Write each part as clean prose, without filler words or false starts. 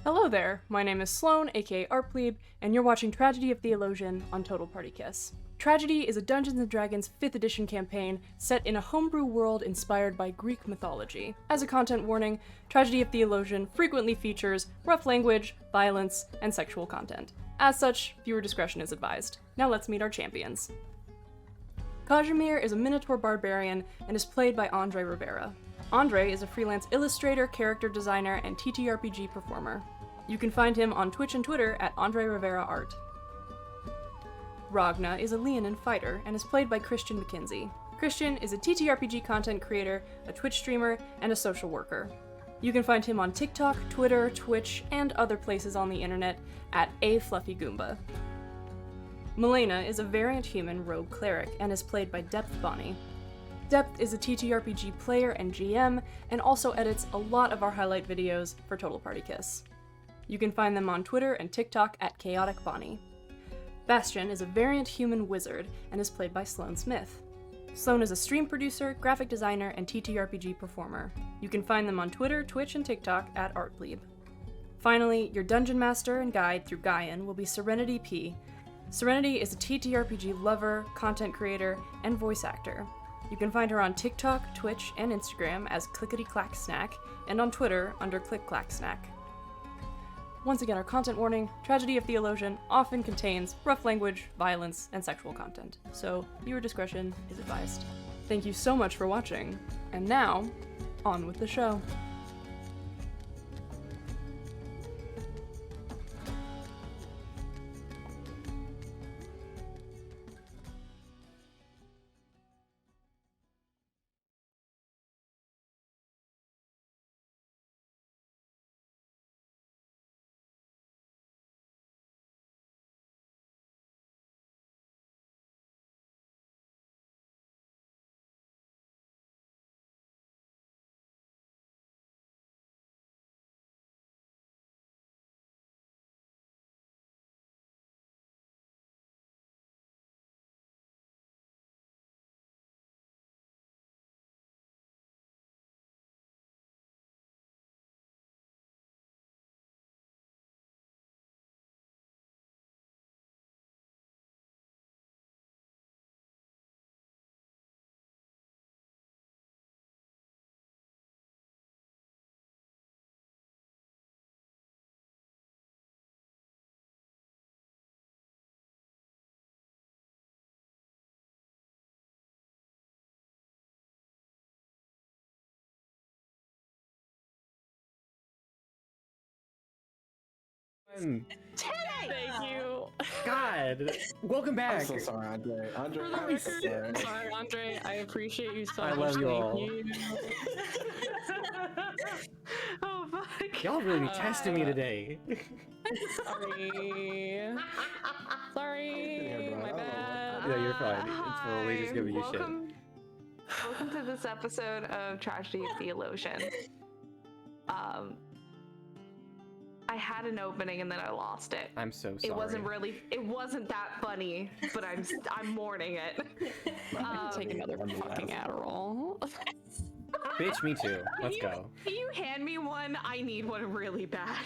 Hello there, my name is Sloan, aka Artplebe, and you're watching Tragedy of Theolosion on TotalPartyKiss. Tragedy is a Dungeons & Dragons 5th edition campaign set in a homebrew world inspired by Greek mythology. As a content warning, Tragedy of Theolosion frequently features rough language, violence, and sexual content. As such, viewer discretion is advised. Now let's meet our champions. Kazimir is a Minotaur Barbarian and is played by Andre Rivera. Andre is a freelance illustrator, character designer, and TTRPG performer. You can find him on Twitch and Twitter at Andre Rivera Art. Ragna is a Leonin fighter and is played by Christian McKinsey. Christian is a TTRPG content creator, a Twitch streamer, and a social worker. You can find him on TikTok, Twitter, Twitch, and other places on the internet at @afluffygoomba. Melaena is a variant human rogue cleric and is played by Depth Bonnie. Depth is a TTRPG player and GM, and also edits a lot of our highlight videos for TotalPartyKiss. You can find them on Twitter and TikTok at ChaoticBonnie. Bastian is a variant human wizard and is played by Sloan Smith. Sloan is a stream producer, graphic designer, and TTRPG performer. You can find them on Twitter, Twitch, and TikTok at Artplebe. Finally, your dungeon master and guide through Gaian will be Serenity P. Serenity is a TTRPG lover, content creator, and voice actor. You can find her on TikTok, Twitch, and Instagram as Clickety-Clack-Snack, and on Twitter under ClickClackSnack. Once again, our content warning, Tragedy of Theolosion often contains rough language, violence, and sexual content, so viewer discretion is advised. Thank you so much for watching, and now, on with the show. Thank you. God, welcome back. I'm so sorry, Andre. Sorry, Andre. I appreciate you so I much. love you all. You. Oh fuck. Y'all really be testing me today. Sorry, my bad. Yeah, you're fine. It's totally just giving you shit. Welcome to this episode of Tragedy of Theolosion. I had an opening and then I lost it. I'm so sorry. It wasn't that funny, but I'm mourning it. Take another fucking Adderall. Bitch, me too. Let's go. Can you hand me one? I need one really bad.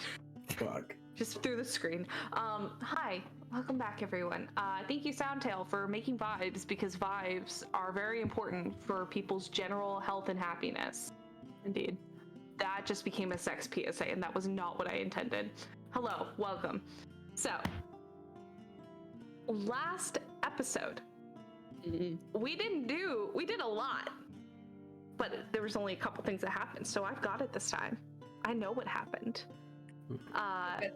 Fuck. Just through the screen. Hi, welcome back everyone. Thank you Soundtail for making vibes, because vibes are very important for people's general health and happiness. Indeed. That just became a sex PSA, and that was not what I intended. Hello, welcome. So, last episode, we did a lot, but there was only a couple things that happened, so I've got it this time. I know what happened.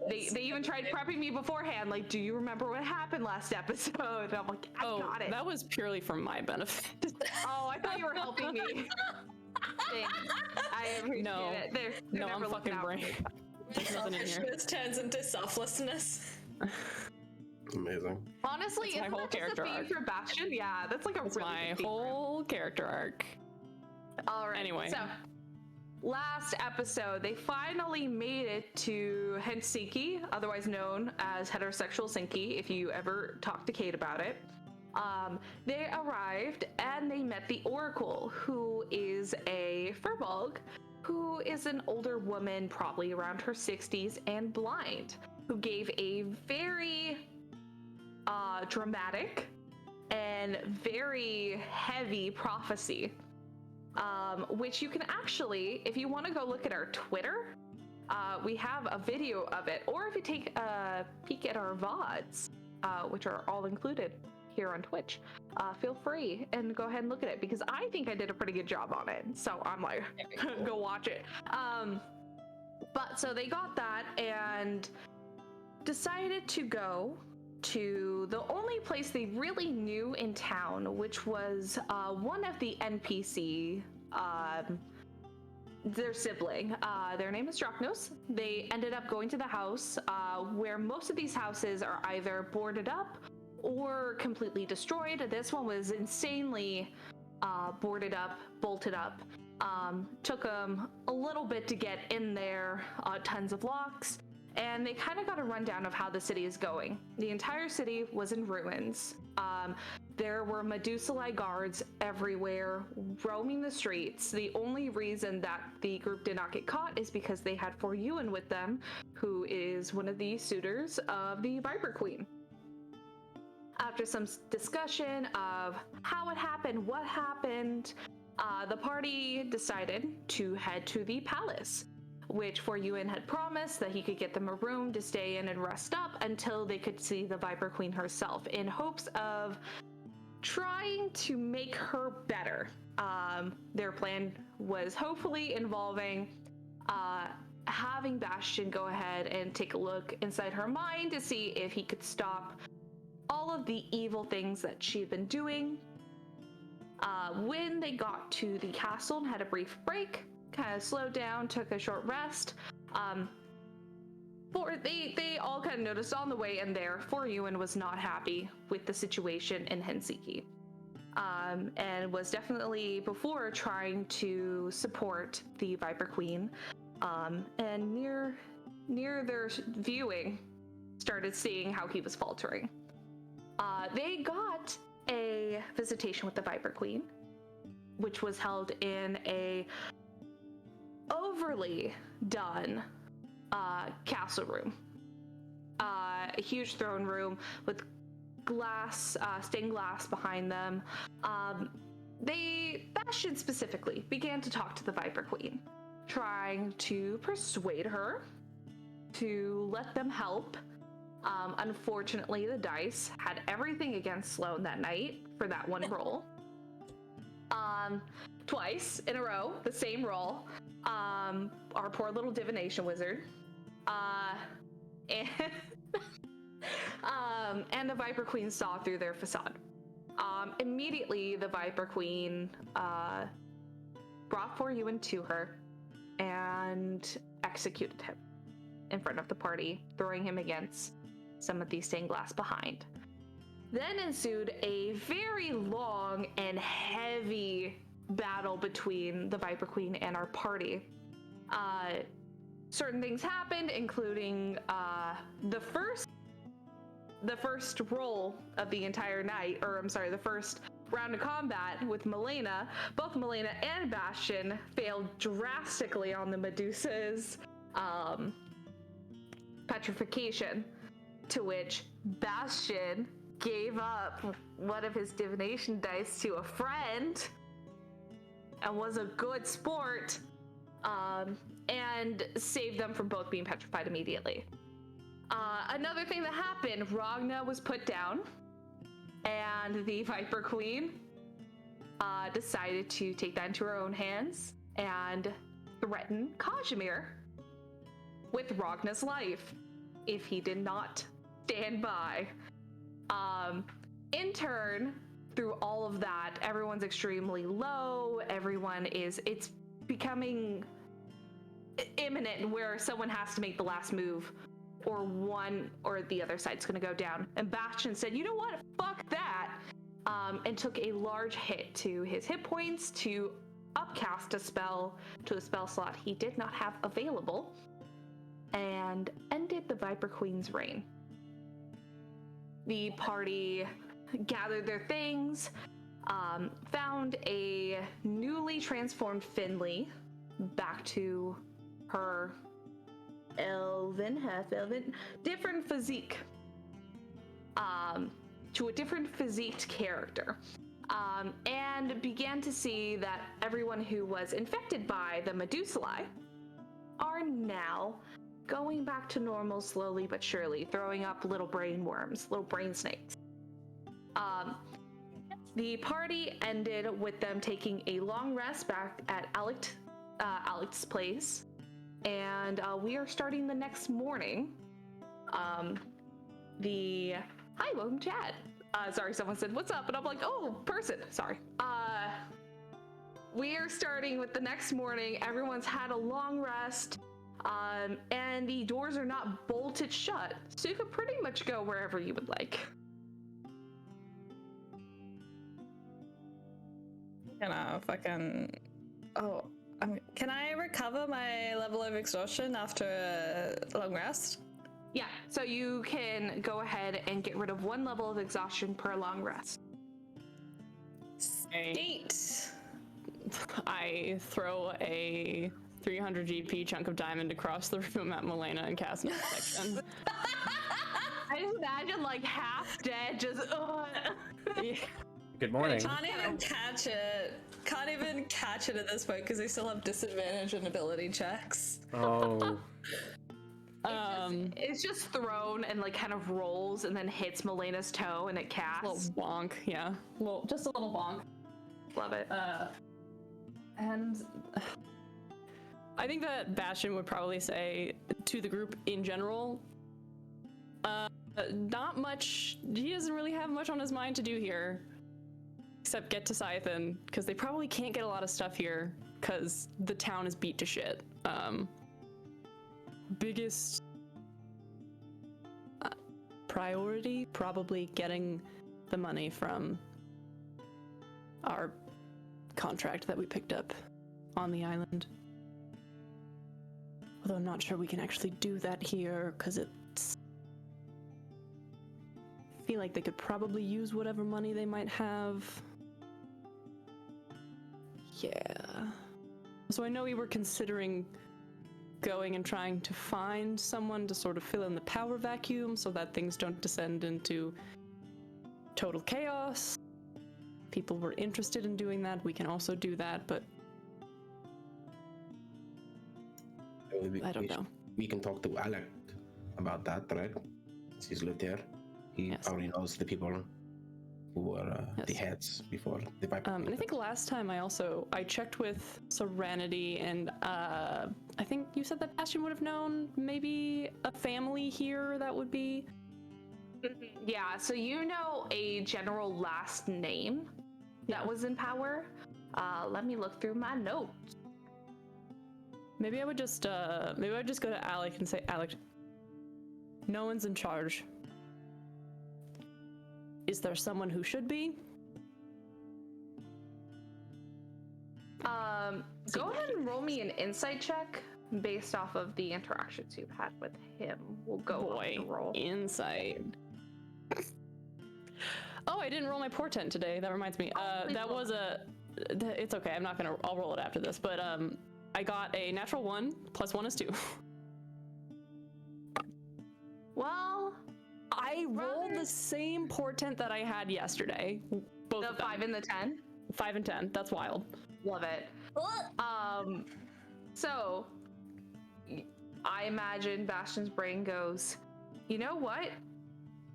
They even tried prepping me beforehand, like, do you remember what happened last episode? And I'm like, I got it. That was purely for my benefit. Oh, I thought you were helping me. Thanks. I appreciate it. They're I'm fucking brain. Selfishness turns into selflessness. Amazing. Honestly, That's my isn't whole that just a character theme arc. for Bastian? Yeah, that's like a That's really my good theme for him. whole character arc. All right. Anyway. So, last episode, they finally made it to Helsinki, otherwise known as heterosexual Sinki, if you ever talk to Kate about it. They arrived and they met the Oracle, who is a furbolg who is an older woman, probably around her 60s, and blind, who gave a very dramatic and very heavy prophecy, which you can actually, if you want to go look at our Twitter, we have a video of it, or if you take a peek at our VODs, which are all included here on Twitch, feel free and go ahead and look at it, because I think I did a pretty good job on it. So I'm like, go watch it. But so they got that and decided to go to the only place they really knew in town, which was one of the NPC, their sibling. Their name is Dropnos. They ended up going to the house where most of these houses are either boarded up or completely destroyed. This one was insanely boarded up, bolted up. Took them a little bit to get in there, tons of locks, and they kind of got a rundown of how the city is going. The entire city was in ruins. There were Medusa-like guards everywhere, roaming the streets. The only reason that the group did not get caught is because they had Ewan with them, who is one of the suitors of the Viper Queen. After some discussion of how it happened, what happened, the party decided to head to the palace, which Ewan had promised that he could get them a room to stay in and rest up until they could see the Viper Queen herself, in hopes of trying to make her better. Their plan was hopefully involving having Bastian go ahead and take a look inside her mind to see if he could stop all of the evil things that she'd been doing. When they got to the castle and had a brief break, kind of slowed down, took a short rest, they all kind of noticed on the way in there, Ewan was not happy with the situation in Helsinki, and was definitely before trying to support the Viper Queen, and near their viewing, started seeing how he was faltering. They got a visitation with the Viper Queen, which was held in a overly done castle room. A huge throne room with glass, stained glass behind them. Bastian specifically began to talk to the Viper Queen, trying to persuade her to let them help. Unfortunately, the dice had everything against Sloane that night for that one roll. Twice in a row, the same roll. Our poor little divination wizard. And the Viper Queen saw through their facade. Immediately, the Viper Queen brought Ewan to her and executed him in front of the party, throwing him against some of the stained glass behind. Then ensued a very long and heavy battle between the Viper Queen and our party. Certain things happened, including the first roll of the entire night, the first round of combat with Melaena. Both Melaena and Bastian failed drastically on the Medusa's petrification, to which Bastian gave up one of his divination dice to a friend and was a good sport, and saved them from both being petrified immediately. Another thing that happened, Ragna was put down, and the Viper Queen decided to take that into her own hands and threaten Kazimir with Ragna's life if he did not stand by. In turn, through all of that, everyone's extremely low. It's becoming imminent where someone has to make the last move, or one or the other side's gonna go down. And Bastian said, you know what, fuck that, and took a large hit to his hit points to upcast a spell to a spell slot he did not have available, and ended the Viper Queen's reign. The party gathered their things, found a newly transformed Finley back to her elven, half-elven, different physique. To a different physiqued character. And began to see that everyone who was infected by the Medusalae are now going back to normal slowly but surely, throwing up little brain worms, little brain snakes. The party ended with them taking a long rest back at Alec's place, and we are starting the next morning. Hi, welcome chat. Sorry, someone said, what's up? And I'm like, oh, person, sorry. We are starting with the next morning. Everyone's had a long rest, and the doors are not bolted shut, so you can pretty much go wherever you would like. Gonna fucking... Oh, can I recover my level of exhaustion after a long rest? Yeah, so you can go ahead and get rid of 1 level of exhaustion per long rest. Eight. I throw a 300 GP chunk of diamond across the room at Melaena and cast no protection. I just imagine like half dead, just Yeah. Good morning. Can't even catch it. Can't even catch it at this point because they still have disadvantage in ability checks. Oh. it's just thrown and like kind of rolls and then hits Melena's toe and it casts. Little bonk, yeah. Well, just a little bonk. Love it. And I think that Bastian would probably say to the group in general, not much. He doesn't really have much on his mind to do here, except get to Scythen, because they probably can't get a lot of stuff here, because the town is beat to shit. Biggest priority, probably getting the money from our contract that we picked up on the island. Although I'm not sure we can actually do that here, because it's... I feel like they could probably use whatever money they might have. Yeah. So I know we were considering going and trying to find someone to sort of fill in the power vacuum so that things don't descend into total chaos. People were interested in doing that. We can also do that, but I don't know. We can talk to Alec about that, right? He's lived here. He already knows the people who were the heads before the pipe. And I think last time I checked with Serenity, and I think you said that Bastian would have known maybe a family here that would be. Yeah, so you know a general last name that was in power. Let me look through my notes. Maybe I would just go to Alec and say, Alec, no one's in charge. Is there someone who should be? Go ahead and roll me an insight check based off of the interactions you've had with him. We'll go on the roll. Insight. Oh, I didn't roll my portent today. That reminds me. That was it's okay. I'll roll it after this. But I got a natural 1 plus 1 is 2. Well, I rolled the same portent that I had yesterday. Both the of them. 5 and the 10. 5 and 10. That's wild. Love it. So I imagine Bastian's brain goes, you know what?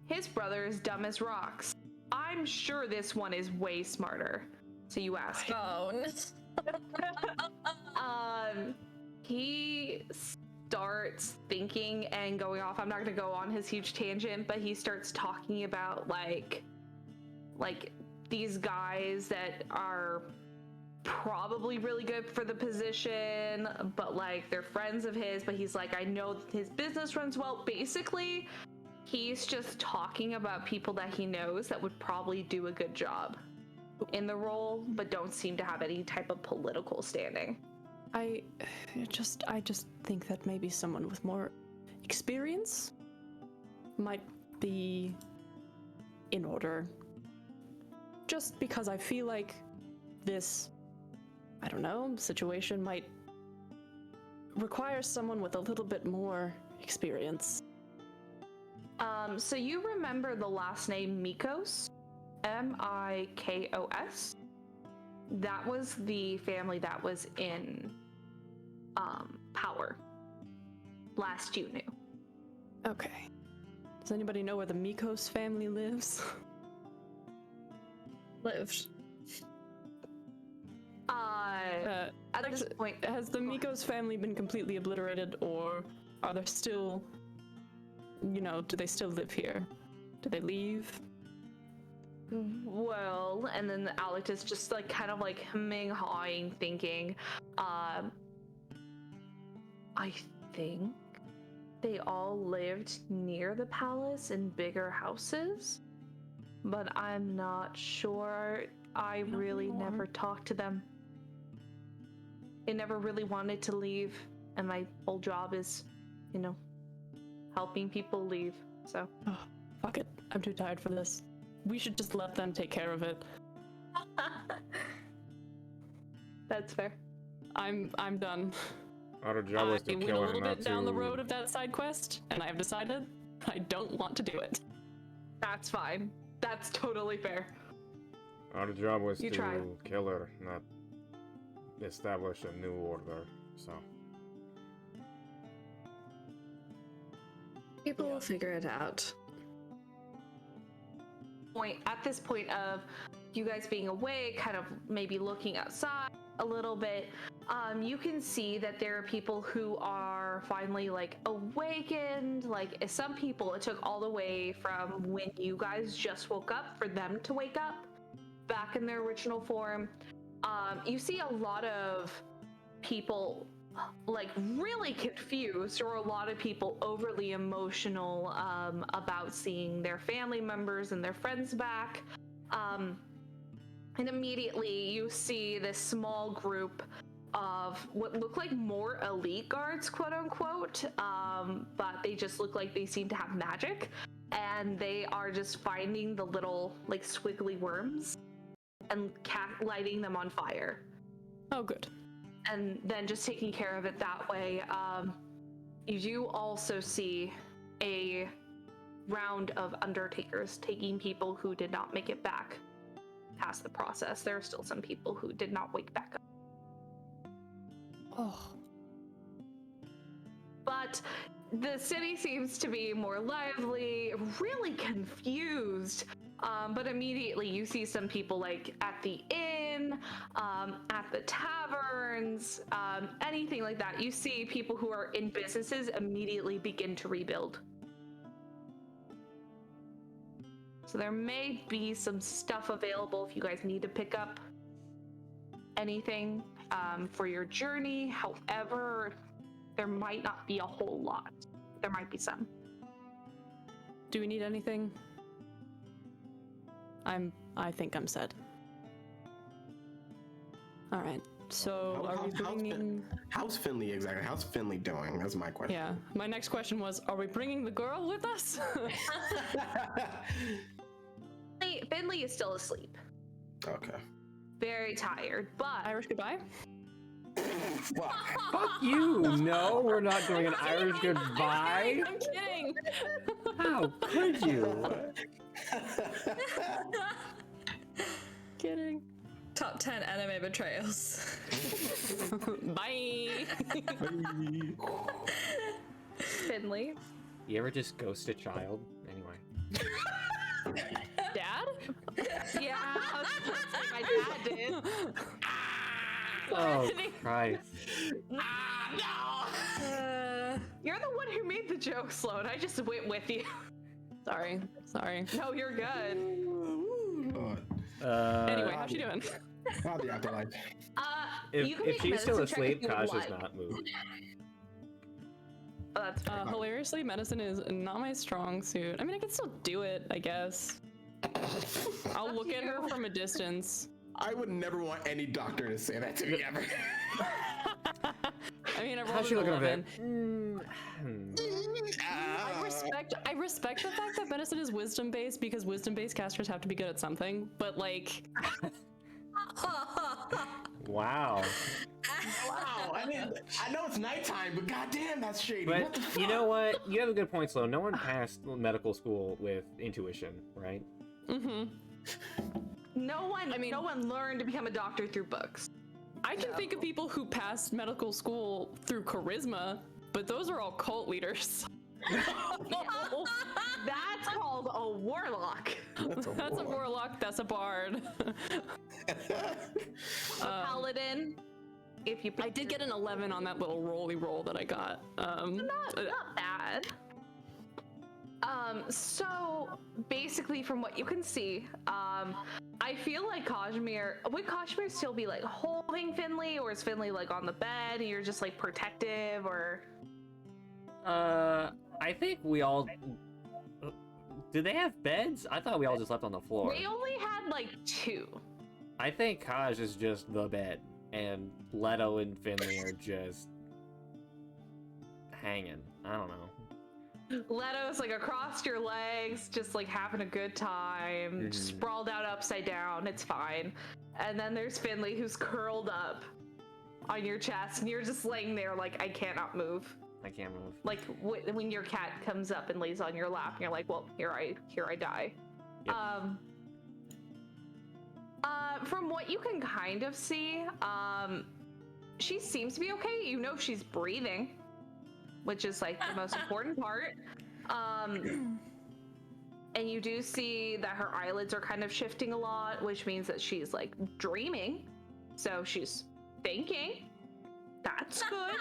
His brother is dumb as rocks. I'm sure this one is way smarter. So you ask him. He starts thinking and going off. I'm not going to go on his huge tangent, but he starts talking about like these guys that are probably really good for the position, but like they're friends of his, but he's like, I know his business runs well. Basically, he's just talking about people that he knows that would probably do a good job in the role, but don't seem to have any type of political standing. I just think that maybe someone with more experience might be in order. Just because I feel like this, I don't know, situation might requires someone with a little bit more experience. So you remember the last name Mikos? Mikos? That was the family that was in power last you knew. Okay. Does anybody know where the Mikos family lives? Lived. At this point, Has the Mikos family been completely obliterated, or are there still, do they still live here? Do they leave? well, and then Alex is just like kind of like hemming, hawing, thinking, I think they all lived near the palace in bigger houses, but I'm not sure. I really never talked to them. They never really wanted to leave, and my whole job is, helping people leave, so. Oh, fuck it. I'm too tired for this. We should just let them take care of it. That's fair. I'm done. Our job was to I went kill a him, little not bit down the to- road of that side quest, and I have decided I don't want to do it. That's fine. That's totally fair. Our job was You to tried. kill her, not establish a new order, so. People will figure it out. At this point of you guys being away, kind of maybe looking outside a little bit, you can see that there are people who are finally like awakened. Like some people, it took all the way from when you guys just woke up for them to wake up back in their original form. You see a lot of people like really confused, or a lot of people overly emotional about seeing their family members and their friends back. And immediately you see this small group of what look like more elite guards, quote unquote, but they just look like they seem to have magic, and they are just finding the little like squiggly worms and lighting them on fire. Oh, good. And then just taking care of it that way. You do also see a round of undertakers taking people who did not make it back past the process. There are still some people who did not wake back up. Oh. But the city seems to be more lively, really confused. But immediately you see some people like at the inn, at the taverns, anything like that. You see people who are in businesses immediately begin to rebuild. So there may be some stuff available if you guys need to pick up anything for your journey. However, there might not be a whole lot. There might be some. Do we need anything? I think I'm set. All right. So are we bringing? How's Finley exactly? How's Finley doing? That's my question. Yeah. My next question was, are we bringing the girl with us? Finley is still asleep. Okay. Very tired, but Irish goodbye. Fuck you! No, we're not doing an Irish goodbye! I'm kidding. How could you? Kidding. Top 10 anime betrayals. Bye. Finley. You ever just ghost a child? Anyway. Dad? Yeah, I was gonna say my dad did. Oh, Christ. You're the one who made the joke, Sloan. I just went with you. Sorry. No, you're good. Anyway, how's she doing? How'd the afterlife? You can If make she's still medicine check asleep, if you Kosh would has like. not moved. Oh, that's fair. Hilariously, medicine is not my strong suit. I mean, I can still do it, I guess. I'll look at her from a distance. I would never want any doctor to say that to me ever. I mean, I How's rolled she an looking over 11. Ah. I respect the fact that medicine is wisdom based, because wisdom based casters have to be good at something. But like, Wow. Wow, I know it's nighttime, but goddamn, that's shady. But What the fuck? you know what? You have a good point, Slow. No one passed medical school with intuition, right? Mm-hmm. No one learned to become a doctor through books. I can think of people who passed medical school through charisma, but those are all cult leaders. That's called a warlock. That's a warlock. That's a bard. A paladin. If you, I did get an 11 on that little rolly roll that I got. not bad. So basically, from what you can see, I feel like Kazimir. Would Kazimir still be like holding Finley, or is Finley like on the bed and you're just like protective, or? I think we all. Did they have beds? I thought we all just slept on the floor. They only had like 2. I think Kaj is just the bed, and Leto and Finley are just hanging. I don't know. Leto's like across your legs, just like having a good time, sprawled out upside down. It's fine. And then there's Finley, who's curled up on your chest, and you're just laying there like, I cannot move. I can't move. Like when your cat comes up and lays on your lap, and you're like, well, here I die. Yep. From what you can kind of see, she seems to be okay. You know she's breathing, which is like the most important part. And you do see that her eyelids are kind of shifting a lot, which means that she's like dreaming. So she's thinking. That's good.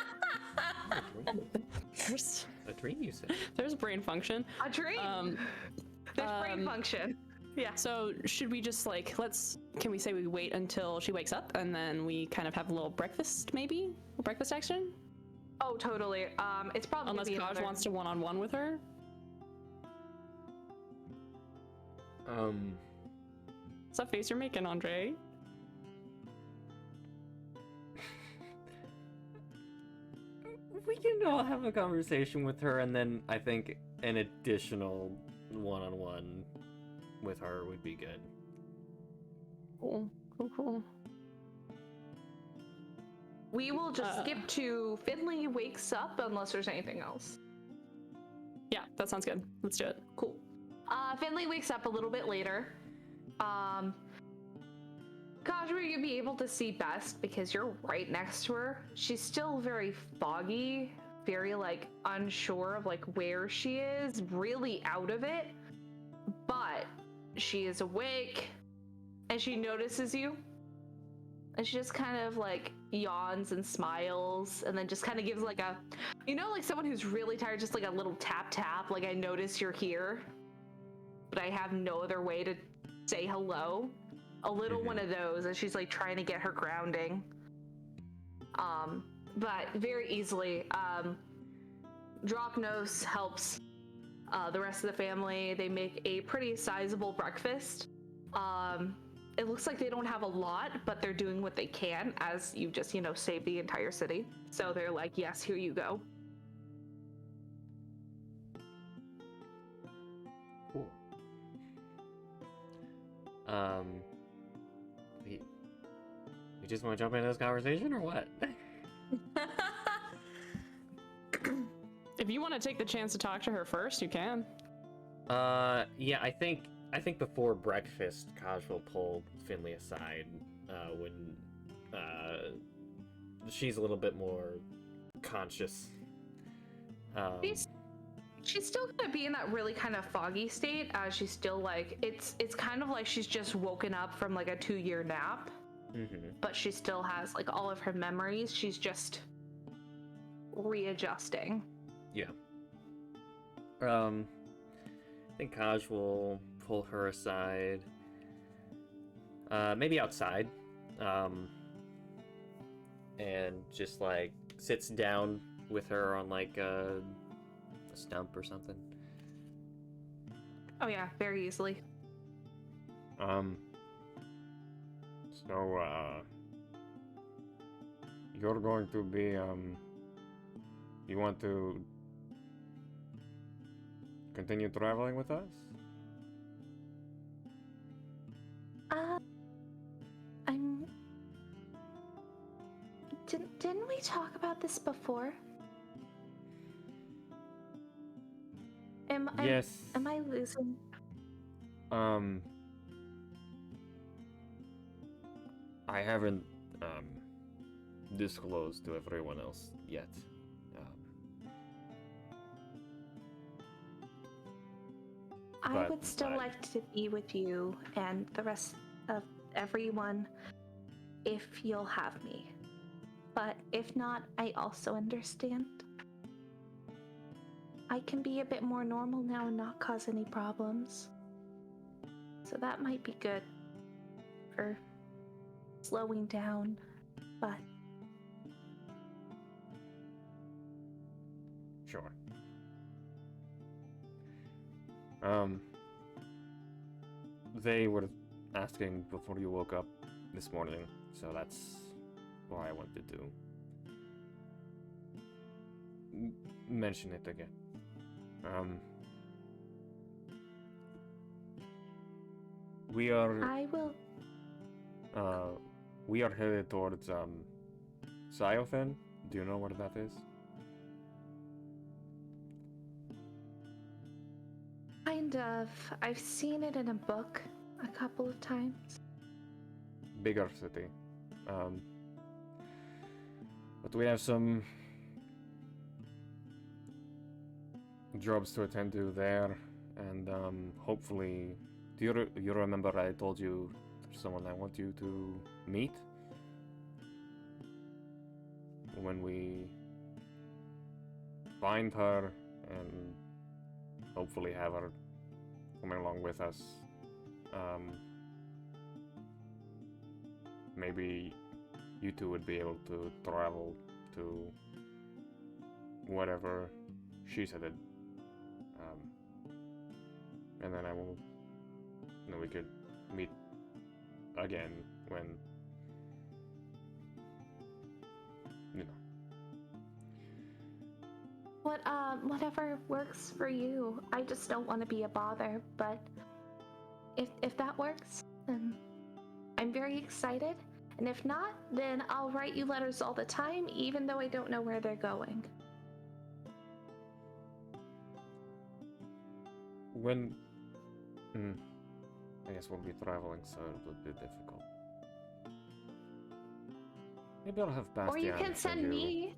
There's A dream, you said? there's brain function. A dream. There's brain function. Yeah. So should we just like can we say we wait until she wakes up and then we kind of have a little breakfast, maybe? A breakfast action? Oh, totally. It's probably Unless Kaj wants to one-on-one with her. What's that face you're making, Andre? We can all have a conversation with her, and then I think an additional one-on-one with her would be good. Cool. We will just skip to Finley wakes up unless there's anything else. Yeah, that sounds good. Let's do it. Cool. Finley wakes up a little bit later. Kazimir, you'll be able to see best because you're right next to her. She's still very foggy, very like unsure of like where she is, really out of it. But she is awake and she notices you. And she just kind of like yawns and smiles and then just kind of gives like a, like someone who's really tired, just like a little tap tap, like I notice you're here, but I have no other way to say hello. A little one of those as she's like trying to get her grounding. But very easily, Drachnos helps the rest of the family. They make a pretty sizable breakfast. It looks like they don't have a lot, but they're doing what they can as you just, save the entire city. So they're like, yes, here you go. Cool. We just want to jump into this conversation, or what? If you want to take the chance to talk to her first, you can. Yeah, I think before breakfast, Kaj will pull Finley aside when she's a little bit more conscious. She's still gonna be in that really kind of foggy state. She's still like it's kind of like she's just woken up from like a 2-year nap, but she still has like all of her memories. She's just readjusting. Yeah. I think Kaj will pull her aside. Maybe outside. And just like sits down with her on like a stump or something. Oh yeah, very easily. So, you're going to be, you want to continue traveling with us? Didn't we talk about this before? Yes. Am I losing? I haven't disclosed to everyone else yet. I would still like to be with you and the rest of everyone if you'll have me. But if not, I also understand. I can be a bit more normal now and not cause any problems. So that might be good for slowing down, but... Sure. They were asking before you woke up this morning, so that's why I wanted to mention it again. We are... I will... we are headed towards, Siothen. Do you know where that is? Kind of. I've seen it in a book a couple of times. Bigger city. But we have some jobs to attend to there, and hopefully, do you remember I told you there's someone I want you to meet? When we find her and hopefully have her coming along with us, maybe you two would be able to travel to whatever she's headed, and then we could meet again when, you know. Whatever works for you. I just don't want to be a bother, but if that works, then I'm very excited. And if not, then I'll write you letters all the time, even though I don't know where they're going. When... I guess we'll be traveling, so it would be difficult. Maybe I'll have Bastian Or you can send send me.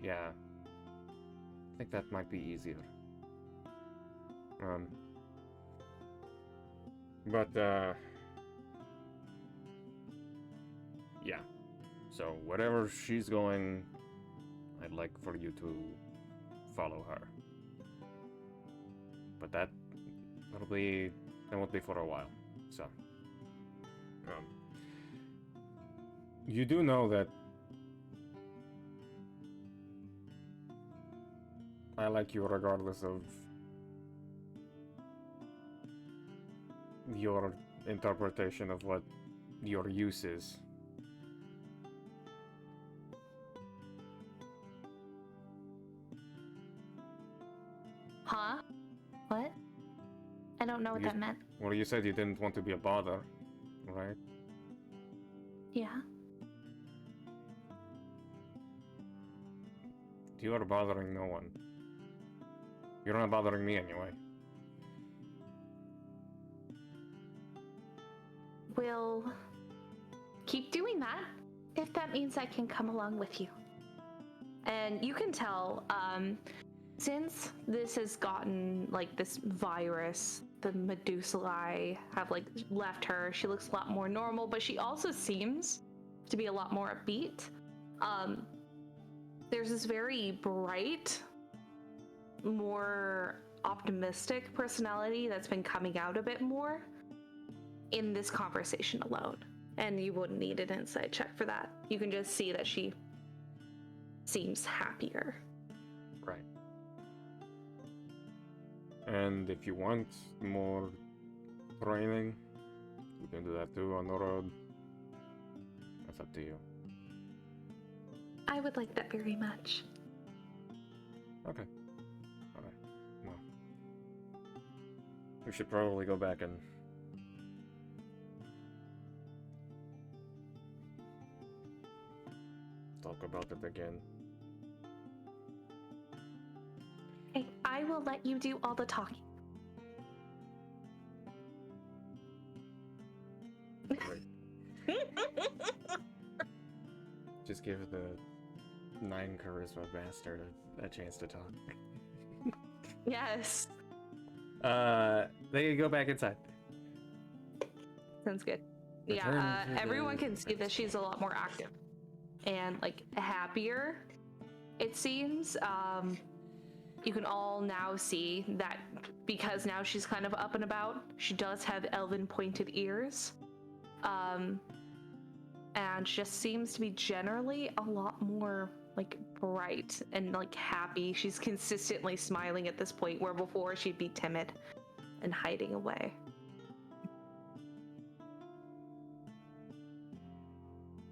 Yeah. I think that might be easier. But, yeah. So, wherever she's going, I'd like for you to follow her. But that won't be for a while, so. You do know that I like you regardless of your interpretation of what your use is. Huh? What? I don't know what that meant. Well, you said you didn't want to be a bother, right? Yeah. You are bothering no one. You're not bothering me anyway. We'll keep doing that if that means I can come along with you. And you can tell, since this has gotten like this virus, the Medusae have like left her. She looks a lot more normal, but she also seems to be a lot more upbeat. There's this very bright, more optimistic personality that's been coming out a bit more in this conversation alone. And you wouldn't need an insight check for that. You can just see that she seems happier. Right. And if you want more training, you can do that too on the road. That's up to you. I would like that very much. Okay. Alright. Well. We should probably go back and... talk about it again. Hey, I will let you do all the talking. Great. Just give the 9 charisma bastard a chance to talk. Yes. They go back inside. Sounds good. Return Yeah, to everyone the can see that she's a lot more active and like happier, it seems. You can all now see that because now she's kind of up and about, she does have elven pointed ears. And just seems to be generally a lot more like bright and like happy. She's consistently smiling at this point, where before she'd be timid and hiding away.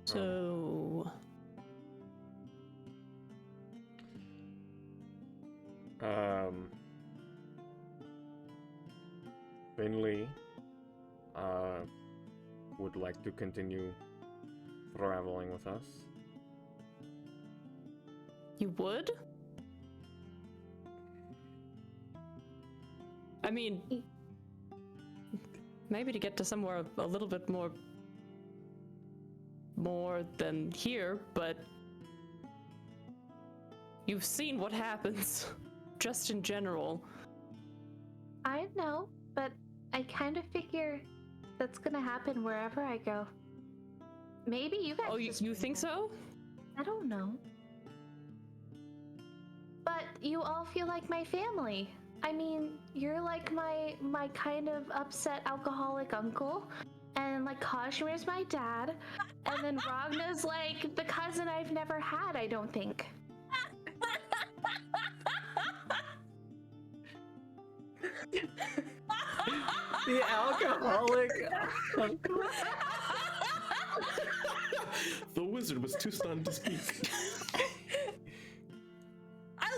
So, Finley would like to continue traveling with us. you would? I mean, maybe to get to somewhere a little bit more than here, but you've seen what happens just in general. I know, but I kind of figure that's gonna happen wherever I go. Maybe you guys. Oh, you think so? I don't know. But you all feel like my family. I mean, you're like my kind of upset alcoholic uncle, and like Kazimir's my dad, and then Ragna's like the cousin I've never had, I don't think. The alcoholic. The wizard was too stunned to speak. I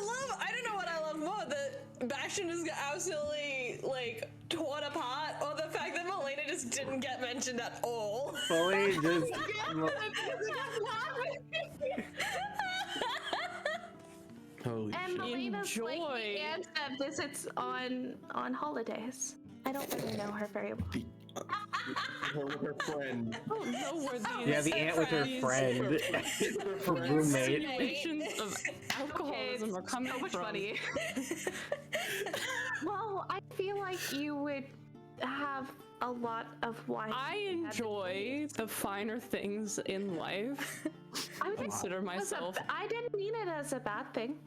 don't know what I love more, that Bastian is absolutely, like, torn apart, or the fact that Melaena just didn't get mentioned at all. Fully just. Holy And shit. Melena's like Enjoy. the aunt that visits on holidays. I don't really know her very well. Her friend. I don't know where these Yeah, the aunt with her friend. Her roommate. insinuations of alcoholism are coming So much from. money. Well, I feel like you would have a lot of wine. I enjoy the finer things in life. I would Consider myself. I didn't mean it as a bad thing.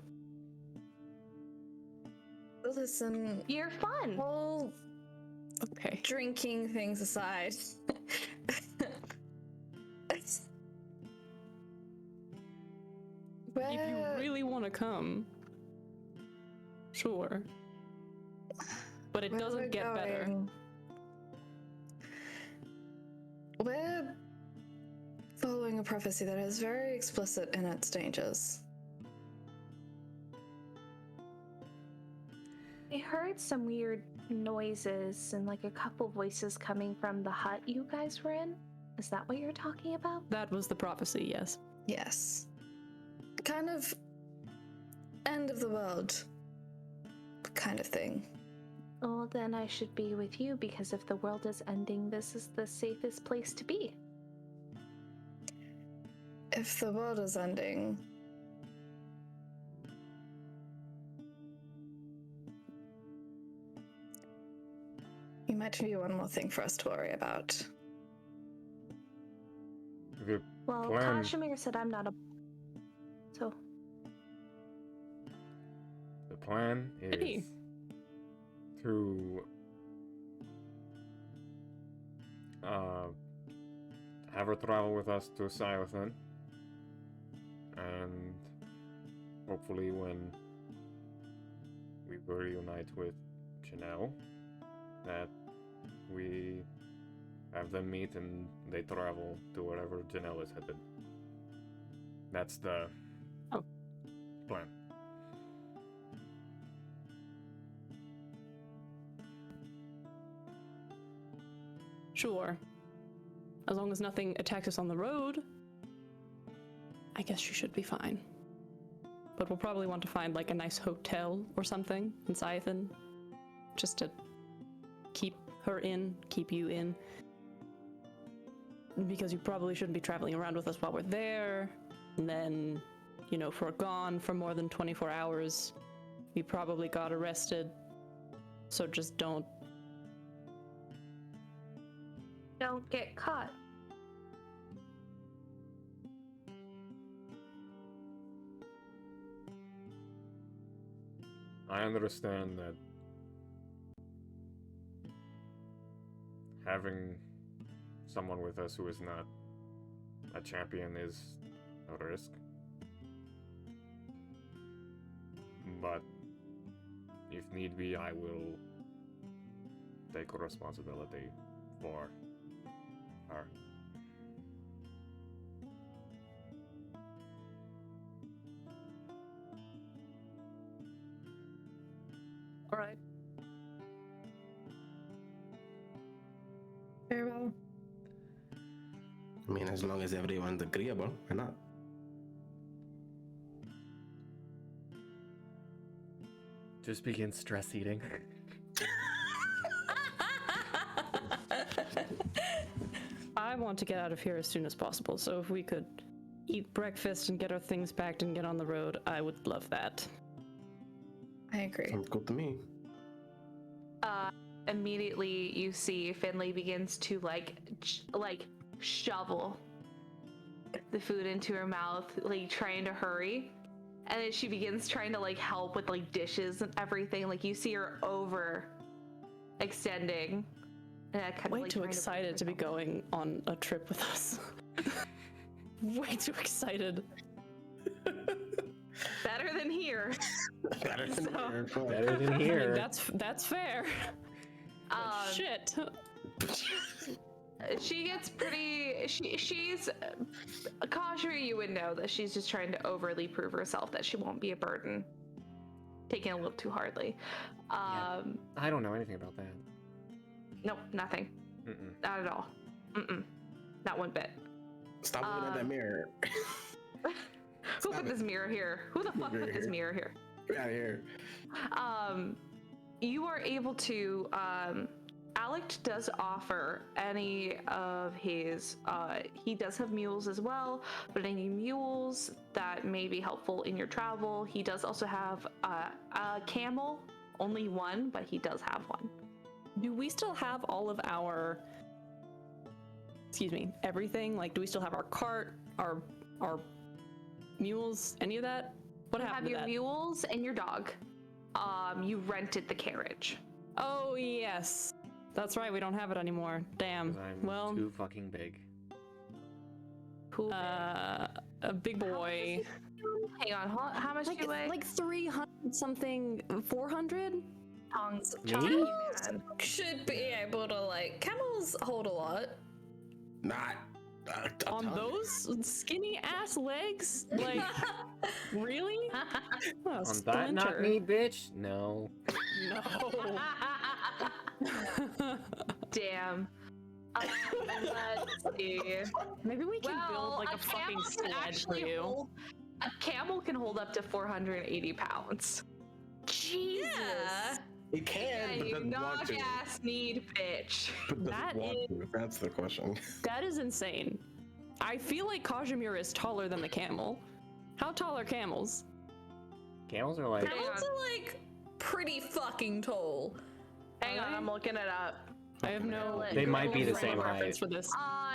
Listen, You're fun. all Okay. drinking things aside. If you really want to come, sure. But it doesn't get better. We're following a prophecy that is very explicit in its dangers. I heard some weird noises and like a couple voices coming from the hut you guys were in. Is that what you're talking about? That was the prophecy, yes. Yes. Kind of end of the world kind of thing. Oh, then I should be with you, because if the world is ending, this is the safest place to be. If the world is ending, you might be one more thing for us to worry about. The Well, plan, Kazimir said I'm not a... So, the plan is Hey. to have her travel with us to Silathan, and hopefully when we reunite with Janelle, that we have them meet and they travel to wherever Janelle is headed. That's the plan. Sure. As long as nothing attacks us on the road, I guess she should be fine. But we'll probably want to find like a nice hotel or something in Scythen, just to keep you in. Because you probably shouldn't be traveling around with us while we're there. And then, you know, if we're gone for more than 24 hours, we probably got arrested. So just don't get caught. I understand that having someone with us who is not a champion is a risk. But if need be, I will take responsibility for her. All right. Very well. I mean, as long as everyone's agreeable, why not? Just begin stress eating. I want to get out of here as soon as possible, so if we could eat breakfast and get our things packed and get on the road, I would love that. I agree. Sounds good to me. Immediately you see Finley begins to like shovel the food into her mouth, like trying to hurry. And then she begins trying to like help with like dishes and everything. Like you see her over extending. And kind Way of, like, too trying excited to be going on a trip with us. Way too excited. better than here. Better than here. Better than I mean, here. that's fair. Shit. She gets pretty. She's Kazimir. You would know that she's just trying to overly prove herself that she won't be a burden. Taking it a little too hardly. I don't know anything about that. Nope, nothing. Not at all. Not one bit. Stop looking at that mirror. Who put this mirror here? Who the fuck put this mirror here? Get out of here. You are able to. Alec does offer any of his. He does have mules as well, but any mules that may be helpful in your travel. He does also have a camel. Only one, but he does have one. Do we still have all of our, everything? Like, do we still have our cart, our mules, any of that? What happened to that? You have your mules and your dog. You rented the carriage. Oh, yes. That's right, we don't have it anymore. Damn. 'Cause I'm Well, too fucking big. Cool. a big boy. Hang on, how much do you weigh? Like 300 something, 400? Me? Man. Should be able to, like, camels hold a lot. Not. On those skinny ass legs? Like, really? Oh, On that, splinter. not me, bitch. No. No. Damn. Let's see. Maybe we can build like a fucking camel can sled for actually you. a camel can hold up to 480 pounds. Jesus. Yeah. It can, Yeah, but you doesn't want to. knock-ass need bitch. But doesn't That want is- to. That's the question. That is insane. I feel like Kazimir is taller than the camel. How tall are camels? Camels are like. Camels are, like, pretty fucking tall. Hang on, I'm looking it up. I have no. They might be the frame same of reference height. for this.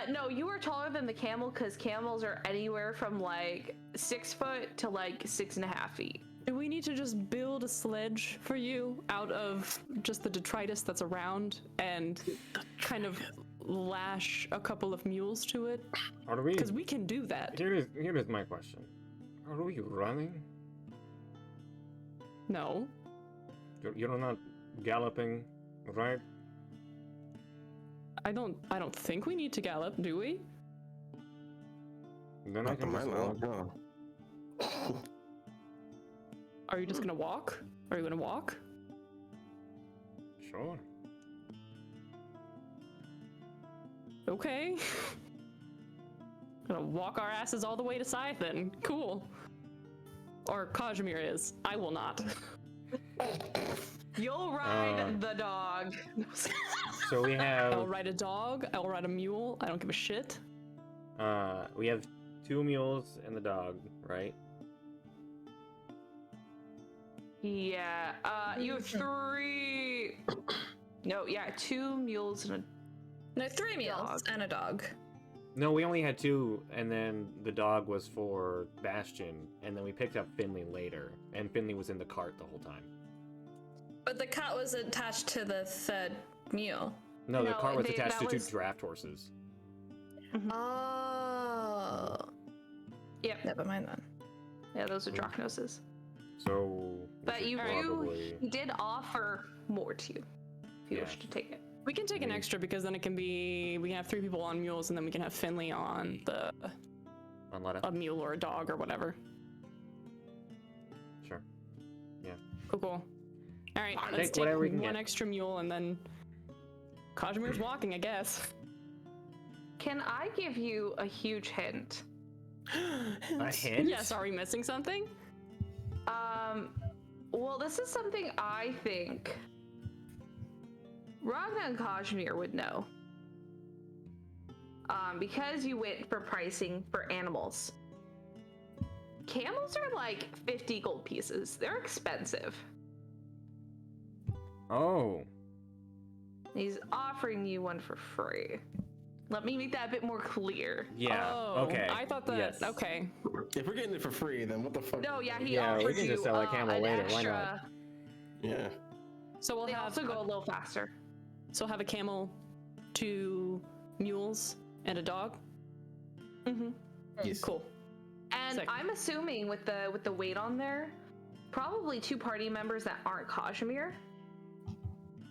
No, you are taller than the camel because camels are anywhere from like 6 foot to like 6.5 feet. Do we need to just build a sledge for you out of just the detritus that's around and kind of lash a couple of mules to it? Are we? Because we can do that. Here is my question. Are we running? No. You're not galloping, right? I don't think we need to gallop, do we? Then I Not to can my just walk. knowledge, no. Are you just gonna walk? Are you gonna walk? Sure. Okay. Gonna walk our asses all the way to Scythen. Cool. Or Kazimir is. I will not. You'll ride the dog. So we have. I'll ride a dog. I'll ride a mule. I don't give a shit. We have 2 mules and the dog, right? Yeah. You have 3. No, yeah, 2 mules and No, 3 meals and a dog. No, we only had 2, and then the dog was for Bastian, and then we picked up Finley later, and Finley was in the cart the whole time. But the cat was attached to the third mule. No, the No, cart was they- attached that to was- 2 draft horses. Oh. Yep. Never mind then. Yeah, those are Drachnoses. So. we But should you probably... he did offer more to you if you Yeah. wish to take it. We can take an extra because then it can be. We can have 3 people on mules, and then we can have Finley on On Letta? a mule or a dog or whatever. Sure. Yeah. Cool. All right, Take let's take whatever we can one get. extra mule, and then Kazimir's walking, I guess. Can I give you a huge hint? A hint? Yes. Are we missing something? Well, this is something I think Ragna and Kazimir would know. Because you went for pricing for animals. Camels are like 50 gold pieces. They're expensive. Oh. He's offering you one for free. Let me make that a bit more clear. Yeah. Oh, Okay. I thought that. Yes. Okay. If we're getting it for free, then what the fuck? No, yeah, he Yeah, we offered can you just sell a camel an later, why extra. not? Yeah. So we'll They have also go a little faster. So we'll have a camel, 2 mules, and a dog. Mm-hmm. Yes. Cool. And Sick. I'm assuming with the weight on there, probably 2 party members that aren't Kazimir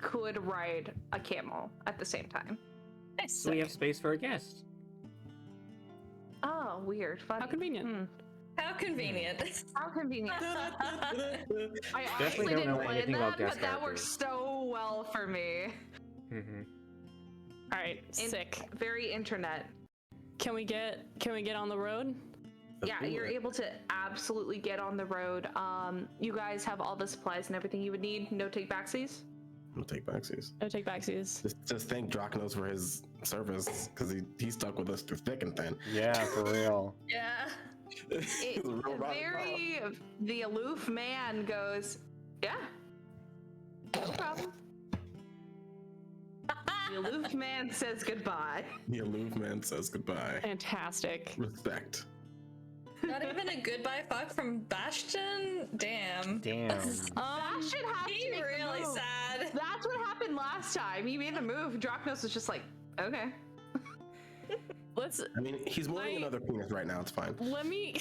could ride a camel at the same time. So we have space for a guest. Oh, weird. Funny. How convenient. How convenient. How convenient. I Definitely honestly don't didn't know plan anything that, about guest but that characters. works so well for me. Mm-hmm. All right. Sick. Very internet. Can we get on the road? Yeah, you're able to absolutely get on the road. You guys have all the supplies and everything you would need. No take backsies. We'll take backsies. No take backsies. Just thank Drachnos for his service, because he stuck with us through thick and thin. Yeah, for real. Yeah. He's a real rock The aloof man goes, yeah, no problem. The aloof man says goodbye. The aloof man says goodbye. Fantastic. Respect. Not even a goodbye fuck from Bastian? Damn. Damn. That should have He to make the really move. sad. That's what happened last time. He made the move. Drachnos was just like, okay. Let's. I mean, he's mourning another penis right now. It's fine. Let me.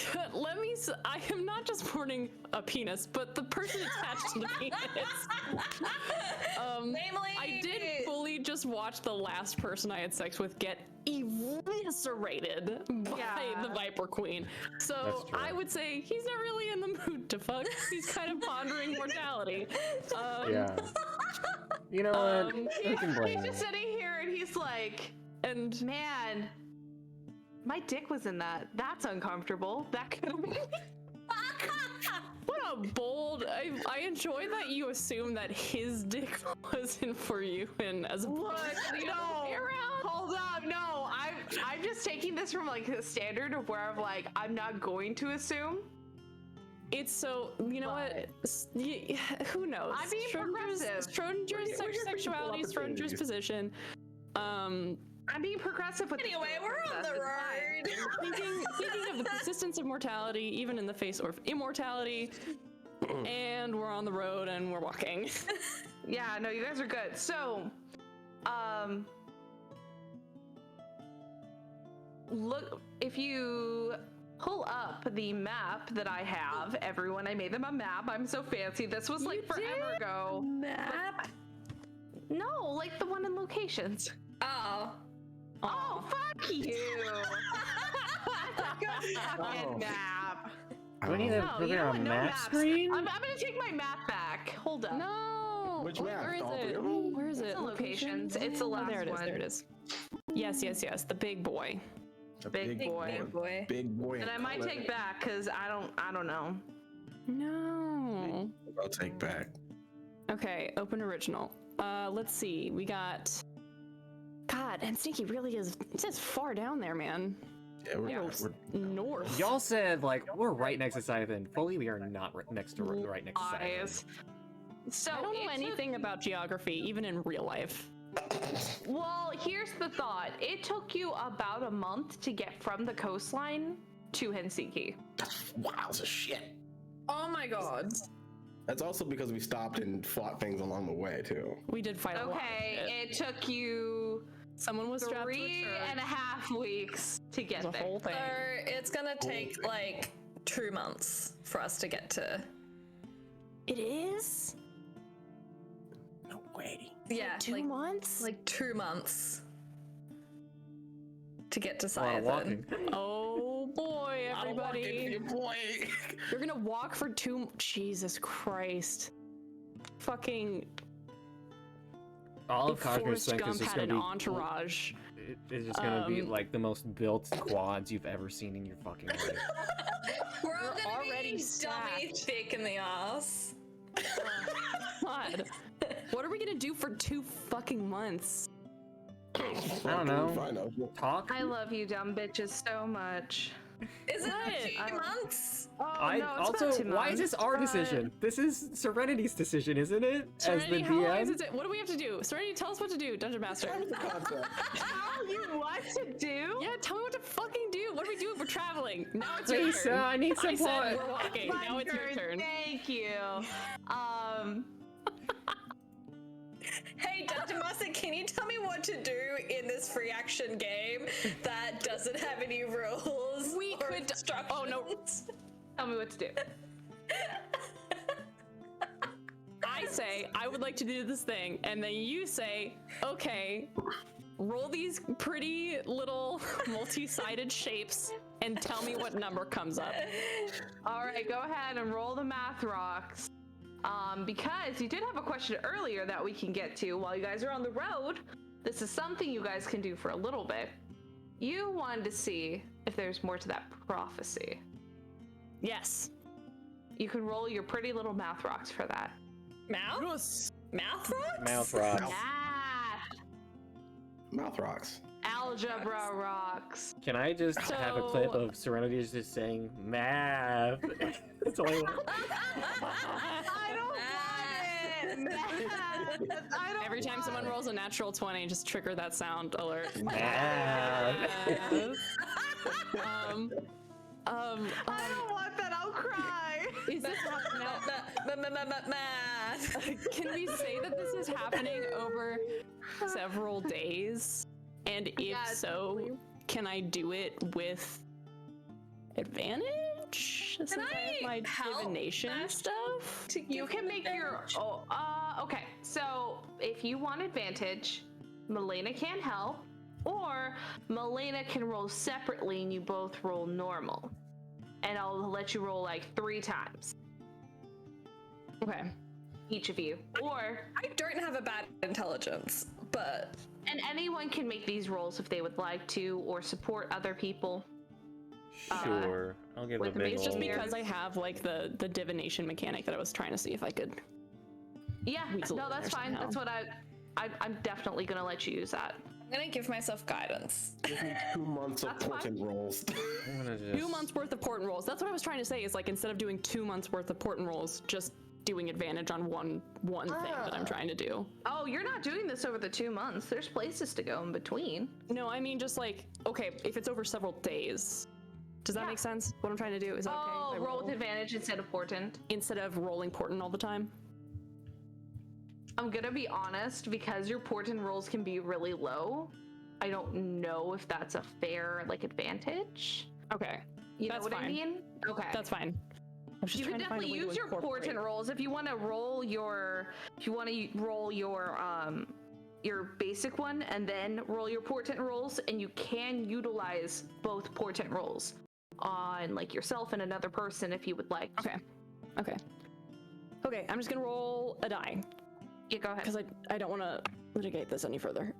I am not just mourning a penis, but the person attached to the penis. Namely, I did fully just watch the last person I had sex with get eviscerated by Yeah. the Viper Queen. So That's true. I would say he's not really in the mood to fuck. He's kind of pondering mortality. Yeah. You know what? Who can blame He's him? just sitting here and he's like, And man, my dick was in that. That's uncomfortable. That could have been. what a bold. I enjoy that you assume that his dick wasn't for you, and as opposed Look, to the no, other way around. hold up, no. I'm just taking this from like the standard of where I'm like, I'm not going to assume. It's so, you know what? Who knows? I'm being progressive. Schrodinger's We're here for sexuality, equal Schrodinger's opportunities. position. I'm being progressive with Anyway, we're on the road. Thinking of the persistence of mortality, even in the face of immortality, and we're on the road and we're walking. Yeah, no, you guys are good. So, look, if you pull up the map that I have, everyone, I made them a map. I'm so fancy. This was like forever ago. Map? No, like the one in locations. Oh. Oh, fuck you. Fucking map. Do we need to No, you prepare know a what? No map maps. screen? I'm gonna take my map back. Hold up. No. Which Wait, map? where is All it? three of them? Where is It's it? the locations. It's the Oh, last there it is. one. There it is. Yes, yes, yes. The big boy. A Big boy. boy. Big boy. And I might take back because I don't know. No. I'll take back. Okay, open original. Let's see. We got. God, and Sneaky really is. It's far down there, man. Yeah, we're North. Y'all said like we're right next to Siphon. Fully, we are not right next to right next to Siphon. Eyes. So I don't know it anything took- about geography, even in real life. Well, here's the thought. It took you about a month to get from the coastline to Helsinki. That's wild as shit. Oh my god. That's also because we stopped and fought things along the way too. We did fight a lot. Okay, of it took you Someone was strapped to a 3.5 weeks to get The there. whole thing. So it's gonna take like 2 months for us to get to. It is? No way. Yeah, 2 months? like 2 months to get to A lot of Siphon. walking. Oh boy, everybody. Boy. You're gonna walk for 2. Jesus Christ. Fucking. All of If Cosmo's Forrest strength is Gump just had gonna an be. entourage. It's just gonna be like the most built quads you've ever seen in your fucking life. We're all gonna already be dummy stacked. thick in the ass. God. What are we gonna do for 2 fucking months? I don't know. Find out. Talk. I love you dumb bitches so much. Is it What? 2 months? Oh, I no, it's also. about 2 Why is this months, our but- decision? This is Serenity's decision, isn't it? Serenity, As the how long is DM. it? What do we have to do? Serenity, tell us what to do, Dungeon Master. That was the concept. Tell you what to do? Yeah, tell me what to fucking do. What do we do if we're traveling? Now it's your Lisa, turn. I need I said support. we're walking. My Now it's your turn. Thank you. Hey, Dungeon Master, can you tell me what to do in this free action game that doesn't have any rules? We or could- instructions? oh, no. Tell me what to do. I say, I would like to do this thing, and then you say, okay, roll these pretty little multi-sided shapes and tell me what number comes up. All right, go ahead and roll the math rocks. Because you did have a question earlier that we can get to while you guys are on the road. This is something you guys can do for a little bit. You wanted to see if there's more to that prophecy. Yes. You can roll your pretty little math rocks for that. Mouth? Mouth rocks? Mouth rocks. Math! Mouth rocks. Algebra rocks. Can I just have a clip So- of Serenity just saying math? That's all I want. I don't want it! Math! I don't Every time want someone it. rolls a natural 20, just trigger that sound alert. Math. I don't want that. I'll cry. Is this happening? Math. Can we say that this is happening over several days? And if Yeah, so, can I do it with advantage? Since I have my help divination Bastian stuff? You can make your. Okay. So if you want advantage, Melaena can help, or Melaena can roll separately and you both roll normal. And I'll let you roll like 3 times, Okay. each of you. Or, I don't have a bad intelligence, but and anyone can make these rolls if they would like to, or support other people. Sure. I'll give it a with big me, It's just ol'. because I have like the divination mechanic that I was trying to see if I could. Yeah, Weasel no, in that's there fine. somehow. That's what I'm definitely gonna let you use that. I'm gonna give myself guidance. Give me 2 months of That's fine. portent rolls. I'm gonna just... 2 months worth of portent rolls. That's what I was trying to say. Is like instead of doing 2 months worth of portent rolls, just doing advantage on one thing that I'm trying to do. Oh, you're not doing this over the 2 months. There's places to go in between. No, I mean just like okay, if it's over several days. Does that Yeah. make sense? What I'm trying to do is that Oh, okay? if I roll with advantage instead of portent. instead of rolling portent all the time. I'm gonna be honest, because your portent rolls can be really low. I don't know if that's a fair advantage. Okay, You That's know what I fine. mean? Okay. that's fine. I was just You can trying to find a definitely way to use your incorporate. portent rolls if you want to roll your your basic one and then roll your portent rolls, and you can utilize both portent rolls on yourself and another person if you would like. Okay. I'm just gonna roll a die Yeah, go ahead. because I don't want to litigate this any further.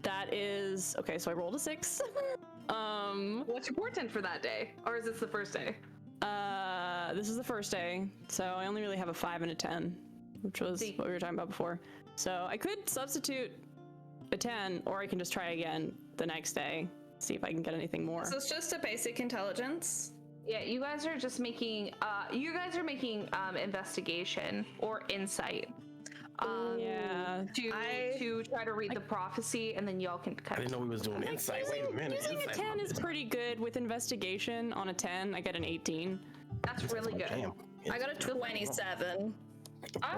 That is okay. So I rolled a 6. What's your portent for that day, or is this the first day? This is the first day, so I only really have a 5 and a 10, which was what we were talking about before. So I could substitute a 10, or I can just try again the next day, see if I can get anything more. So it's just a basic intelligence. Yeah, you guys are just making. You guys are making investigation or insight. To try to read the prophecy, and then y'all can. I didn't know we was doing insight. Wait a minute. Using a 10 is pretty good. With investigation on a 10, I get an 18. That's really good. Damn. I got a 27.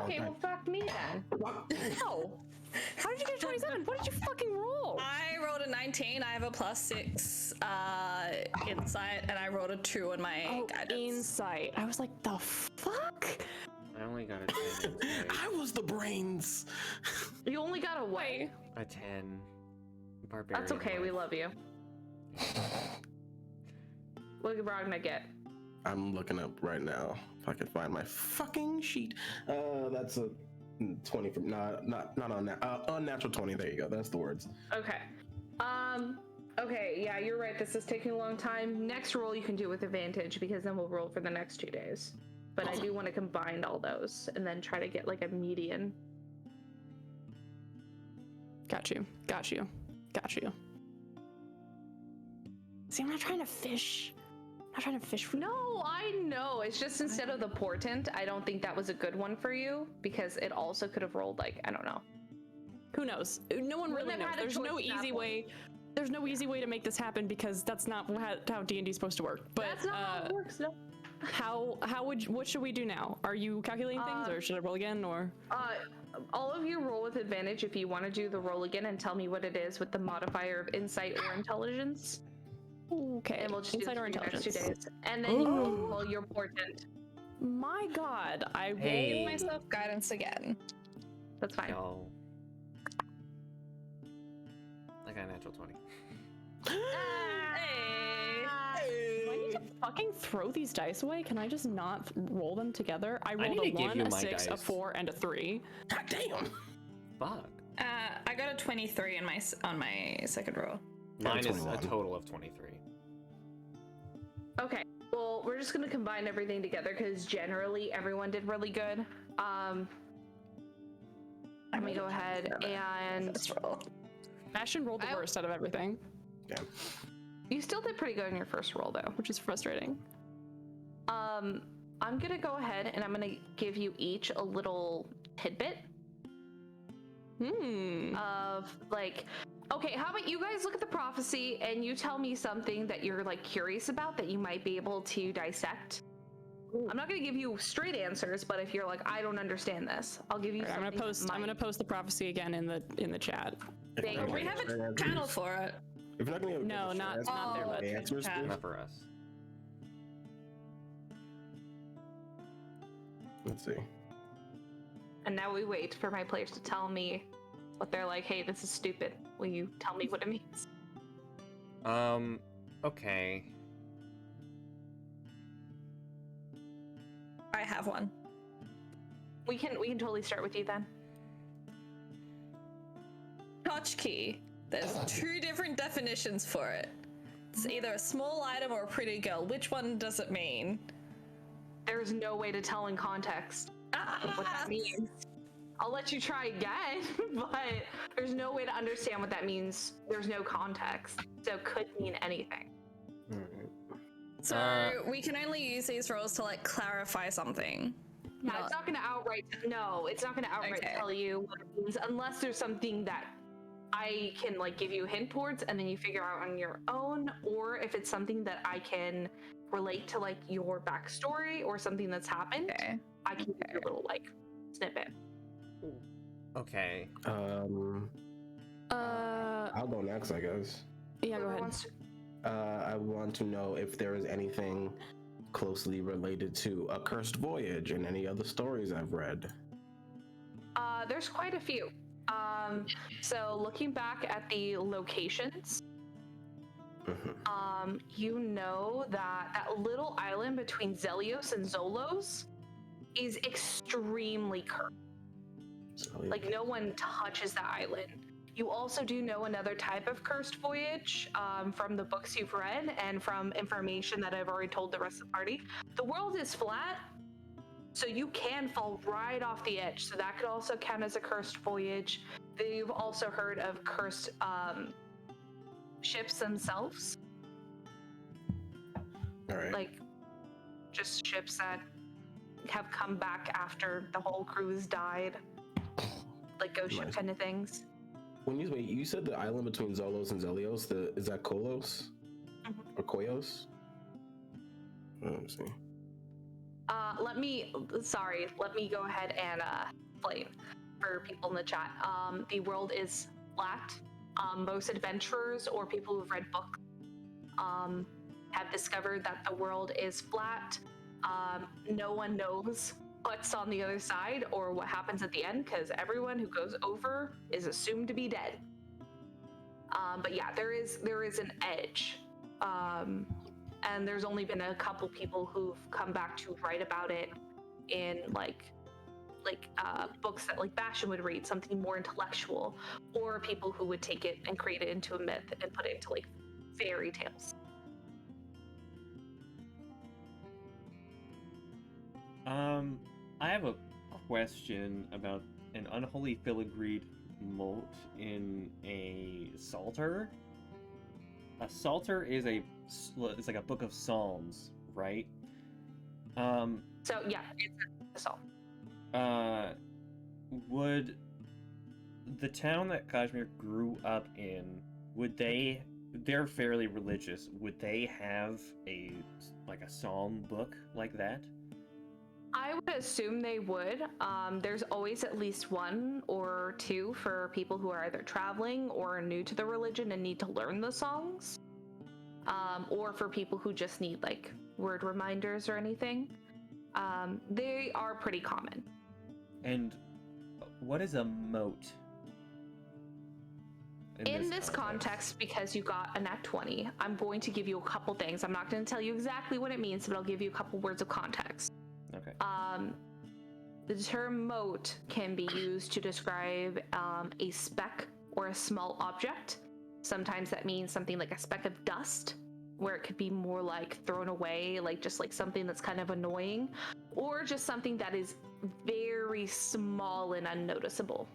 Okay, well, fuck me then. No. How did you get a 27? What did you fucking roll? I rolled a 19. I have a +6 insight, and I rolled a 2 on my guidance. Insight. I was like, the fuck? I only got a 10. I was the brains. You only got a what? A 10. Barbarian. That's okay. We love you. What did Ragna get? I'm looking up right now if I can find my fucking sheet. That's a 20 from not on that unnatural 20. There you go. That's the words. Okay. Okay. Yeah, you're right. This is taking a long time. Next roll you can do with advantage because then we'll roll for the next 2 days. But I do want to combine all those and then try to get like a median. Got you. See, I'm not trying to fish. No, I know. It's just instead of the portent, I don't think that was a good one for you because it also could have rolled like, I don't know. Who knows? No one really knows. There's no easy way. There's no easy way to make this happen because that's not how D&D is supposed to work. But that's not how it works. No. What should we do now? Are you calculating things, or should I roll again, or? All of you roll with advantage if you want to do the roll again and tell me what it is with the modifier of insight or intelligence. Okay. And we'll just Insight do or it for the next intelligence. 2 days. And then you can roll your portent. My God, I rolled Give myself guidance again. That's fine. Yo. I got a natural 20. Do I need to fucking throw these dice away? Can I just not roll them together? I rolled a 1, a 6, a 4, and a 3. God damn. Fuck. I got a 23 on my second roll. Mine is a total of 23. Okay. Well, we're just gonna combine everything together because generally everyone did really good. Let me go ahead and Bastian rolled the worst out of everything. Yeah. You still did pretty good in your first roll though, which is frustrating. I'm gonna go ahead and I'm gonna give you each a little tidbit. Of like, okay, how about you guys look at the prophecy and you tell me something that you're like curious about that you might be able to dissect. I'm not gonna give you straight answers, but if you're like, I don't understand this, I'll give you. Right, I'm gonna post the prophecy again in the chat. We have a channel for it. If you're not gonna no, not there, but answers, not for us. Let's see. And now we wait for my players to tell me what they're like. Hey, this is stupid. Will you tell me what it means? Okay. I have one. We can totally start with you then. Tchotchke. There's 2 different definitions for it. It's either a small item or a pretty girl. Which one does it mean? There's no way to tell in context what that means. I'll let you try again, but there's no way to understand what that means. There's no context, so it could mean anything. So we can only use these rolls to like clarify something. Yeah, it's not gonna outright. No, it's not gonna outright tell you what it means unless there's something that I can like give you a hint towards, and then you figure out on your own, or if it's something that I can relate to like your backstory or something that's happened. I can give you a little like snippet. Okay. I'll go next, I guess. Yeah, go ahead. I want to know if there is anything closely related to A Cursed Voyage and any other stories I've read. There's quite a few. So looking back at the locations, you know that little island between Zelios and Zolos is extremely cursed. Like no one touches that island. You also do know another type of cursed voyage from the books you've read and from information that I've already told the rest of the party. The world is flat, so you can fall right off the edge. So that could also count as a cursed voyage. You've also heard of cursed ships themselves. All right. Like, just ships that have come back after the whole crews died. Like ghost ship Nice. kind of things. When you said the island between Zolos and Zelios, is that Kolos? Or Koyos? Let me see. Let me go ahead and explain for people in the chat. The world is flat. Most adventurers or people who've read books have discovered that the world is flat. No one knows what's on the other side or what happens at the end, because everyone who goes over is assumed to be dead. But yeah, there is an edge. And there's only been a couple people who've come back to write about it in like books that like Bastian would read, something more intellectual, or people who would take it and create it into a myth and put it into like fairy tales. I have a question about an unholy filigreed mote in a psalter. A psalter is it's like a book of psalms, right? So yeah, it's a psalm. Would the town that Kazimir grew up in, they're fairly religious, would they have a psalm book like that? I would assume they would. There's always at least one or two for people who are either traveling or new to the religion and need to learn the songs, or for people who just need like word reminders or anything. They are pretty common. And what is a moat? In this context, because you got a nat 20, I'm going to give you a couple things. I'm not going to tell you exactly what it means, but I'll give you a couple words of context. Okay. The term moat can be used to describe a speck or a small object. Sometimes that means something like a speck of dust, where it could be more like thrown away, like just like something that's kind of annoying, or just something that is very small and unnoticeable.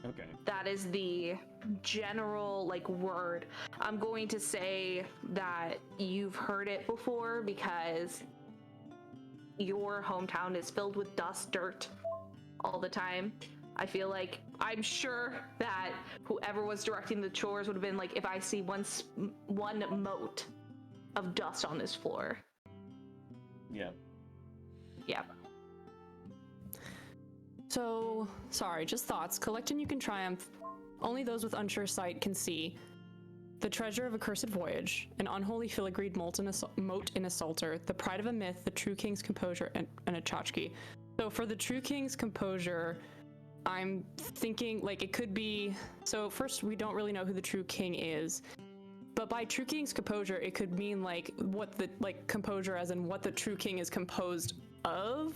Okay. That is the general like word. I'm going to say that you've heard it before because your hometown is filled with dust, dirt all the time. I'm sure that whoever was directing the chores would have been like, if I see one mote of dust on this floor. Yeah. Yeah. So, sorry, just thoughts. Collect and you can triumph. Only those with unsure sight can see. The treasure of a cursed voyage, an unholy filigreed mote in a psalter, the pride of a myth, the true king's composure, and a tchotchke. So for the true king's composure, I'm thinking like it could be, so first we don't really know who the true king is, but by true king's composure, it could mean like what the, like composure as in what the true king is composed of.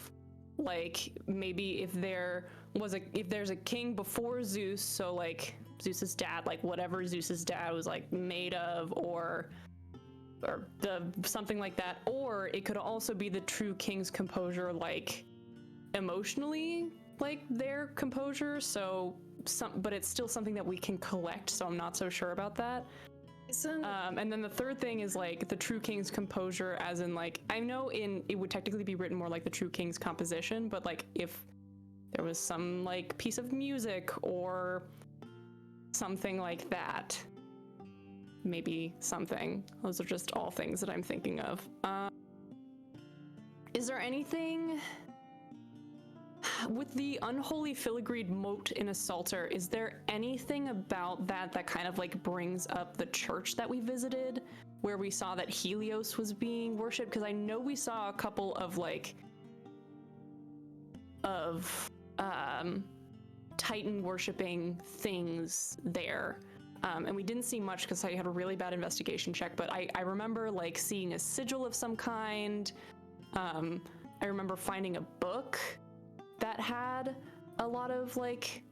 Like maybe if there's a king before Zeus, so like Zeus's dad, like whatever Zeus's dad was like made of, or something like that. Or it could also be the true king's composure, like emotionally, like their composure. So but it's still something that we can collect. So I'm not so sure about that. And then the third thing is like the true king's composure, as in like I know it would technically be written more like the true king's composition, but like if there was some like piece of music or something like that, maybe something. Those are just all things that I'm thinking of. Is there anything with the unholy filigreed mote in a psalter? Is there anything about that kind of like brings up the church that we visited, where we saw that Helios was being worshipped? Because I know we saw a couple of like Titan worshipping things there, and we didn't see much because I had a really bad investigation check, but I remember like seeing a sigil of some kind. I remember finding a book that had a lot of like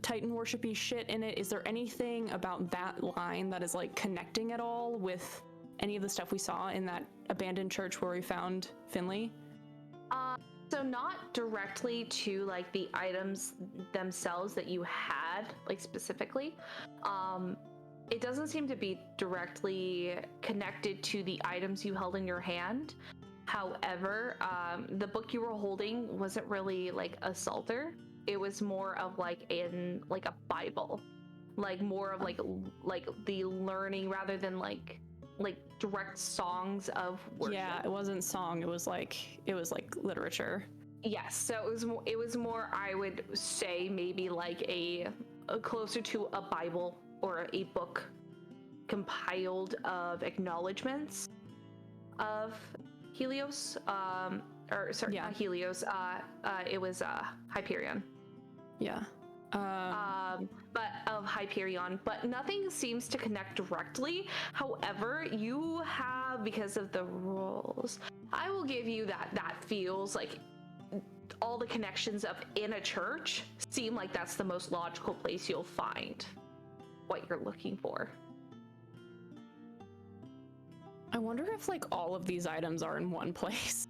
Titan worshipy shit in it? Is there anything about that line that is like connecting at all with any of the stuff we saw in that abandoned church where we found Finley? So not directly to like the items themselves that you had, like specifically. It doesn't seem to be directly connected to the items you held in your hand. However, the book you were holding wasn't really like a psalter. It was more of like a Bible, like more of like the learning rather than like direct songs of worship. Yeah, it wasn't song. It was like literature. Yes, so it was more. I would say maybe like a closer to a Bible or a book compiled of acknowledgments of Helios. Not Helios. It was Hyperion. Yeah. But of Hyperion, but nothing seems to connect directly. However, you have, because of the rules, I will give you that feels like all the connections of in a church seem like that's the most logical place you'll find what you're looking for. I wonder if like all of these items are in one place,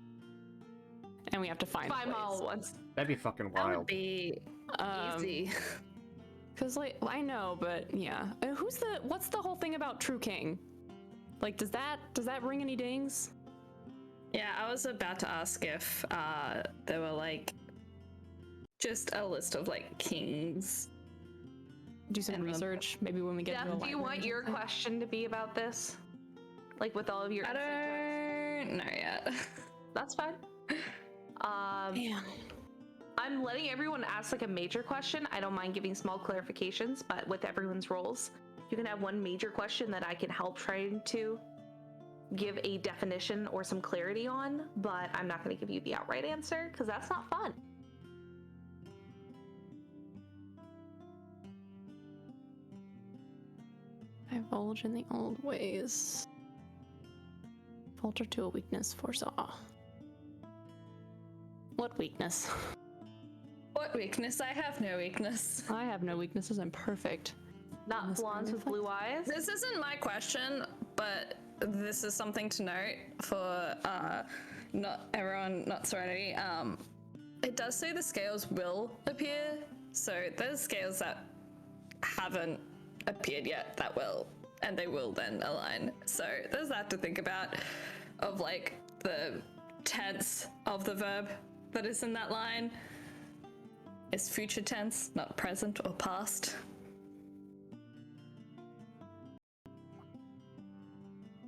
and we have to find them all at once. That'd be fucking That would wild. be easy. Cause like I know, but yeah, what's the whole thing about True King? Like, does that ring any dings? Yeah, I was about to ask if there were like just a list of like kings. Do some research, maybe when we get to the Do you want your question to be about this? Like with all of your I don't know yet. That's fine. Man. I'm letting everyone ask like a major question. I don't mind giving small clarifications, but with everyone's roles, you can have one major question that I can help trying to give a definition or some clarity on, but I'm not going to give you the outright answer because that's not fun. Divulge in the old ways. Falter to a weakness foresaw. What weakness? What weakness? I have no weakness. I have no weaknesses. I'm perfect. Not blondes with blue eyes. This isn't my question, but this is something to note for not everyone, not Serenity. It does say the scales will appear, so there's scales that haven't appeared yet that will, and they will then align. So there's that to think about, of like the tense of the verb that is in that line is future tense, not present or past.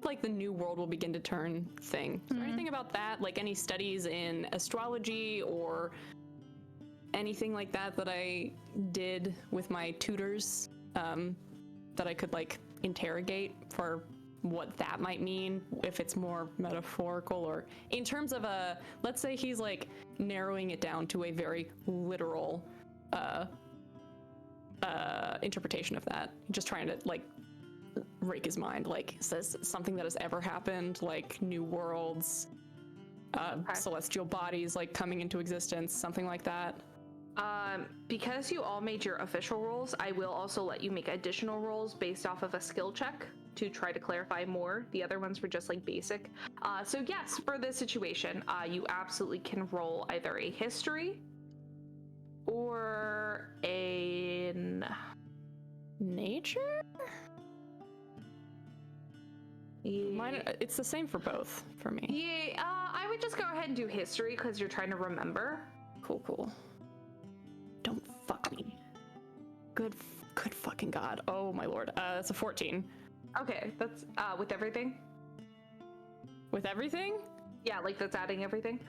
Like the new world will begin to turn thing. Is there anything about that? Like any studies in astrology or anything like that that I did with my tutors that I could like interrogate for what that might mean, if it's more metaphorical or in terms of let's say he's like narrowing it down to a very literal interpretation of that, just trying to like rake his mind, like says something that has ever happened, like new worlds, celestial bodies like coming into existence, something like that. Because you all made your official rolls, I will also let you make additional rolls based off of a skill check to try to clarify more. The other ones were just like basic. So yes, for this situation, you absolutely can roll either a history or a nature. Yeah. Mine, it's the same for both for me. Yeah, I would just go ahead and do history because you're trying to remember. Cool. Don't fuck me. Good fucking god. Oh my lord. That's a 14. Okay, that's with everything? With everything? Yeah, like that's adding everything?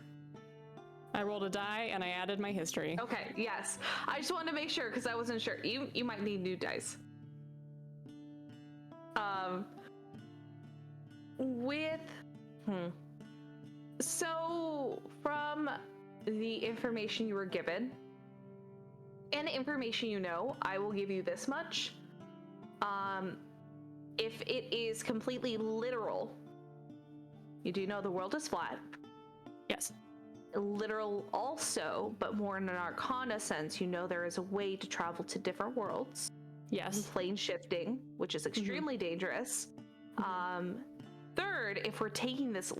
I rolled a die and I added my history. Okay, yes. I just wanted to make sure because I wasn't sure. You might need new dice. So from the information you were given and the information you know, I will give you this much. If it is completely literal, you do know the world is flat. Yes. literal also, but more in an arcana sense, you know there is a way to travel to different worlds. Yes. Plane shifting, which is extremely dangerous. Third, if we're taking this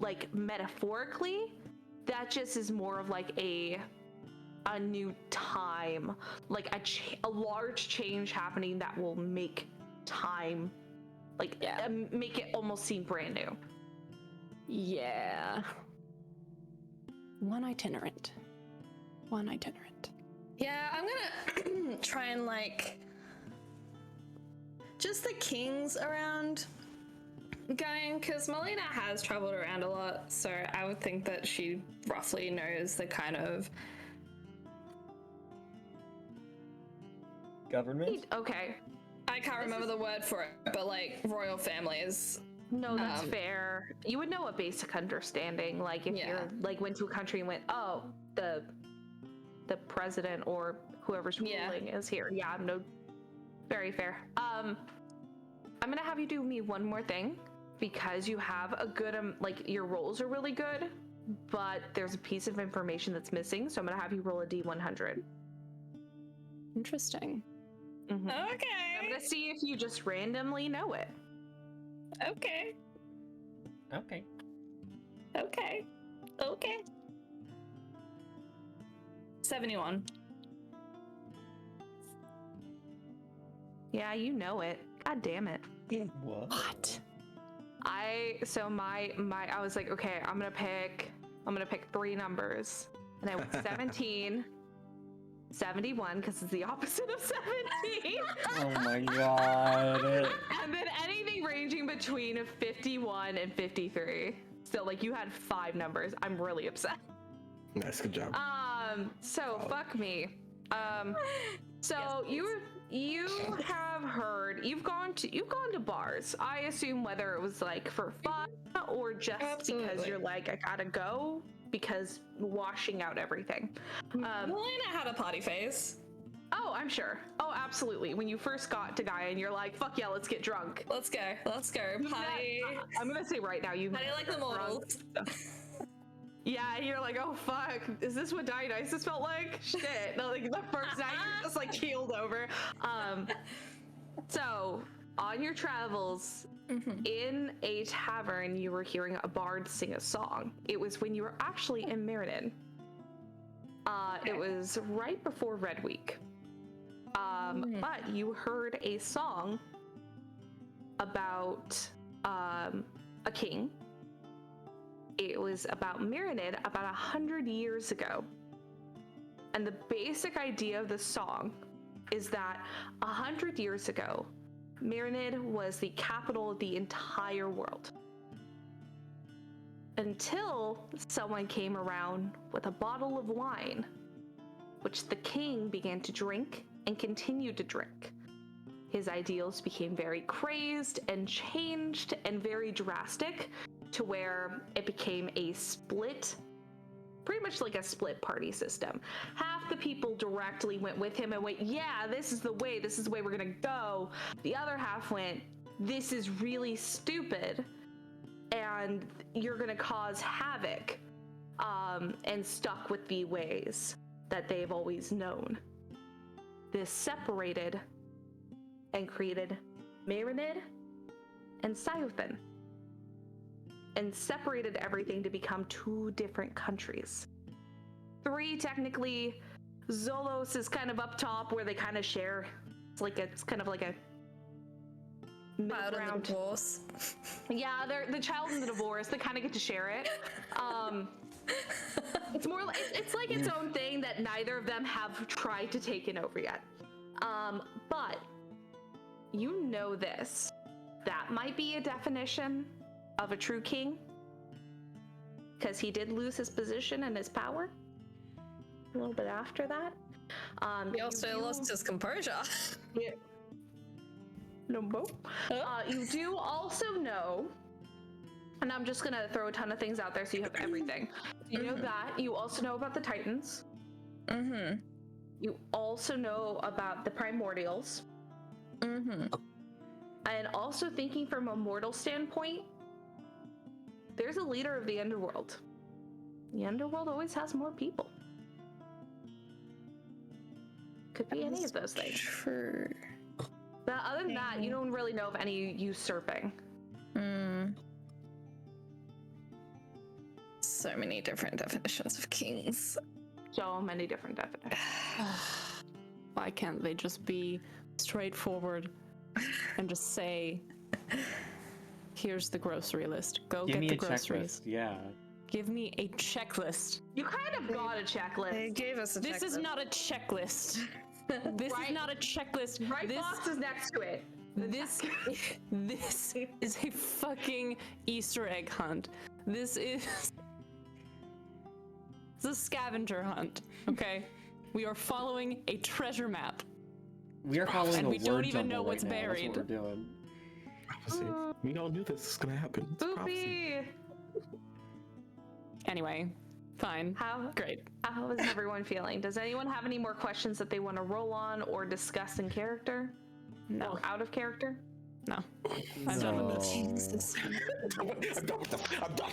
like metaphorically, that just is more of like a new time, like a large change happening that will make time, like make it almost seem brand new. Yeah. One itinerant. Yeah, I'm gonna try and like just the kings around going, because Melaena has traveled around a lot, so I would think that she roughly knows the kind of Government? Okay. I can't remember the word for it, but like royal families. No, that's fair. You would know a basic understanding, like if you're like went to a country and went, oh, the president or whoever's ruling is here. Yeah, no, very fair. I'm gonna have you do me one more thing, because you have a good like your rolls are really good, but there's a piece of information that's missing. So I'm gonna have you roll a D100. Interesting. Mm-hmm. Okay. I'm gonna see if you just randomly know it. Okay. Okay. Okay. 71. Yeah, you know it. God damn it. What? I was like, okay, I'm gonna pick 3 numbers, and I went 17, 71, because it's the opposite of 17. Oh my god. And then anything ranging between 51 and 53. So like you had 5 numbers. I'm really upset. Nice, good job. So fuck me. So you have heard, you've gone to bars. I assume whether it was like for fun or just because you're like, I gotta go because washing out everything. Melaena had a party face. Oh, I'm sure. Oh, absolutely. When you first got to Gaia and you're like, fuck yeah, let's get drunk. Let's go. Party. I'm gonna say right now, you Party like the mortals. Yeah, and you're like, oh fuck, is this what Dionysus felt like? Shit. No, like the first night you're just like keeled over. So on your travels, in a tavern, you were hearing a bard sing a song. It was when you were actually in Meriden. It was right before Red Week. But you heard a song about a king. It was about Meriden about 100 years ago. And the basic idea of the song is that 100 years ago, Meriden was the capital of the entire world. Until someone came around with a bottle of wine, which the king began to drink and continued to drink. His ideals became very crazed and changed and very drastic, to where it became a split, pretty much like a split party system. Half the people directly went with him and went, yeah, this is the way we're gonna go. The other half went, this is really stupid, and you're gonna cause havoc, and stuck with the ways that they've always known. This separated and created Marinid and Siothan, and separated everything to become 2 different countries. 3 technically. Zolos is kind of up top where they kind of share. It's kind of like a Child in the divorce. Yeah, they're the child in the divorce. They kind of get to share it. It's more like it's like its own thing that neither of them have tried to take it over yet. But you know this. That might be a definition of a true king, because he did lose his position and his power a little bit after that. He also lost his composure. Yeah. No. You do also know, and I'm just gonna throw a ton of things out there so you have everything. You know that. You also know about the Titans. You also know about the Primordials. And also thinking from a mortal standpoint, there's a leader of the underworld. The underworld always has more people. Could be any of those things. True. But other than that, you don't really know of any usurping. So many different definitions of kings. So many different definitions. Why can't they just be straightforward and just say, here's the grocery list. Go Give get me the a groceries. checklist. Yeah. Give me a checklist. You kind of got a They checklist. gave us a This is checklist. not a checklist. This Right. is not a checklist. Right This box is next to it. this is a fucking Easter egg hunt. This is it's a scavenger hunt. Okay, we are following a treasure map. We are following And a we word don't even jumble know right what's now. That's buried. what we're doing. Prophecy. We don't do this. It's gonna happen. It's prophecy. Boopy. Anyway, fine. How Great. how is everyone feeling? Does anyone have any more questions that they want to roll on or discuss in character? No. Or out of character? No. I'm done with this. I'm done.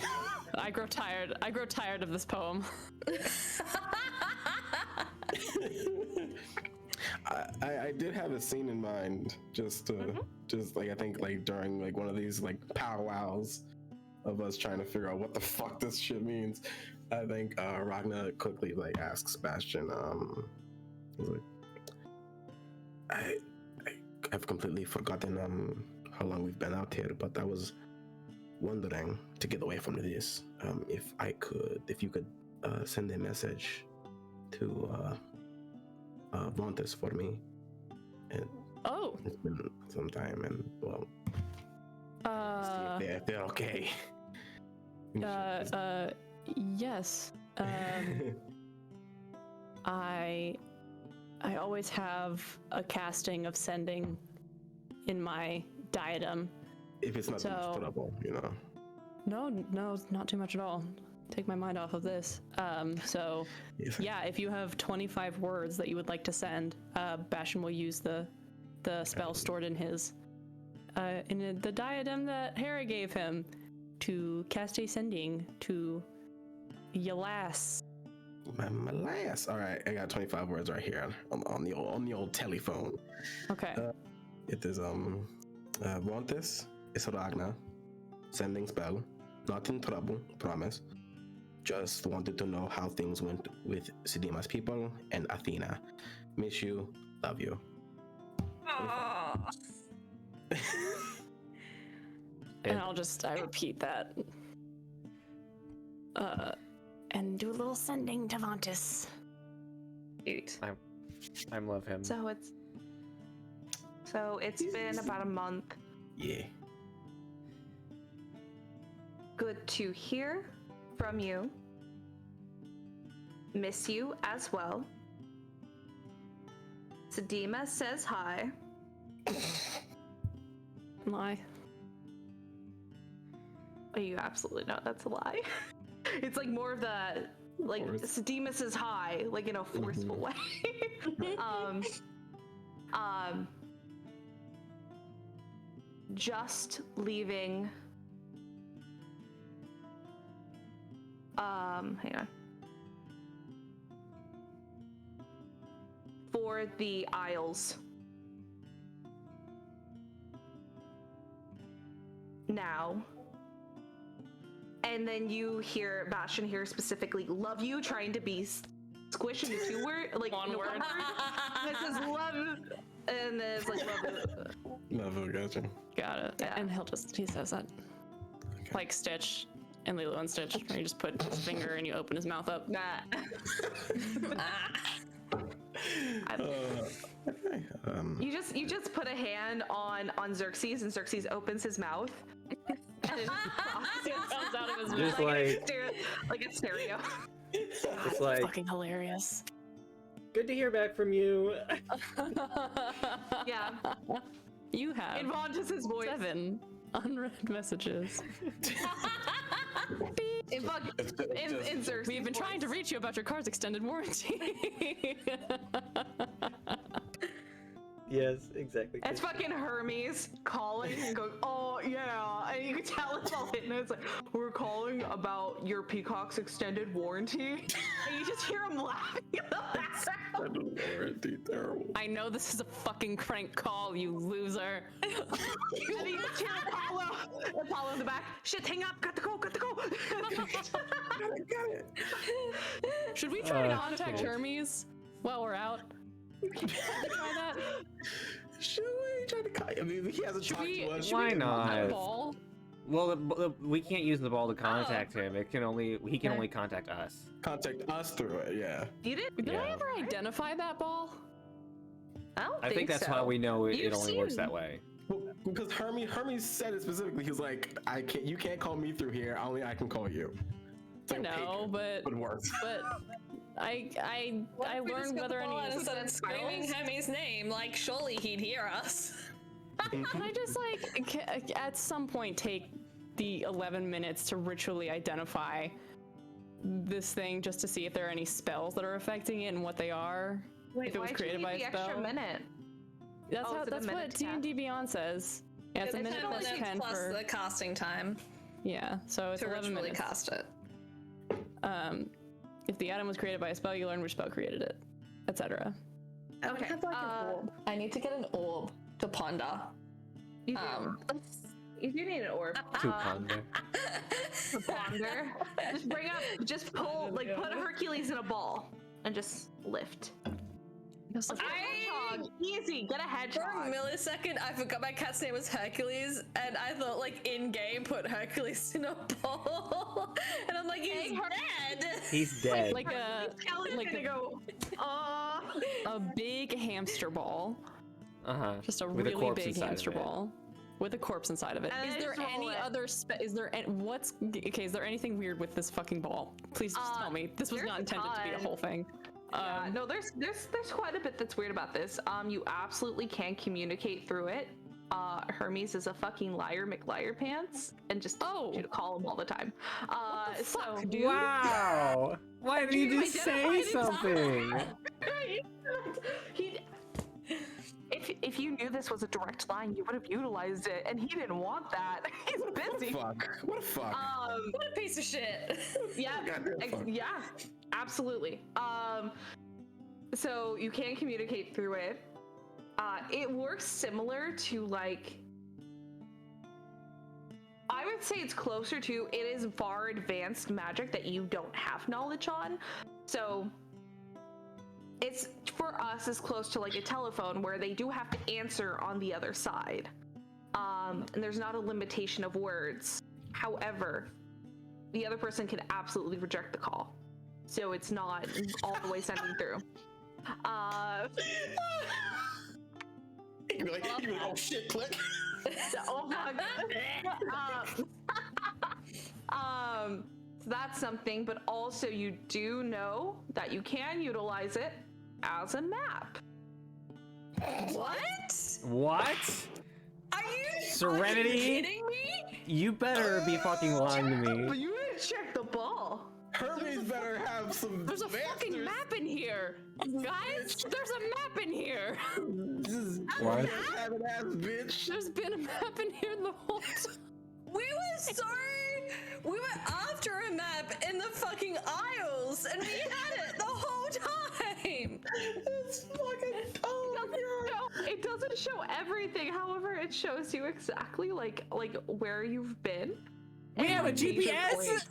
I grow tired. I grow tired of this poem. I did have a scene in mind, just like I think like during like one of these like powwows of us trying to figure out what the fuck this shit means. I think Ragna quickly like asks Bastian, I've completely forgotten how long we've been out here, but I was wondering to get away from this, if you could send a message to Vontis for me. And Oh. it's been some time, and well, see if they're okay. Yes. I always have a casting of sending in my diadem. If it's not too So- much trouble, you know. No, not too much at all. Take my mind off of this. So Yes. yeah, if you have 25 words that you would like to send, Bastian will use the spell stored in his in the diadem that Hera gave him to cast a sending to Yalas. My last. All right, I got 25 words right here on the old telephone. Okay. It is Vontis is Ragna, sending spell, not in trouble, promise. Just wanted to know how things went with Sidima's people and Athena. Miss you, love you. And I repeat that. And do a little sending to Vontis. Cute. I love him. So it's been about a month. Yeah. Good to hear from you. Miss you as well. Sidima says hi. Lie. Oh, you absolutely know that's a lie. It's like more of the like Sidima says hi, like in a forceful way. Just leaving. Hang on. For the Isles. Now. And then you hear Bastian here specifically love you, trying to be squished into two words, like One word. And it says love, and then it's like love. Never gotcha. Got it. Yeah. And he says that. Okay. Like Stitch and Lilo and Stitch, where you just put his finger and you open his mouth up. Nah. Okay. You just put a hand on Xerxes, and Xerxes opens his mouth, and it just Comes out of his mouth. Just like, like a stereo. it's like, Fucking hilarious. good to hear back from you. Yeah. You have In Vontis' voice. 7 unread messages. In Xerxes' We've been trying to voice. reach you about your car's extended warranty. Yes, exactly. It's fucking Hermes calling and going, oh yeah, and you can tell it's all hitting. It's like, we're calling about your Peacock's extended warranty, and you just hear him laughing in the background. Warranty, terrible. I know this is a fucking crank call, you loser. And you just hear Apollo in the back. Shit, hang up, got to go. Got it. Should we try to Oh, contact shit. Hermes while we're out? Try that? Should we try to? I mean, he hasn't talked to us. Why That not? ball? Well, we can't use the ball to contact him. He can only contact us. Contact us through it. Yeah. You did? Did I Yeah. ever identify that ball? I don't I think that's so. how we know it You've only works seen- that way. Well, because Hermes said it specifically. He's like, you can't call me through here. Only I can call you. It's I like know, opaque, but it works. I What if we just learned got the whether ball out any. and started screaming Hermes' name, like surely he'd hear us. Can I just at some point take the 11 minutes to ritually identify this thing just to see if there are any spells that are affecting it and what they are? Wait, if it was why'd created you by need a the extra spell? minute? That's Oh, how. is it a That's minute what to D&D Beyond says. Yeah, it's a It's minute 10 plus minutes 10 plus for. the casting time Yeah, so it's to 11 ritually minutes. cast it. If the item was created by a spell, you learn which spell created it, etc. Okay. I need to get an orb to ponder. You do. You do need an orb. To ponder. To ponder. Just pull, like put Hercules in a ball and just lift. Easy, get a For a hedgehog. millisecond, I forgot my cat's name was Hercules, and I thought, like, in game, put Hercules in a bowl. And I'm like, he's dead! He's dead. Like a like gonna go. a big hamster ball, just a With a really corpse big inside of hamster it. ball with a corpse inside of it. And Is then there just roll any it. other is there what's okay? Is there anything weird with this fucking ball? Please just tell me. This was there's not a intended to be a ton. whole thing. No, there's quite a bit that's weird about this. You absolutely can communicate through it. Hermes is a fucking liar McLiar pants and just tells you to call him all the time. What the fuck, so dude? Wow! Why did you just say something? If you knew this was a direct line, you would have utilized it, and he didn't want that. He's busy. Fuck. What a fuck. What a piece of shit. Yeah, Goddamn fuck. yeah, absolutely. So you can communicate through it. It works similar to like. I would say it's closer to. It is far advanced magic that you don't have knowledge on, so. It's for us as close to like a telephone where they do have to answer on the other side. And there's not a limitation of words. However, the other person can absolutely reject the call. So it's not all the way sending through. You'd be like, oh shit, click. Oh fuck. So that's something, but also you do know that you can utilize it as a map. What? What? Are you Serenity? kidding me? You better be fucking lying to But me. you didn't check the ball. Hermes better have some. There's a fucking masters. map in here, guys. There's a map in here. What? Have an ass bitch. There's been a map in here the whole time. We were after a map in the fucking aisles, and we had it the whole time. It's fucking. Oh my god. It doesn't show everything. However, it shows you exactly like where you've been. We have a Major GPS? points.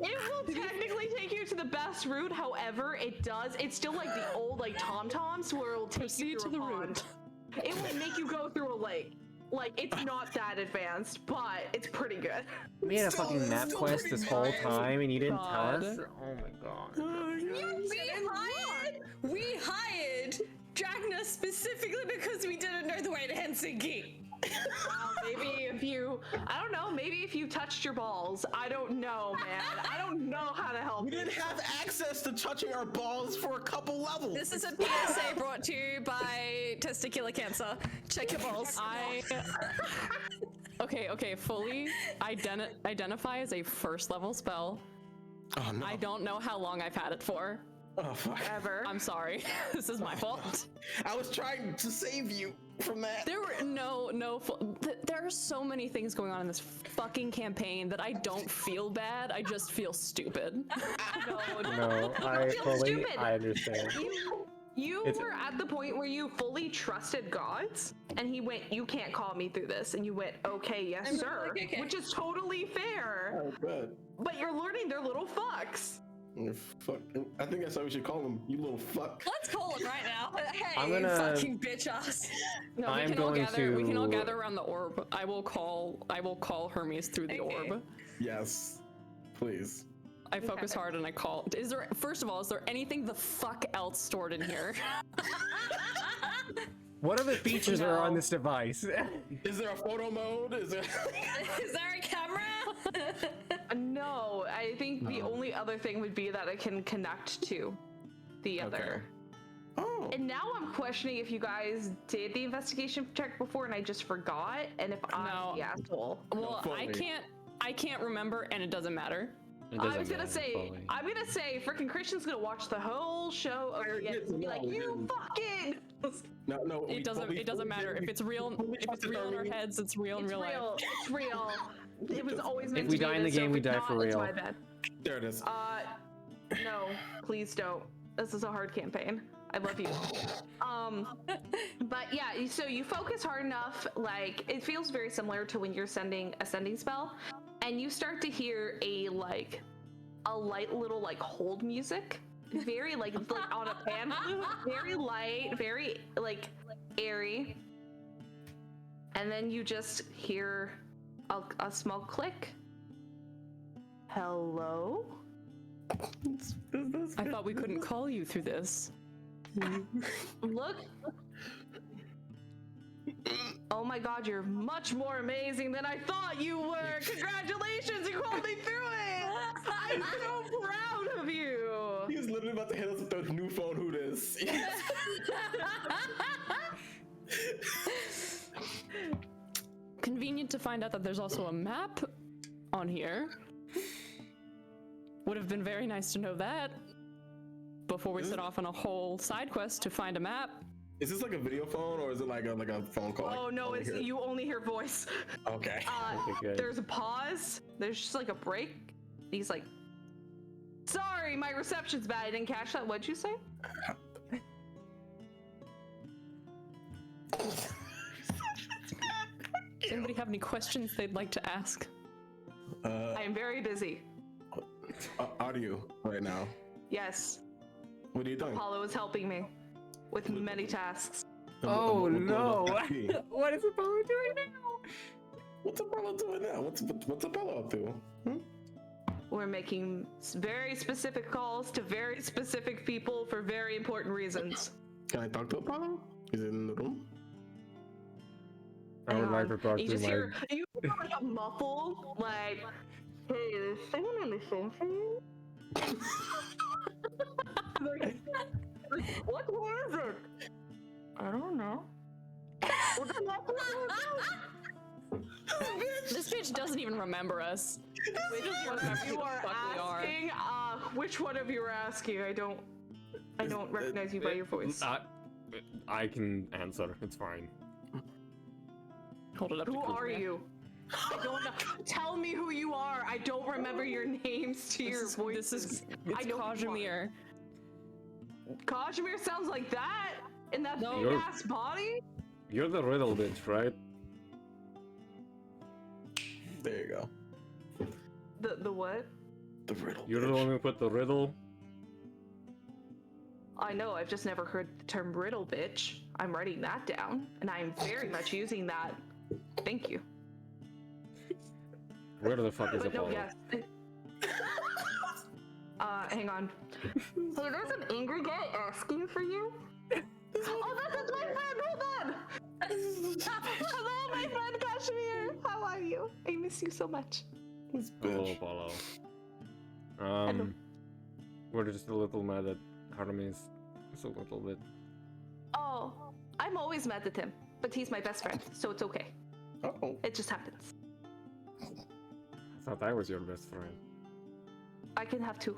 It will technically take you to the best route. However, it's still like the old like TomToms where it'll take Proceed you to through the a pond. route. It will make you go through a lake. Like it's not that advanced, but it's pretty good. We had a fucking map quest this whole time and you didn't tell God. us? Oh my god. We hired Ragna specifically because we didn't know the way to Helsinki. Maybe if you touched your balls. I don't know, man. I don't know how to help We you. didn't have access to touching our balls for a couple levels. This is a PSA brought to you by testicular cancer. Check your balls. Okay, fully identify as a first level spell. Oh no. I don't know how long I've had it for. Oh fuck! Ever. I'm sorry. This is my fault. I was trying to save you from that. There were there are so many things going on in this fucking campaign that I don't feel bad. I just feel stupid. No, I feel fully, stupid. I understand. You It's- were at the point where you fully trusted gods, and he went, "You can't call me through this," and you went, "Okay, yes, I'm sir," like, okay. which is totally fair. Oh, good. But you're learning they're little fucks. Fuck. I think that's how we should call him. You little fuck. Let's call him right now. Hey, I'm gonna- fucking bitch ass. No, I'm we can all going gather. We can all to- gather around the orb. I will call Hermes through the Okay. orb. Yes. Please. I focus hard and I call. First of all, is there anything the fuck else stored in here? What other features are on No. this device? Is there a photo mode? Is there? Is there a camera? No, I think the only other thing would be that it can connect to the other. Oh. And now I'm questioning if you guys did the investigation check before and I just forgot, and if I'm No. the asshole. Well, fully. I can't remember, and it doesn't matter. It I doesn't was gonna matter say, fully. freaking Christian's gonna watch the whole show over again and be like, "You fucking." No. It doesn't matter if it's real. If it's real in our heads, it's real in It's real life. real. It's real. It was always meant If we to be die in the this, so game, if we it's die not, for it's real. my bad. There it is. No, please don't. This is a hard campaign. I love you. But yeah, so you focus hard enough, like it feels very similar to when you're sending a sending spell, and you start to hear a light little like hold music, very like on a pan flute, very light, very like airy, and then you just hear a small click. Hello? I thought we couldn't call you through this. Look. Oh my god, you're much more amazing than I thought you were. Congratulations, you called me through it. I'm so proud of you. He was literally about to hit us with the new phone. Who this? Convenient to find out that there's also a map on here. Would have been very nice to know that before we set off on a whole side quest to find a map. Is this like a video phone or is it like a phone call? Oh no, it's you only hear voice. Okay. Okay, good. There's a pause. There's just like a break. He's like, "Sorry, my reception's bad. I didn't catch that. What'd you say?" Does anybody have any questions they'd like to ask? I am very busy. Are you right now? Yes, What are you doing? Apollo is helping me with many tasks. Oh What no! about that? What is Apollo doing now? What's Apollo doing now? What's Apollo up to? We're making very specific calls to very specific people for very important reasons. Can I talk to Apollo? Is it in the room? I would Hang like on. to talk You to just my. hear like a muffle, like, "Hey, is someone on the phone for you?" like, what was it? I don't know. What the heck was it? This bitch doesn't even remember us. Which one of you are asking? Which one of you are asking? I don't recognize you by your voice. I can answer. It's fine. Hold it up. Who to are Kazimir. you? I don't know. Tell me who you are. I don't remember your names to your voices. This is I it's know who you Kazimir. Kazimir sounds like that in that No. big ass body. You're the riddle bitch, right? There you go. The what? The riddle. You're the one who put the riddle. I know. I've just never heard the term riddle, bitch. I'm writing that down, and I'm very much using that. Thank you. Where the fuck is But no, Apollo? yes. Hang on. Hey, there's an angry guy asking for you. Oh, that's my friend. Hold on. Hello, my friend Kashmir. How are you? I miss you so much. This Hello, bitch. Apollo. We're just a little mad at Hermes. Just a little bit. Oh, I'm always mad at him, but he's my best friend, so it's okay. Oh. It just happens. I thought I was your best friend. I can have two.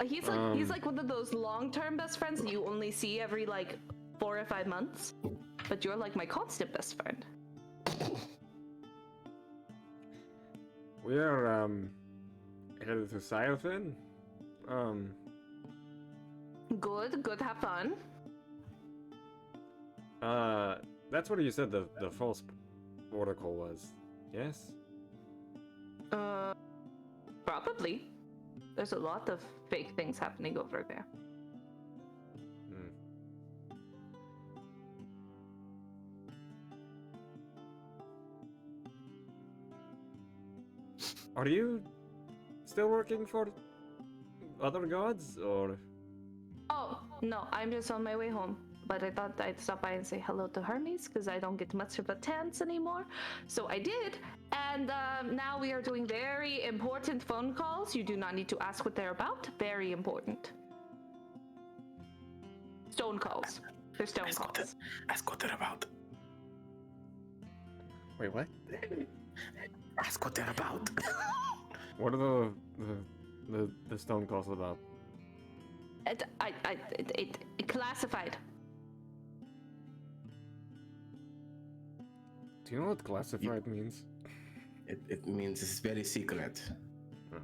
He's like one of those long-term best friends that you only see every like 4 or 5 months. But you're like my constant best friend. We're headed to Siothin. Good, have fun. That's what you said the false oracle was. Yes? Probably. There's a lot of fake things happening over there. Are you still working for other gods, or? Oh, no, I'm just on my way home. But I thought I'd stop by and say hello to Hermes, because I don't get much of a chance anymore. So I did, and now we are doing very important phone calls. You do not need to ask what they're about. Very important. Stone calls. They're stone calls. Ask what they're about. Wait, what? Ask what they're about. What are the stone calls about? It classified. Do you know what classified means? It means it's very secret. Oh.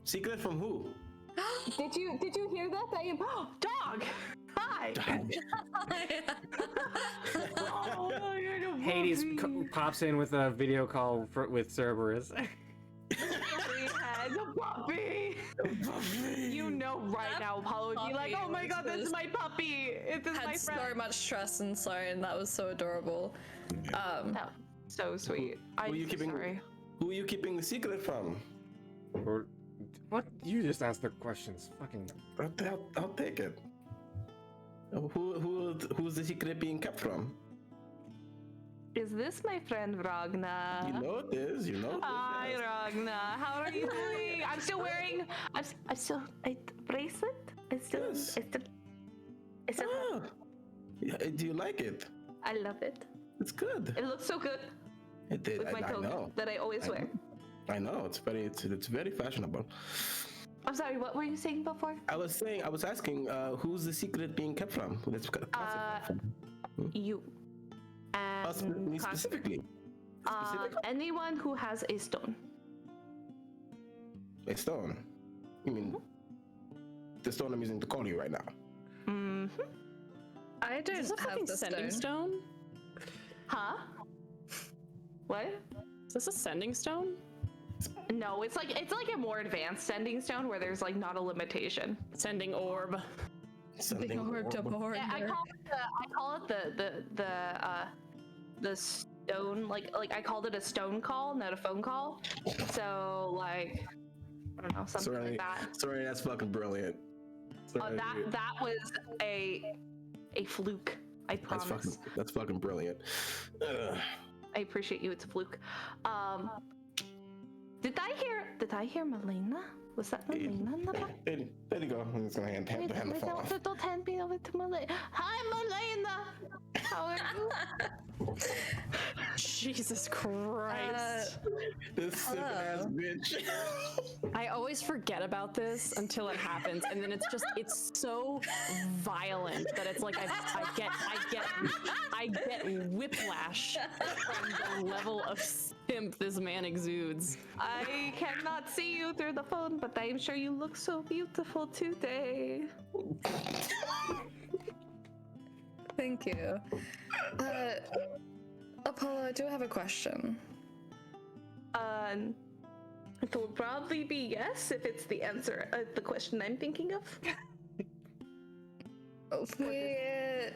Secret from who? Did you hear that? I am dog. Hi. Hades pops in with a video call with Cerberus. The puppy. You know right now, Apollo would be like, "Oh my God, this is my puppy. It is my Had friend." so much trust in Sloan. That was so adorable. No, so sweet. I'm so sorry. Who are you keeping the secret from? Or what? You just asked the questions. Fucking. I'll take it. Who's the secret being kept from? Is this my friend Ragna? You know it is. You know. Hi, Ragna. How are you doing? I'm still wearing. I'm still a bracelet. It's still. Yes. It's still. Ah. Yeah, do you like it? I love it. It's good. It looks so good It did. with my I coat know. that I always wear. I know. It's very fashionable. I'm sorry. What were you saying before? I was asking, who's the secret being kept from? That's classified from? You. Me specifically. Anyone who has a stone. A stone. You mean the stone I'm using to call you right now? Mm-hmm. I don't Is this a have fucking the sending stone. stone? Huh? What? Is this a sending stone? No, it's like a more advanced sending stone where there's like not a limitation. Sending orb. Something Orb to board. Yeah, I call it the stone like I called it a stone call, not a phone call. So like I don't know, something like that. Sorry, that's fucking brilliant. That was a fluke. I promise. That's fucking brilliant. I appreciate you. It's a fluke. Did I hear Melaena? Was that Melaena in the back? There you go. I'm just gonna hand the phone off. Don't hand me over to Melaena. Hi, Melaena. How are you? Jesus Christ. This stupid ass bitch. I always forget about this until it happens, and then it's so violent that it's like I get whiplash from the level of simp this man exudes. I cannot see you through the phone, but I'm sure you look so beautiful today. Thank you. Apollo, I do have a question. It will probably be yes if it's the answer, the question I'm thinking of. We're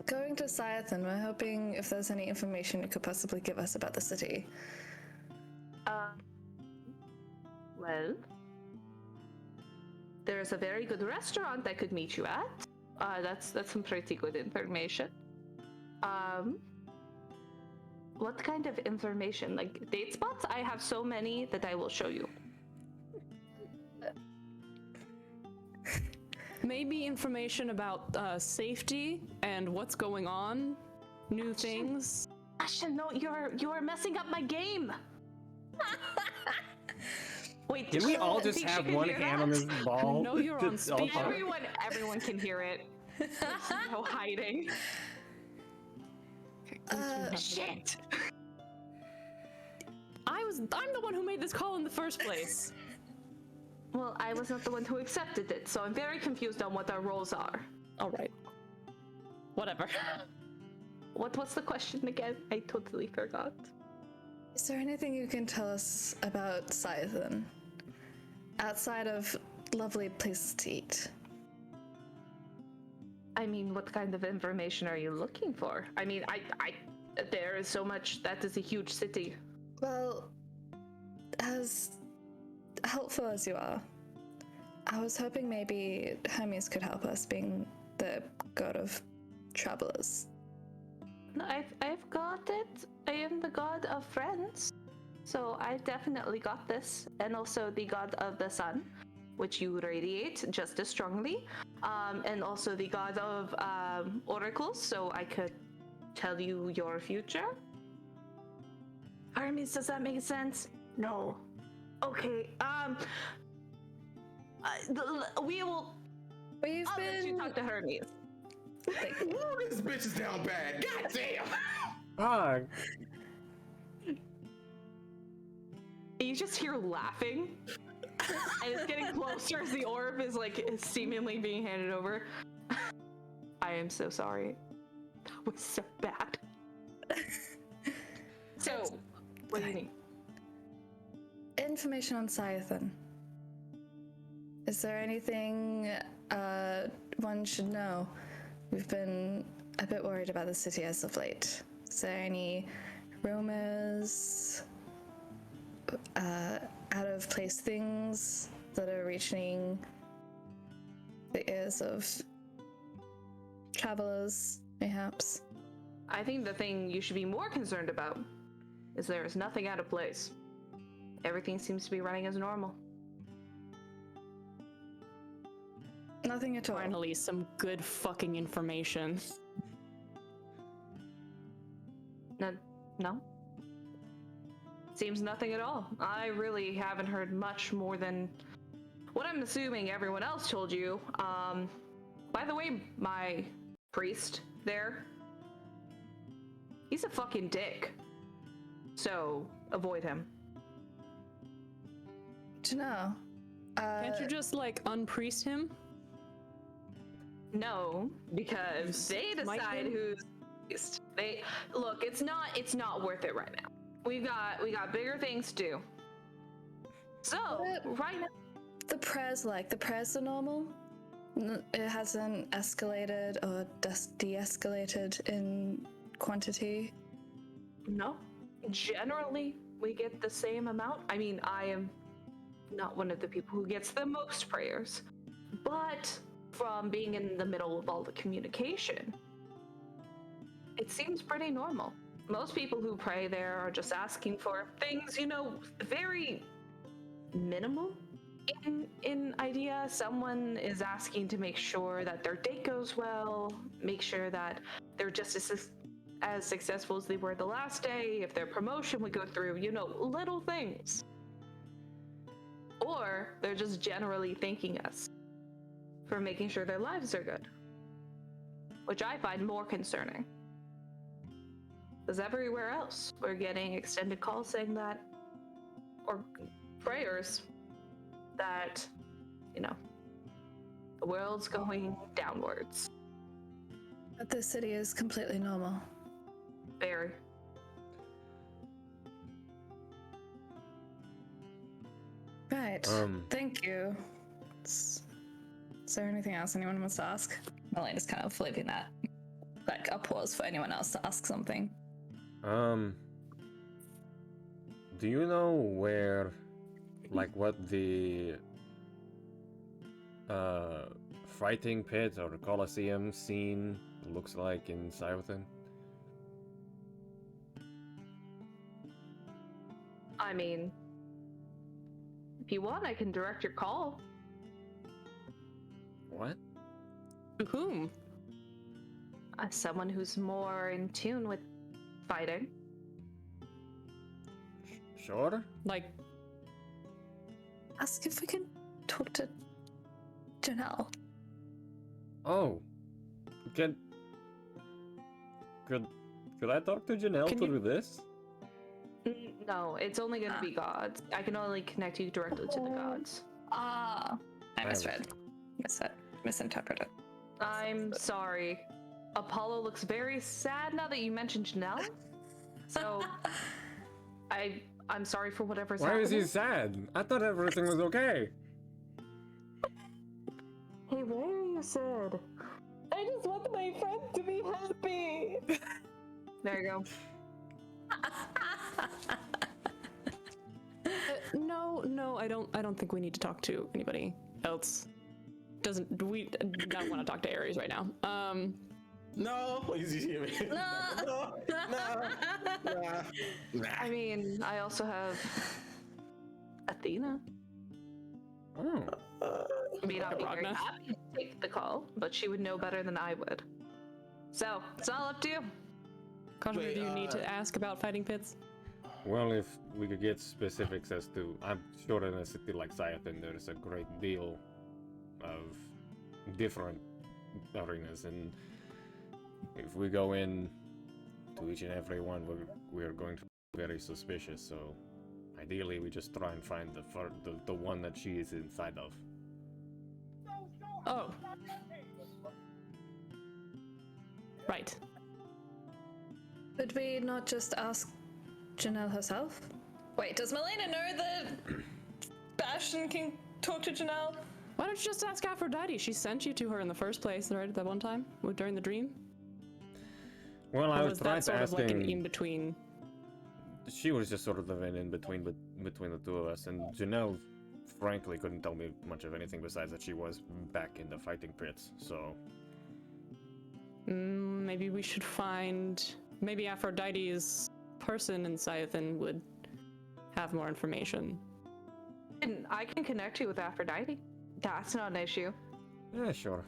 going to Siothin. We're hoping if there's any information you could possibly give us about the city. Well, there's a very good restaurant I could meet you at. That's some pretty good information. What kind of information? Like date spots? I have so many that I will show you. Maybe information about safety and what's going on, new things. Bastian, no, you're messing up my game. Wait, Can we all I just think she have can one hear hand that? on this ball? No, you're on That's all speaker. part- Everyone can hear it. There's no hiding. Shit. I'm the one who made this call in the first place. Well, I was not the one who accepted it, so I'm very confused on what our roles are. All right. Whatever. What was the question again? I totally forgot. Is there anything you can tell us about Scythen? Outside of lovely places to eat. I mean, what kind of information are you looking for? I mean, there is so much. That is a huge city. Well, as helpful as you are, I was hoping maybe Hermes could help us, being the god of travelers. I've got it. I am the god of friends. So I definitely got this. And also the god of the sun, which you radiate just as strongly. And also the god of oracles, so I could tell you your future. Hermes, does that make sense? No. Okay, we will... We've I'll let you talk to Hermes. Ooh, this bitch is down bad. God damn. Ah, You just hear laughing, and it's getting closer as the orb is seemingly being handed over. I am so sorry. That was so bad. So, what do you need? Information on Scythen. Is there anything one should know? We've been a bit worried about the city as of late. Is there any rumors, out of place things that are reaching the ears of travelers, perhaps? I think the thing you should be more concerned about is there is nothing out of place. Everything seems to be running as normal. Nothing at all. Finally, some good fucking information. No? Seems nothing at all. I really haven't heard much more than what I'm assuming everyone else told you. By the way, my priest there, he's a fucking dick. So, avoid him. To know. Can't you just unpriest him? No, because they Might decide be. who's priest. Look, it's not worth it right now. We got bigger things to do. So, But- right now, The prayers are normal? It hasn't escalated or de-escalated in quantity? no. Generally, we get the same amount. I mean, I am not one of the people who gets the most prayers, but from being in the middle of all the communication, it seems pretty normal. Most people who pray there are just asking for things, very minimal in idea. Someone is asking to make sure that their date goes well, make sure that they're just as successful as they were the last day, if their promotion would go through, little things. Or they're just generally thanking us for making sure their lives are good, which I find more concerning. Because everywhere else, we're getting extended calls saying that, or prayers that, the world's going downwards. But this city is completely normal. Very. Right. Um. Thank you. Is there anything else anyone wants to ask? Melena's kind of leaving that. A pause for anyone else to ask something. Do you know where, what the fighting pit or Colosseum scene looks like in Scythen? I mean, if you want, I can direct your call. What? To whom? As someone who's more in tune with fighting. Sure. ask if we could talk to Janelle? Oh, could I talk to Janelle Can to you- do this? No, it's only gonna be gods. I can only connect you directly to the gods. Ah, I misread. Misinterpreted. I'm sorry. Apollo looks very sad now that you mentioned Janelle. So, I'm sorry for whatever's Why happening. is he sad? I thought everything was okay. Hey, why are you sad? I just want my friend to be happy. There you go. No, I don't think we need to talk to anybody else. We don't want to talk to Ares right now. No, please hear me. No. I mean, I also have Athena. Oh. May not be very Ragna. happy to take the call, but she would know better than I would. So, it's all up to you. Kazimir, Wait, do you need to ask about fighting pits? Well, if we could get specifics as to, I'm sure in a city like Sayathin there's a great deal of different arenas, and if we go in to each and every one, we're going to be very suspicious. So, ideally, we just try and find the one that she is inside of. Oh. Right. Could we not just ask Janelle herself? Wait, does Melaena know that Bastian can talk to Janelle? Why don't you just ask Aphrodite? She sent you to her in the first place, right? At that one time, during the dream. Well, I Or was was trying that to sort of like an asking. in-between? She was just sort of an in between, but between the two of us, and Janelle, frankly, couldn't tell me much of anything besides that she was back in the fighting pits. So, Maybe we should find. Maybe Aphrodite's person in Sayathin would have more information. And I can connect you with Aphrodite. That's not an issue. yeah, sure.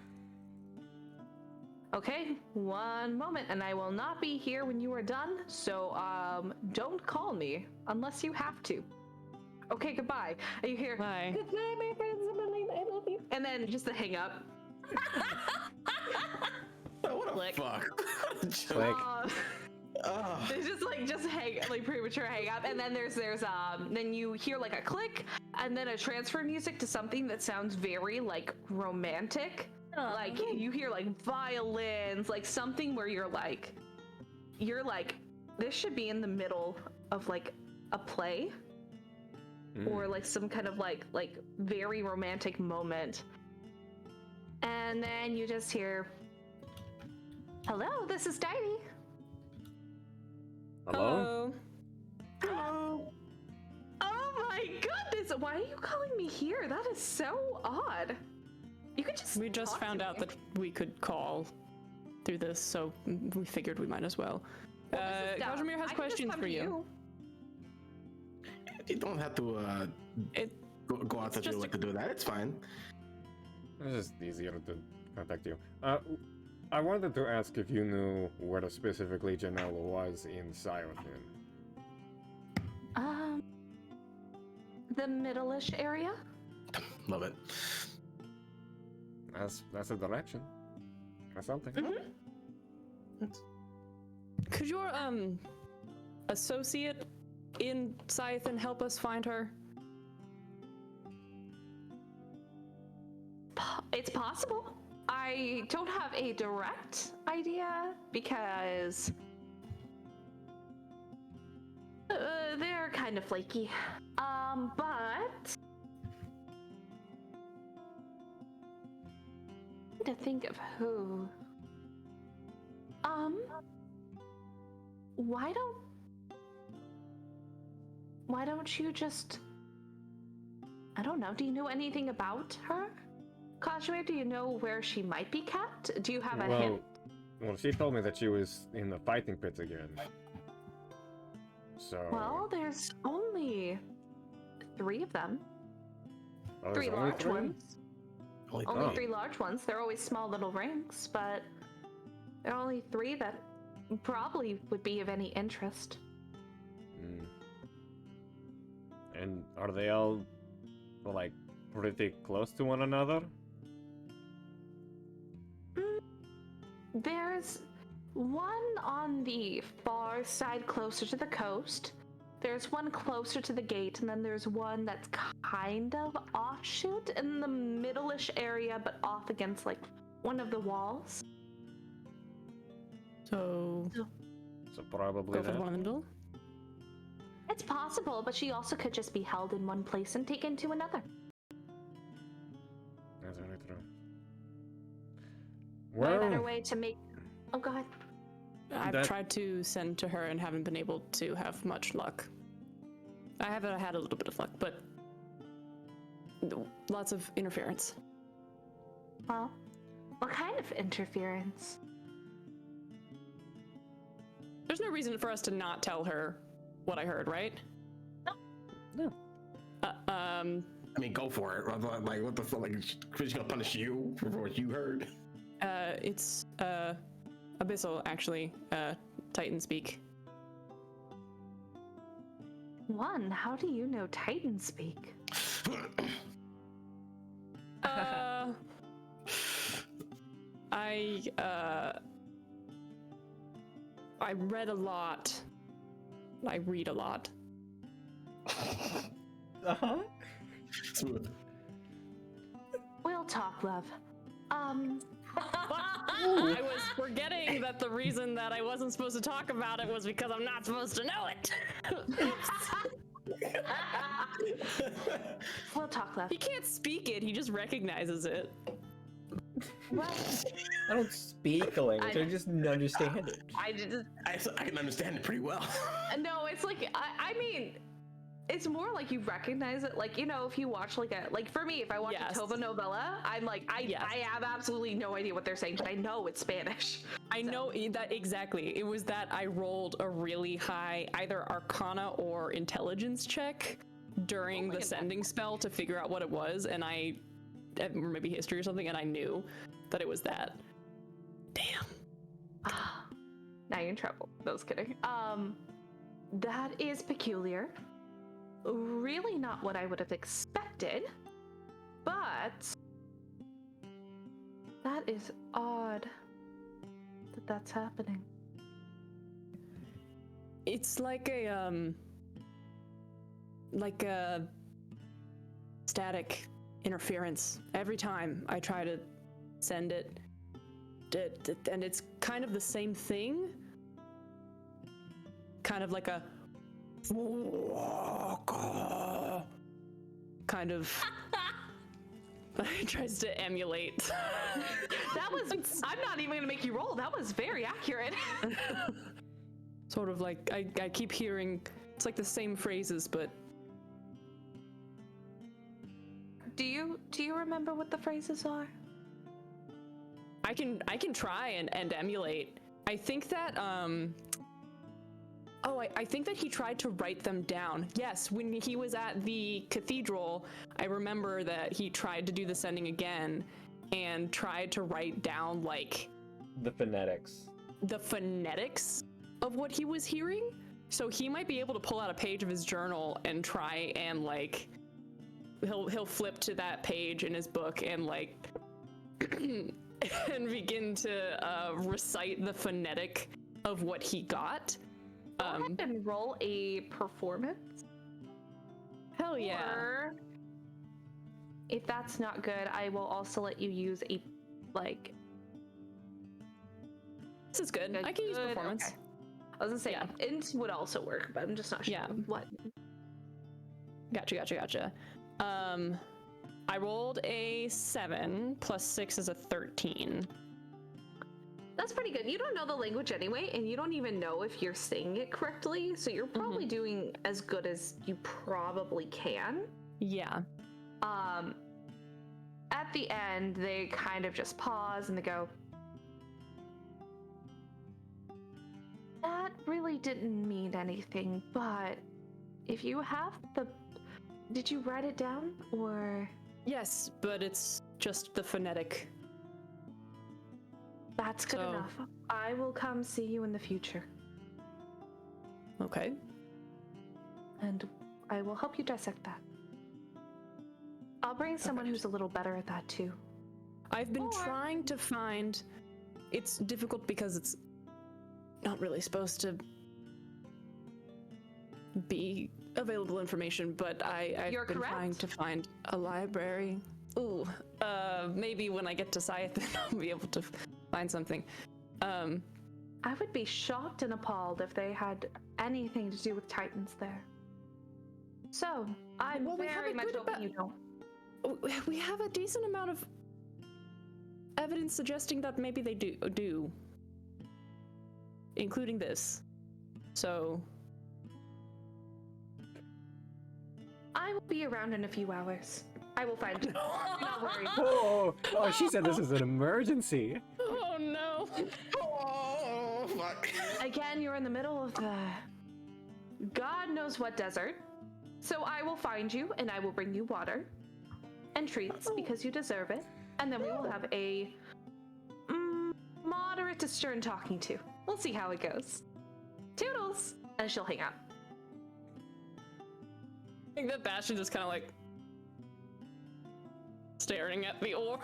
Okay, one moment, and I will not be here when you are done, so, don't call me unless you have to. Okay, goodbye. Are you here? Bye. Good night, my friends. Melaena, I love you. And then just the hang up. What a Click. fuck. Like, It's just hang, like premature hang up, and then then you hear like a click, and then a transfer music to something that sounds very like romantic. Like you hear like violins, like something where you're like, this should be in the middle of like a play, or like some kind of like very romantic moment. And then you just hear, "Hello, this is Diney." hello? Oh my goodness! Why are you calling me here? That is so odd. You could just. We just talk found to out me. that we could call through this, so we figured we might as well. Well, this is dumb. Kazimir I has can just questions come for to you. You don't have to It, go out It's of your just way to do that. It's fine. It's just easier to contact you. I wanted to ask if you knew where specifically Janelle was in Sayathin. The middle-ish area. Love it. That's a direction. That's something. could your associate in Sayathin help us find her? It's possible. I don't have a direct idea because they're kind of flaky. But to think of who. Why don't you just, I don't know, do you know anything about her? Kazimir, do you know where she might be kept? Do you have a hint? Well, she told me that she was in the fighting pits again. So. Well, there's only 3 of them. Oh, there's 3 only large 3? ones. Holy Only Oh. 3 large ones. They're always small little rings, but there are only 3 that probably would be of any interest. Mm. And are they all like pretty close to one another? There's one on the far side closer to the coast. There's one closer to the gate, and then there's one that's kind of offshoot in the middle-ish area, but off against like one of the walls. So So probably go for the that. one in the middle. It's possible, but she also could just be held in one place and taken to another. That's really true. No better Well, way to make. Oh, go ahead. I've That- tried to send to her and haven't been able to have much luck. I have had a little bit of luck, but lots of interference. Well, what kind of interference? There's no reason for us to not tell her what I heard, right? No. I mean, go for it. Like, what the fuck? Like, she's gonna punish you for what you heard? It's abyssal, actually. Titan speak. One, how do you know Titan speak? I read a lot. I read a lot. Uh-huh. Smooth. We'll talk, love. I was forgetting that the reason that I wasn't supposed to talk about it was because I'm not supposed to know it. We'll talk, love. He can't speak it, he just recognizes it. Well, I don't speak the language, I just understand it. I just I can understand it pretty well. no. It's like I mean, it's more like you recognize it. Like, you know, if you watch like for me, if I watch Yes. a Tova novella, I'm like Yes. I have absolutely no idea what they're saying, but I know it's Spanish. I know that exactly. It was that I rolled a really high either Arcana or Intelligence check during the sending spell to figure out what it was, and or maybe history or something, and I knew that it was that. Damn. Now you're in trouble. No, I was kidding. That is peculiar. Really not what I would have expected, but that is odd that that's happening. It's like a static interference every time I try to send it, and it's kind of the same thing, kind of like a kind of tries to emulate. That was. I'm not even gonna make you roll. That was very accurate. Sort of like I keep hearing it's like the same phrases, but Do you remember what the phrases are? I can try and emulate. I think that I think that he tried to write them down. Yes, when he was at the cathedral, I remember that he tried to do the sending again and tried to write down like The phonetics. the phonetics of what he was hearing. So he might be able to pull out a page of his journal and try and like he'll flip to that page in his book and like and begin to recite the phonetic of what he got. Go ahead and roll a performance. Hell yeah. Or if that's not good, I will also let you use a like. This is good. I can use Good, performance. okay. I was gonna say Yeah. int would also work, but I'm just not sure Yeah. what. Gotcha. I rolled a 7 plus 6 is a 13. That's pretty good. You don't know the language anyway, and you don't even know if you're saying it correctly, so you're probably doing as good as you probably can. Yeah. At the end, they kind of just pause and they go, "That really didn't mean anything, but if you have the... Did you write it down, or...?" Yes, but it's just the phonetic. "That's good So- enough. I will come see you in the future, Okay. and I will help you dissect that." I'll bring someone who's a little better at that too. I've been trying to find. It's difficult because it's not really supposed to be available information, but I've You're been correct. trying to find a library. Ooh, maybe when I get to Scythe, I'll be able to find something. I would be shocked and appalled if they had anything to do with Titans there. So, I'm Well, we have very a much good hoping aba- you don't. We have a decent amount of evidence suggesting that maybe they do, including this. So I will be around in a few hours. I will find you. Not worried. Oh, she said this is an emergency. oh no. Oh, fuck. Again, you're in the middle of the God knows what desert. So I will find you and I will bring you water and treats because you deserve it. And then we will have a moderate to stern talking to. We'll see how it goes. Toodles! And she'll hang up. I think that Bastian just kind of like staring at the orb.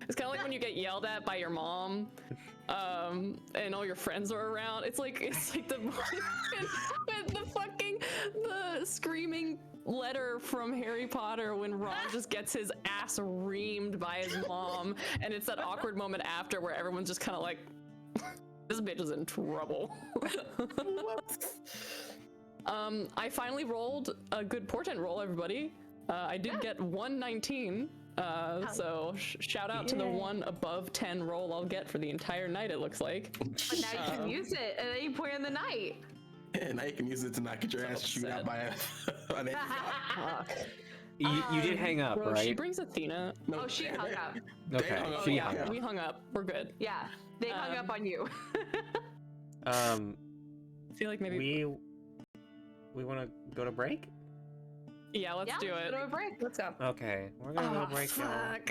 It's kind of like when you get yelled at by your mom, and all your friends are around. It's like the the screaming letter from Harry Potter when Ron just gets his ass reamed by his mom, and it's that awkward moment after where everyone's just kind of like, this bitch is in trouble. I finally rolled a good portent roll, everybody. I did get 119, so shout out to the one above 10 roll I'll get for the entire night, it looks like. But now you can use it at any point in the night. And now you can use it to not get your ass chewed out by an You did hang up, Bro, right? she brings Athena. No, Oh, she hung up. Okay, hung up. she Yeah. hung up. We hung up. We're good. Yeah, they hung up on you. I feel like maybe. We want to go to break? Yeah, let's do it. Go to a break. Let's go. Okay, we're gonna go to break, y'all. Fuck.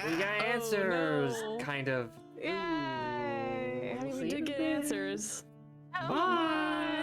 We got answers, no. kind of. Yay! I mean, we did get answers. Bye.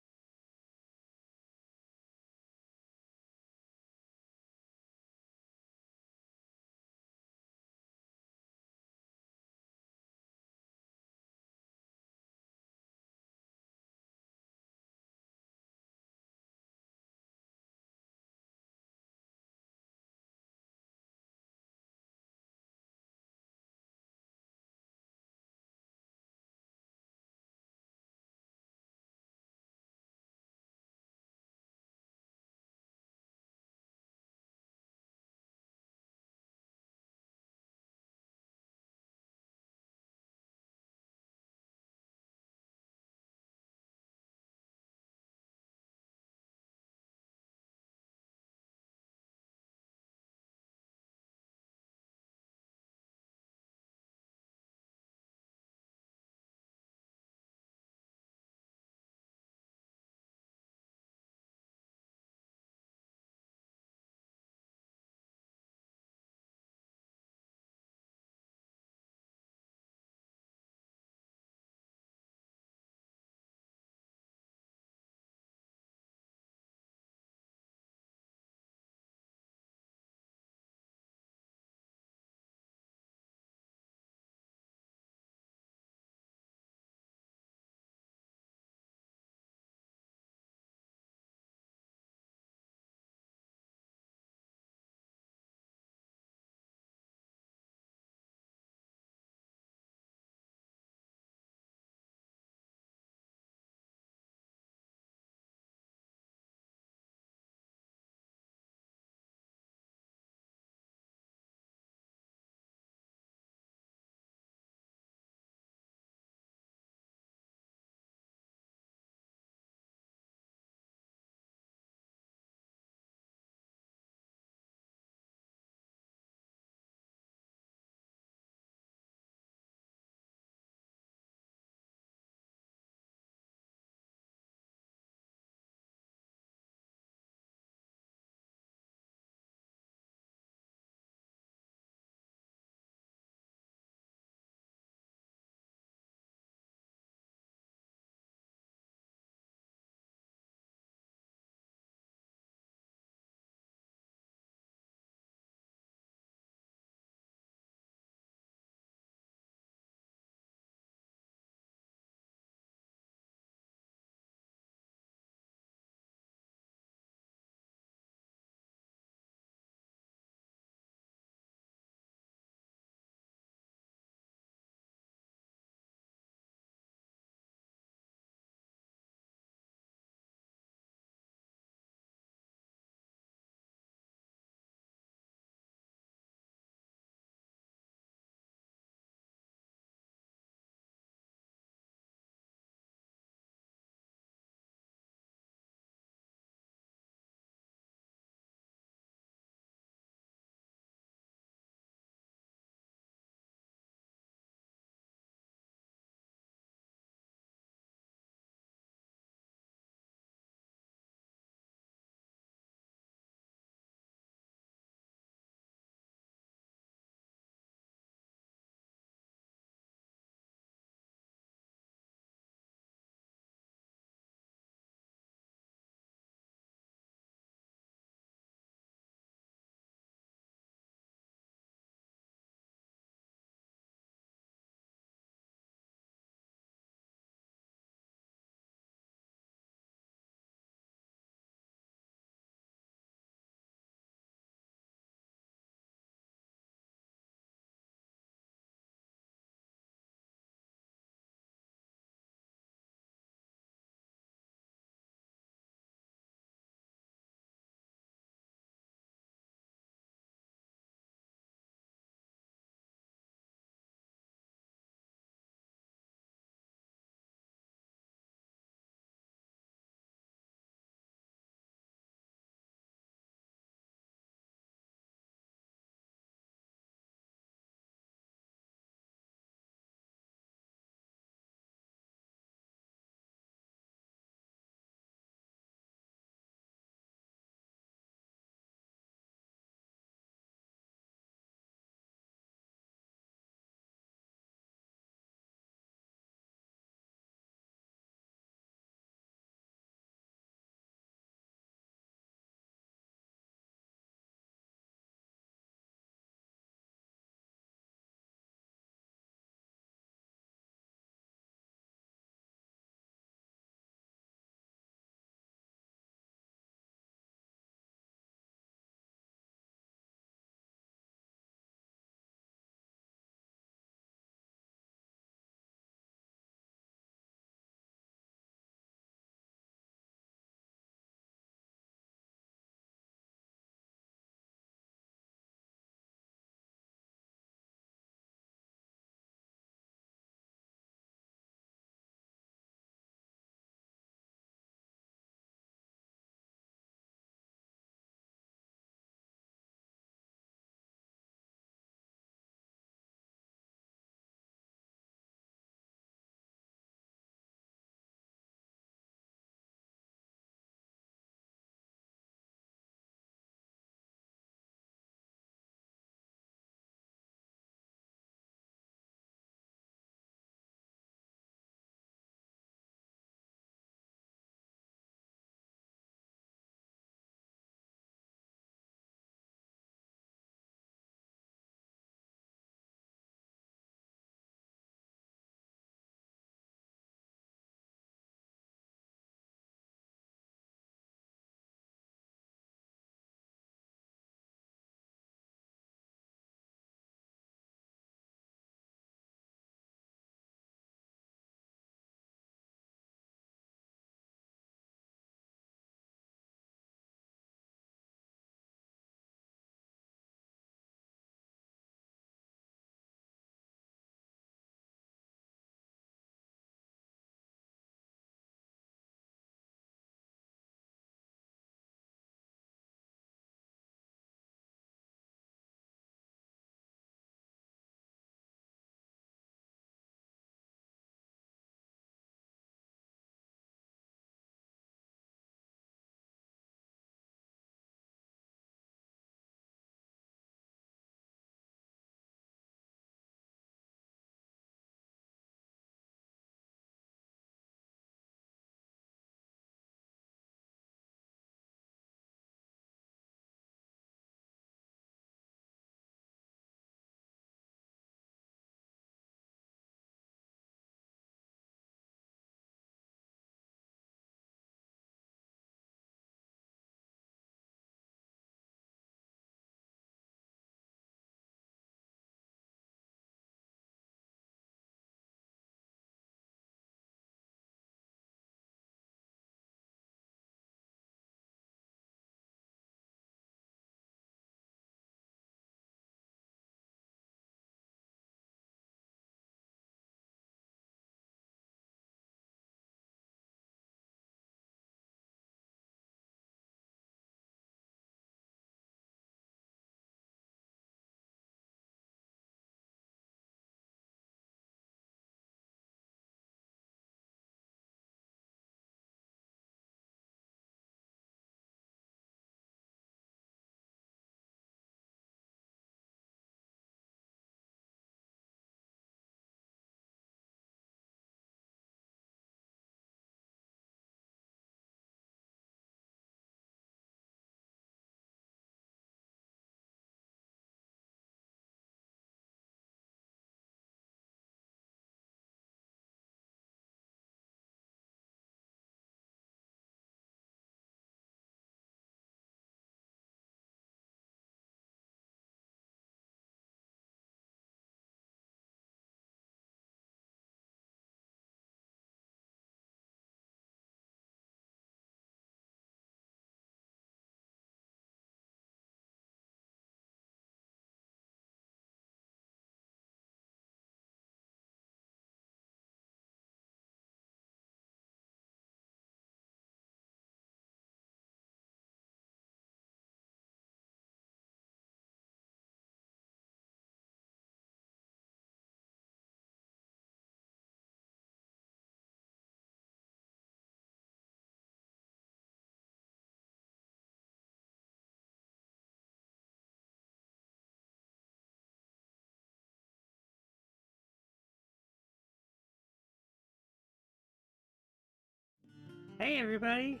Hey everybody,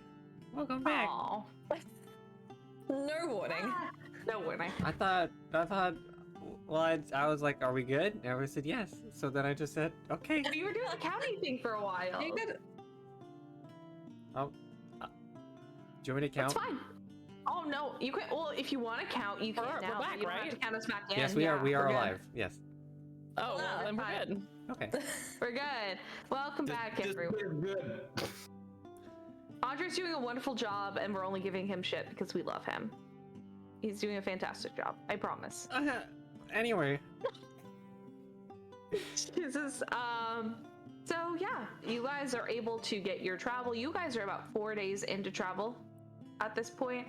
welcome back. Aw. No warning. No warning. I thought, well, I was like, are we good? And everyone said yes. So then I just said, okay. We were doing a counting thing for a while. You could. Oh, do you want me to count? That's fine. Oh no, you can. Well, if you want to count, you can We're now. back, You don't have right? to count us back in. Yes, we Yeah, are. We are we're good. alive. Yes. Oh, well, then we're fine. good. Okay. We're good. Welcome back, everyone. Good. Andre's doing a wonderful job, and we're only giving him shit because we love him. He's doing a fantastic job. I promise. Anyway, Jesus. So yeah, you guys are able to get your travel. You guys are about 4 days into travel at this point.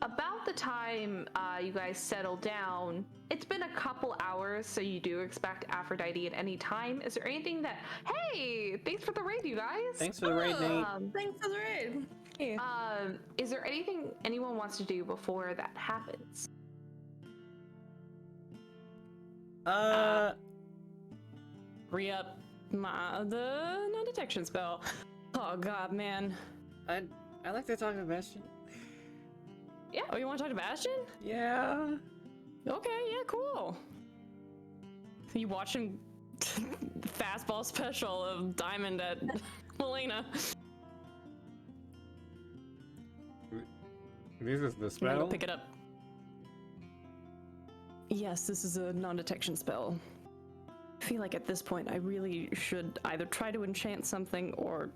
About the time you guys settle down, it's been a couple hours, so you do expect Aphrodite at any time. Is there anything that? Hey, thanks for the raid, you guys. thanks for the raid, Nate. Thanks for the raid. Hey. Is there anything anyone wants to do before that happens? Re-up the non-detection spell. Oh god, man. I'd like to talk to Bastian. Yeah. Oh, you want to talk to Bastian? Yeah. Okay, yeah, cool. You watching fastball special of Diamond at Melaena. This is the I'm gonna go spell. pick it up. Yes, this is a non-detection spell. I feel like at this point I really should either try to enchant something or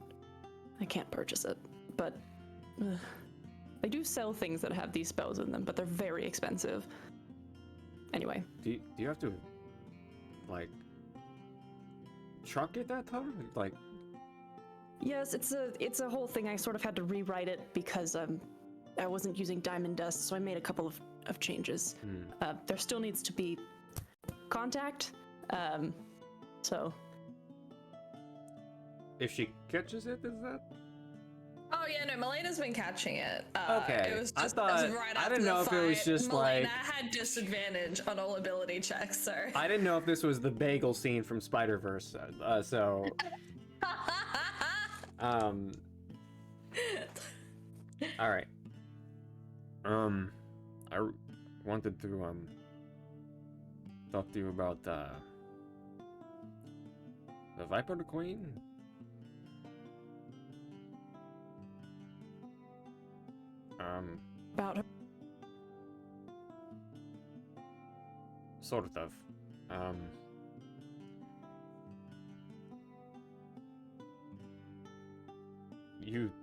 I can't purchase it. But they do sell things that have these spells in them, but they're very expensive. Anyway. Do you have to, like, truck it that hard? Like, Yes, it's a whole thing. I sort of had to rewrite it because I wasn't using diamond dust, so I made a couple of changes. There still needs to be contact. So if she catches it, is that? Oh yeah, no, Melena's been catching it. Okay, It was I just thought- that was right I after didn't know the if it was fight. just, Melaena like- had disadvantage on all ability checks, so. I didn't know if this was the bagel scene from Spider-Verse. So, all right. I wanted to talk to you about the Viper Queen. about her. Sort of.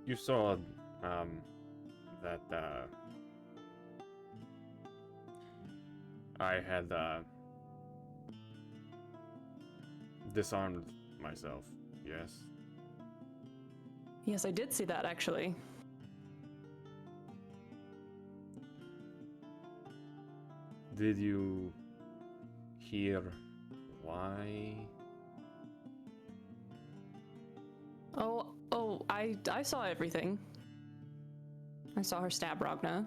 You saw that I had disarmed myself. Yes. Yes, I did see that actually. Did you hear why? Oh, I saw everything. I saw her stab Ragna.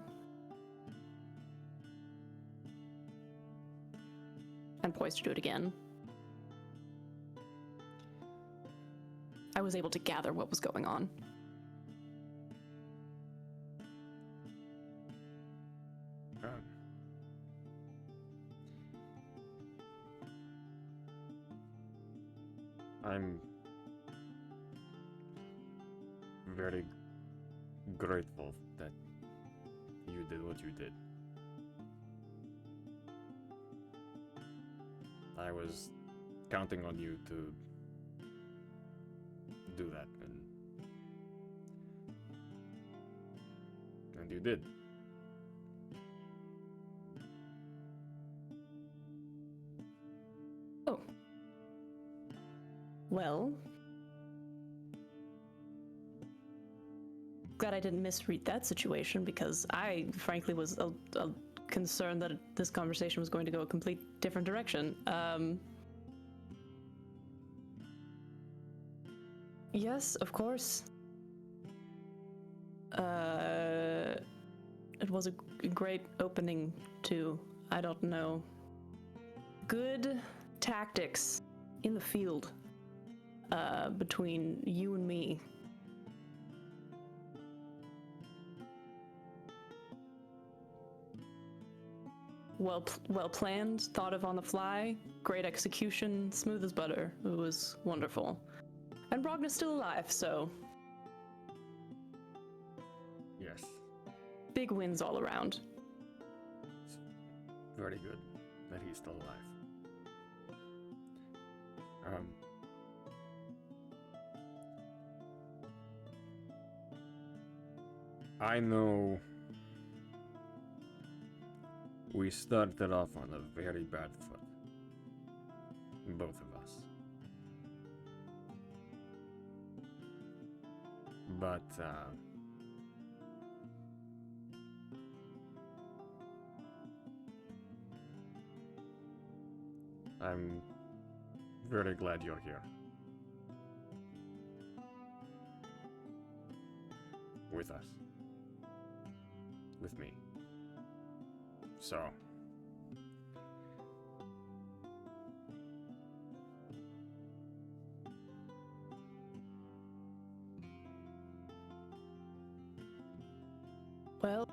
And poised to do it again. I was able to gather what was going on. I'm very grateful that you did what you did. I was counting on you to do that, and you did. Oh. Well. Glad I didn't misread that situation because I, frankly, was a concerned that this conversation was going to go a complete different direction. Yes, of course. It was a great opening to, I don't know, good tactics in the field. between you and me. Well planned, thought of on the fly, great execution, smooth as butter. It was wonderful. And Ragna's still alive, so Yes. big wins all around. Very good that he's still alive. I know we started off on a very bad foot. Both of us. But, I'm very glad you're here. With us. With me. So. Well,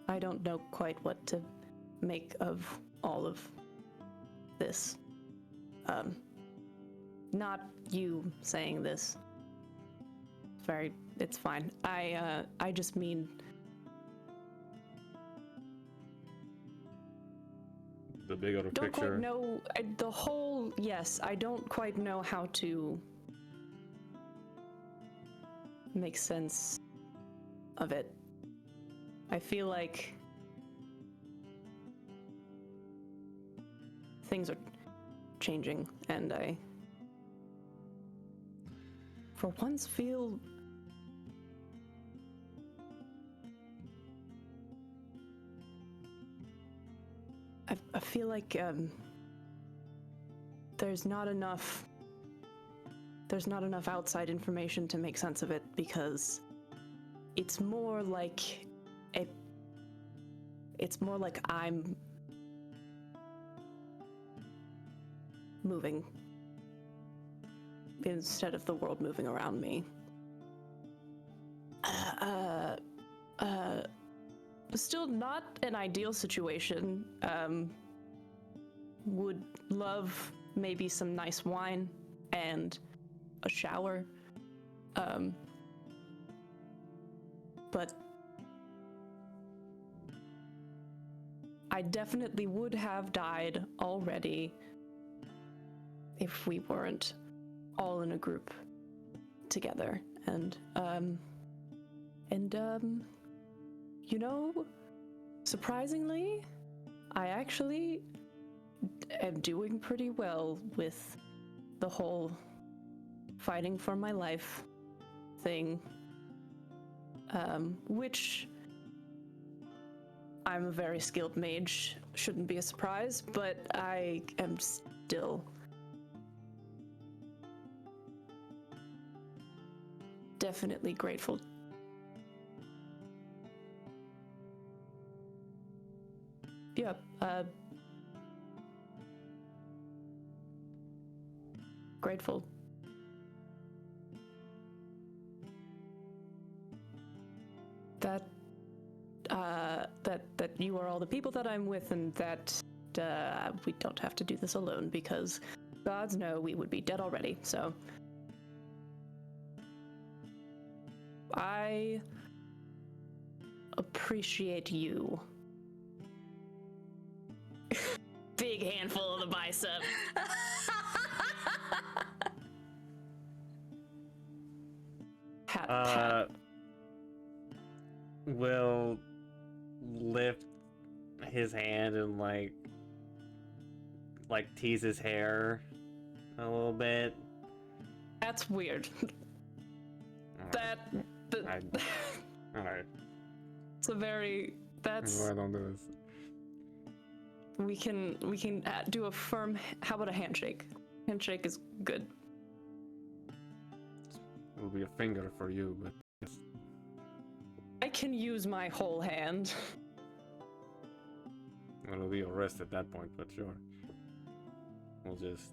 I don't know quite what to make of all of this. Not you saying this. It's fine. I just mean The bigger don't picture. quite know the whole. Yes, I don't quite know how to make sense of it. I feel like things are changing, and I, for once, feel I feel like there's not enough outside information to make sense of it, because it's more like I'm moving instead of the world moving around me. Still not an ideal situation. Would love maybe some nice wine and a shower. But I definitely would have died already if we weren't all in a group together. And you know, surprisingly, I actually am doing pretty well with the whole fighting for my life thing, which I'm a very skilled mage, shouldn't be a surprise, but I am still definitely grateful. Yeah, grateful. That you are all the people that I'm with, and that we don't have to do this alone, because gods know we would be dead already, so I appreciate you. Big handful of the bicep. Pat. Will lift his hand and like tease his hair a little bit. That's weird. Alright. It's a very. That's. I don't do this. We can do a firm. How about a handshake? Handshake is good. It will be a finger for you, but just I can use my whole hand. it'll be a rest at that point. But sure, we'll just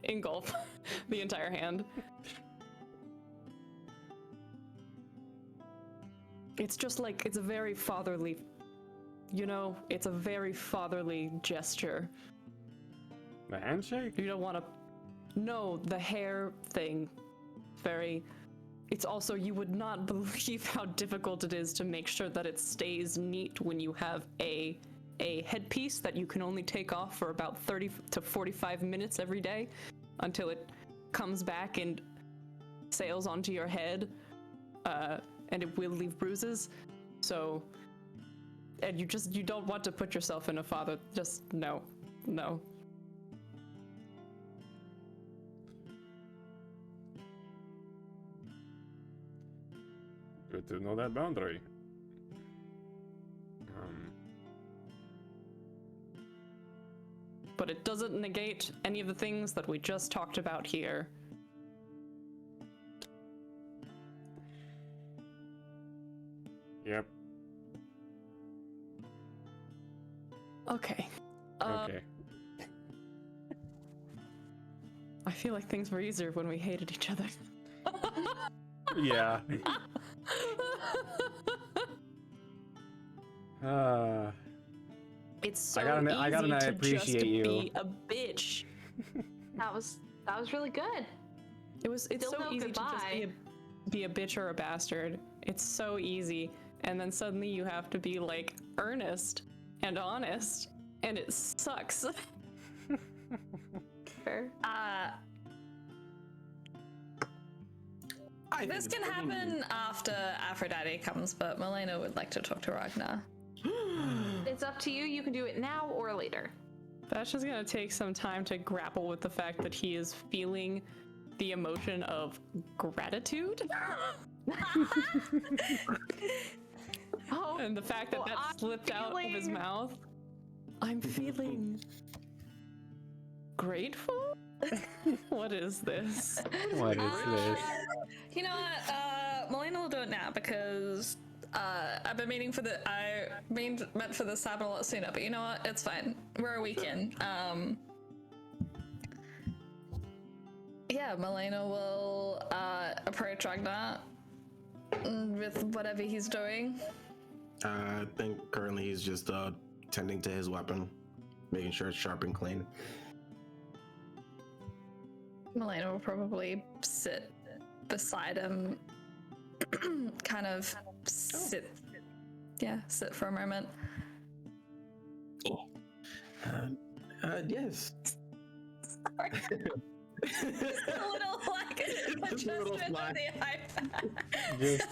Engulf the entire hand. It's just like, it's a very fatherly, it's a very fatherly gesture. the handshake. You don't want to. No, the hair thing. It's also, you would not believe how difficult it is to make sure that it stays neat when you have a headpiece that you can only take off for about 30 to 45 minutes every day until it comes back and sails onto your head, and it will leave bruises. So, and you don't want to put yourself in a father, just no. Good to know that boundary. But it doesn't negate any of the things that we just talked about here. Yep. Okay. Okay. I feel like things were easier when we hated each other. Yeah. It's so I gotta easy to appreciate just you. be a bitch. That was really good. It's Still so no easy goodbye. to just be a bitch or a bastard. It's so easy, and then suddenly you have to be like earnest and honest, and it sucks. Fair. This can happen after Aphrodite comes, but Melaena would like to talk to Ragna. It's up to you. You can do it now or later. That's just gonna take some time to grapple with the fact that he is feeling the emotion of gratitude. Oh, And the fact that well, that I'm slipped out of his feeling- mouth. I'm feeling grateful? What is this? What is this? You know what? Melaena will do it now because I've been meaning meant for this to happen a lot sooner. But you know what? It's fine. We're a week in. Yeah, Melaena will approach Ragna with whatever he's doing. I think currently he's just tending to his weapon, making sure it's sharp and clean. Melaena will probably sit beside him, kind of sit for a moment. Yes. Sorry. Just a little like Just a little adjustment fly. of the iPad. Just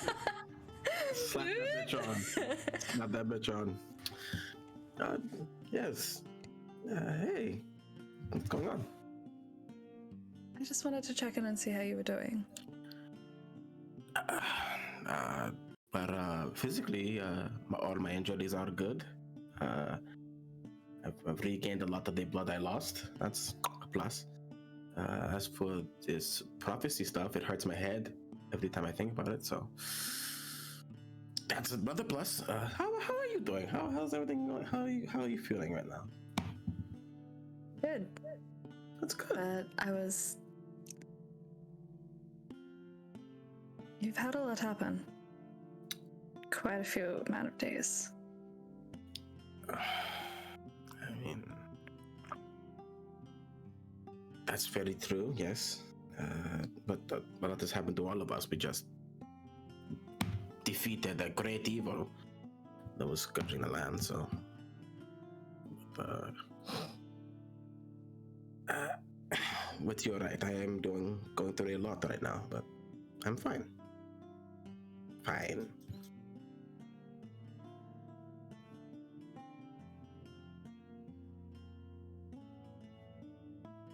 Slap that bitch on. Slap that bitch on. Yes. Hey, what's going on? I just wanted to check in and see how you were doing. But physically, all my injuries are good. I've regained a lot of the blood I lost. That's a plus. As for this prophecy stuff, it hurts my head every time I think about it. So that's another plus. How are you doing? How's everything going? How are you feeling right now? Good. That's good. But You've had a lot happen. Quite a few amount of days. I mean, that's very true, yes. But a lot has happened to all of us. We just defeated a great evil that was scourging the land, so. But you're right, I am going through a lot right now, but I'm fine. Fine.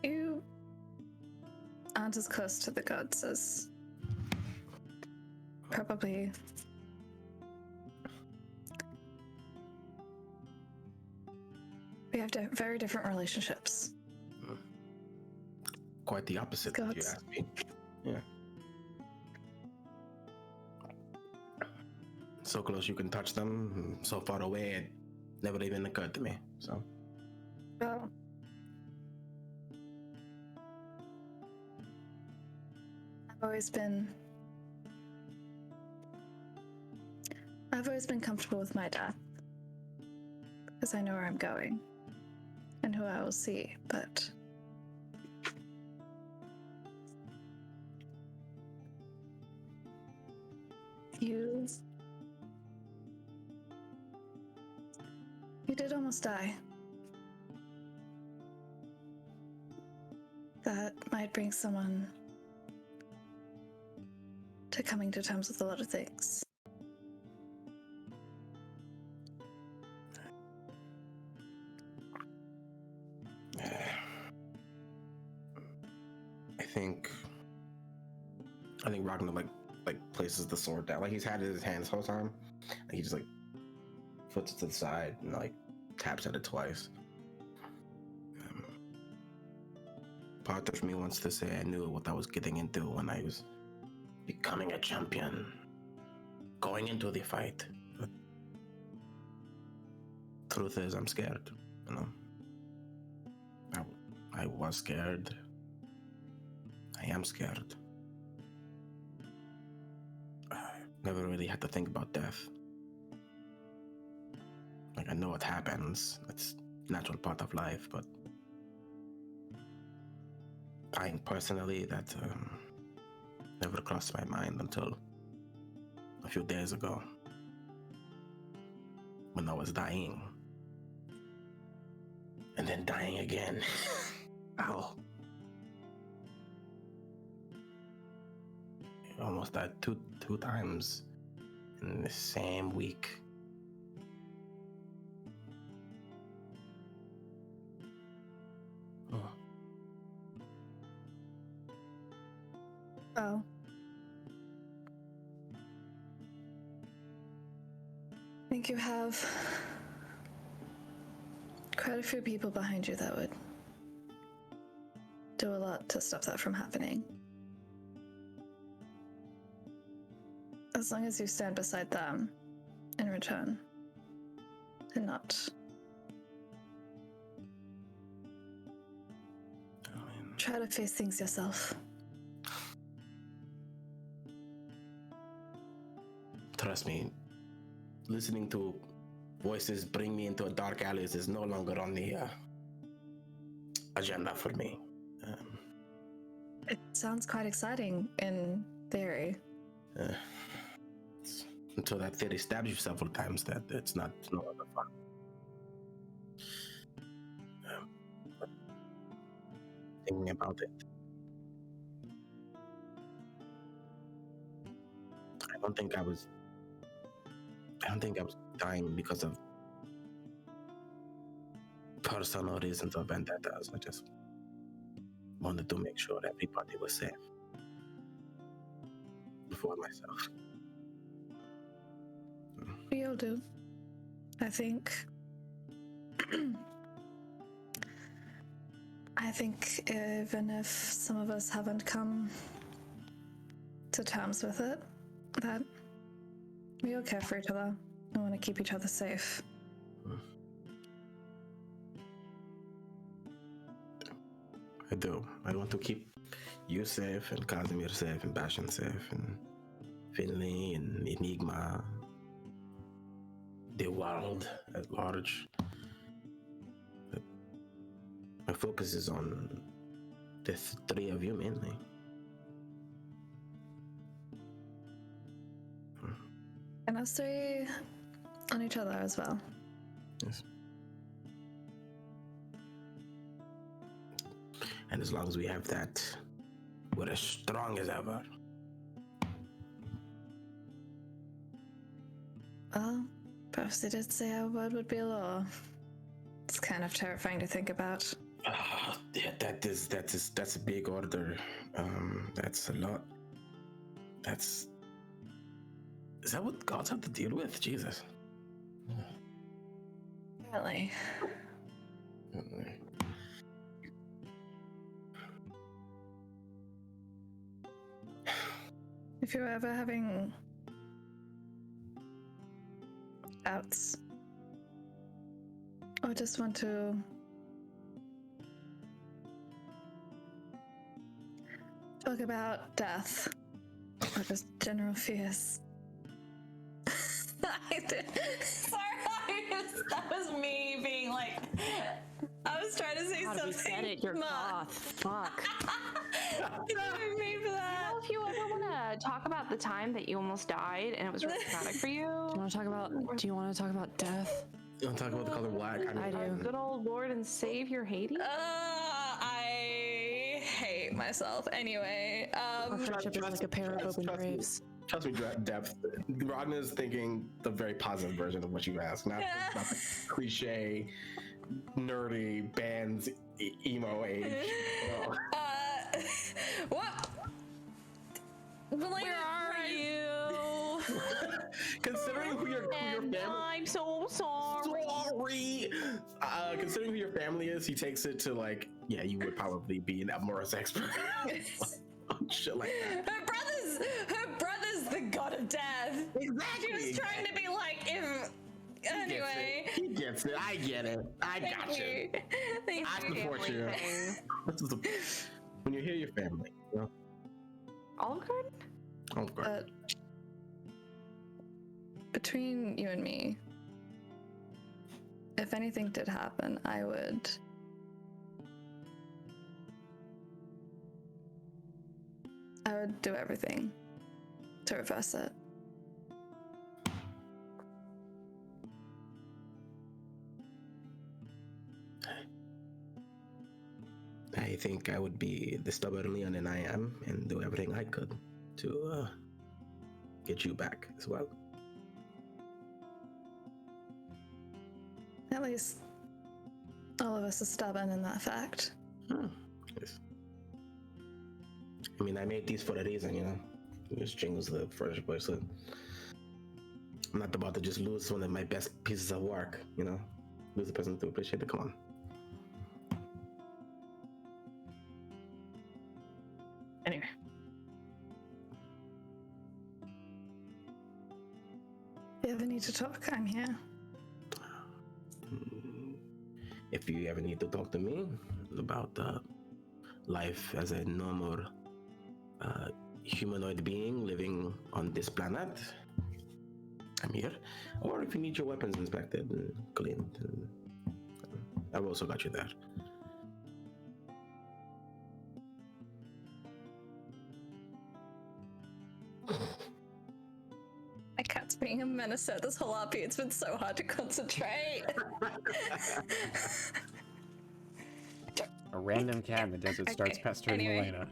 You aren't as close to the gods as probably We have very different relationships. Quite the opposite, if you Gods. ask me. Yeah. So close you can touch them, so far away it never even occurred to me. So Oh. I've always been comfortable with my death. Because I know where I'm going. And who I will see, but you did almost die. That might bring someone to coming to terms with a lot of things. I think Ragna like places the sword down. Like he's had it in his hand this whole time. And he just like puts it to the side and like taps at it twice. Part of me wants to say I knew what I was getting into when I was becoming a champion, going into the fight. But truth is, I'm scared. You know, I was scared. I am scared. I never really had to think about death. Like, I know it happens. It's a natural part of life, but dying personally, that never crossed my mind until a few days ago when I was dying. And then dying again. Ow. I almost died two times in the same week. Oh. Oh. I think you have quite a few people behind you that would do a lot to stop that from happening. As long as you stand beside them in return and not try to face things yourself. Trust me, listening to voices bring me into a dark alleys is no longer on the agenda for me. It sounds quite exciting in theory. Until that theory stabs you several times, that it's no longer fun. But thinking about it, I don't think I was dying because of personal reasons or vendettas. I just wanted to make sure everybody was safe before myself. We all do. I think even if some of us haven't come to terms with it, that we all care for each other and want to keep each other safe. I do. I want to keep you safe, and Kazimir safe, and Bastian safe, and Finley, and Enigma, the world at large. But my focus is on the three of you mainly. And us three on each other as well. Yes. And as long as we have that, we're as strong as ever. Well, perhaps they did say our word would be law. It's kind of terrifying to think about. Yeah, that's a big order. That's a lot. Is that what gods have to deal with? Jesus. Apparently. If you're ever having doubts or just want to talk about death or just general fears. Sorry, that was me being like, I was trying to say God, something. we said it, you're smart. goth. Fuck. Sorry me for that. Well, if you ever want to talk about the time that you almost died and it was really traumatic for you, Do you want to talk about death? You want to talk about the color black? I do. our good old Lord and Savior Hades. I hate myself. Anyway, Our friendship is like a pair of open graves. Trust me, Depth. Ragna's thinking the very positive version of what you asked, not the cliche, nerdy bands, emo age. No. what? Where are you? Considering who your family. I'm so sorry. Considering who your family is, he takes it to like, yeah, you would probably be an Morris expert. Shit like that. Her brother's the god of death. Exactly. She was trying to be like, if anyway. He gets it. I get it. I got you. Thank I you. support you. This is when you hear your family, you know? Olive Garden? Olive Garden. Between you and me, if anything did happen, I would do everything to reverse it. I think I would be the stubborn Leonin I am and do everything I could to get you back as well. At least all of us are stubborn in that fact. Yes. I mean, I made these for a reason, you know? This jingle's the first bracelet. I'm not about to just lose one of my best pieces of work, you know? Lose a person to appreciate it. Come on. Anyway. If you ever need to talk, I'm here. If you ever need to talk to me about life as a normal humanoid being living on this planet, I'm here. Or if you need your weapons inspected and cleaned, I've also got you there. My cat's being a menace at this whole RP. It's been so hard to concentrate. A random cat in the desert starts pestering Melaena.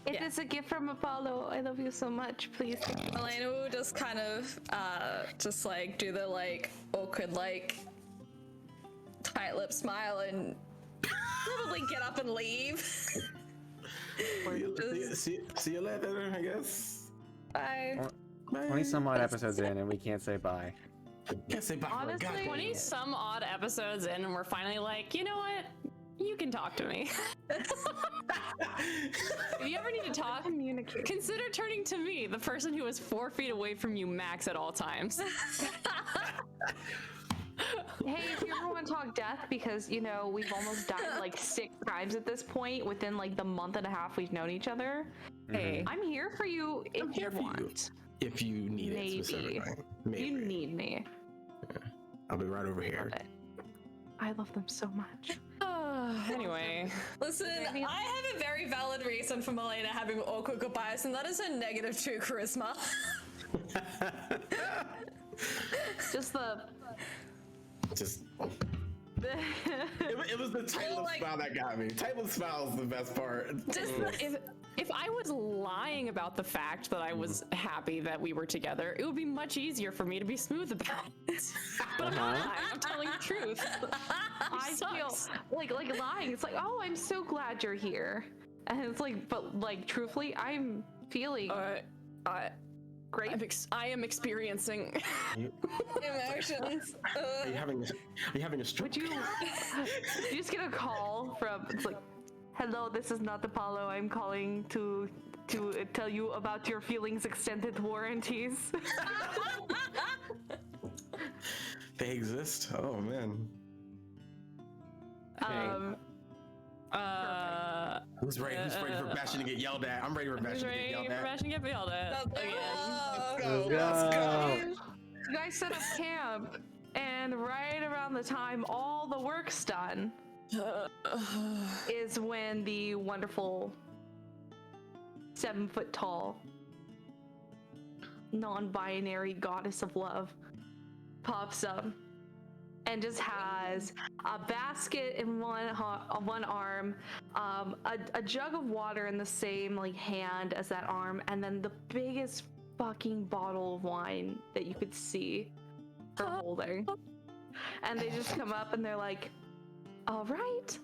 It is a gift from Apollo. I love you so much. Please. Melaena will just kind of just like do the like awkward like tight lip smile and probably get up and leave. See you later, I guess. Bye. 20 some odd episodes in and we can't say bye. Can't say bye for a Honestly, goddamn 20 minute. some odd episodes in, and we're finally like, you know what? You can talk to me. If you ever need to talk, consider turning to me, the person who is 4 feet away from you max at all times. Hey, if you ever want to talk death, because, you know, we've almost died like 6 times at this point within like the month and a half we've known each other. Hey, I'm here for you if here you for you. want. If you need Maybe. it specifically. Maybe. You need me. I'll be right over here. Love it. I love them so much. anyway. Listen, I have a very valid reason for Melaena having awkward goodbyes, and that is her -2 charisma. Just It was the title of like- smile that got me. Title smile is the best part. Just If I was lying about the fact that I was happy that we were together, it would be much easier for me to be smooth about it. But I'm not lying. I'm telling the truth. I feel like lying. It's like, oh, I'm so glad you're here, and it's like, but like truthfully, I'm feeling Great. I am experiencing. Emotions. Are you having a stroke? Would you just get a call from, it's like, hello, this is not Apollo. I'm calling to tell you about your feelings extended warranties. They exist? Oh man. Who's ready? Who's ready for Bastian to get yelled at? I'm ready for Bastian to get yelled at. Bastian get yelled at again. Let's go. You guys set up camp, and right around the time all the work's done is when the wonderful 7-foot-tall non-binary goddess of love pops up and just has a basket in one arm, a jug of water in the same like hand as that arm, and then the biggest fucking bottle of wine that you could see her holding. And they just come up and they're like, all right,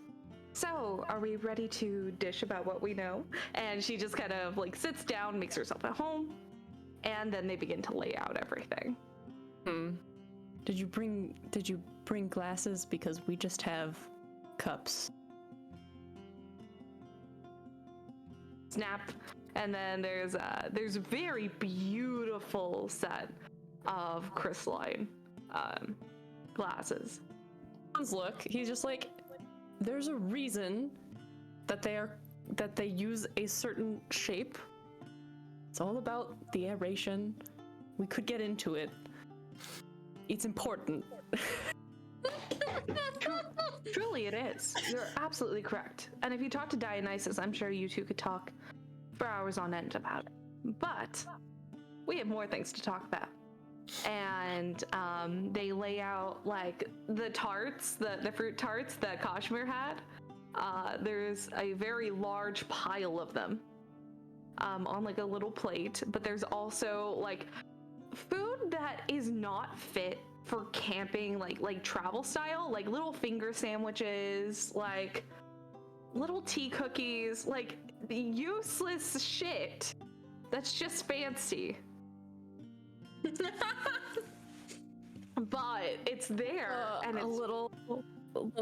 so are we ready to dish about what we know? And she just kind of like sits down, makes herself at home, and then they begin to lay out everything. Did you bring glasses? Because we just have cups. Snap. And then there's a very beautiful set of crystalline glasses. Look, he's just like, there's a reason that they use a certain shape. It's all about the aeration. We could get into it. It's important. Truly it is. You're absolutely correct. And if you talk to Dionysus, I'm sure you two could talk for hours on end about it. But we have more things to talk about. And they lay out like the tarts, the fruit tarts that Kazimir had. There's a very large pile of them on like a little plate, but there's also like food that is not fit for camping, like travel style, like little finger sandwiches, like little tea cookies, like useless shit that's just fancy. But it's there, and it's little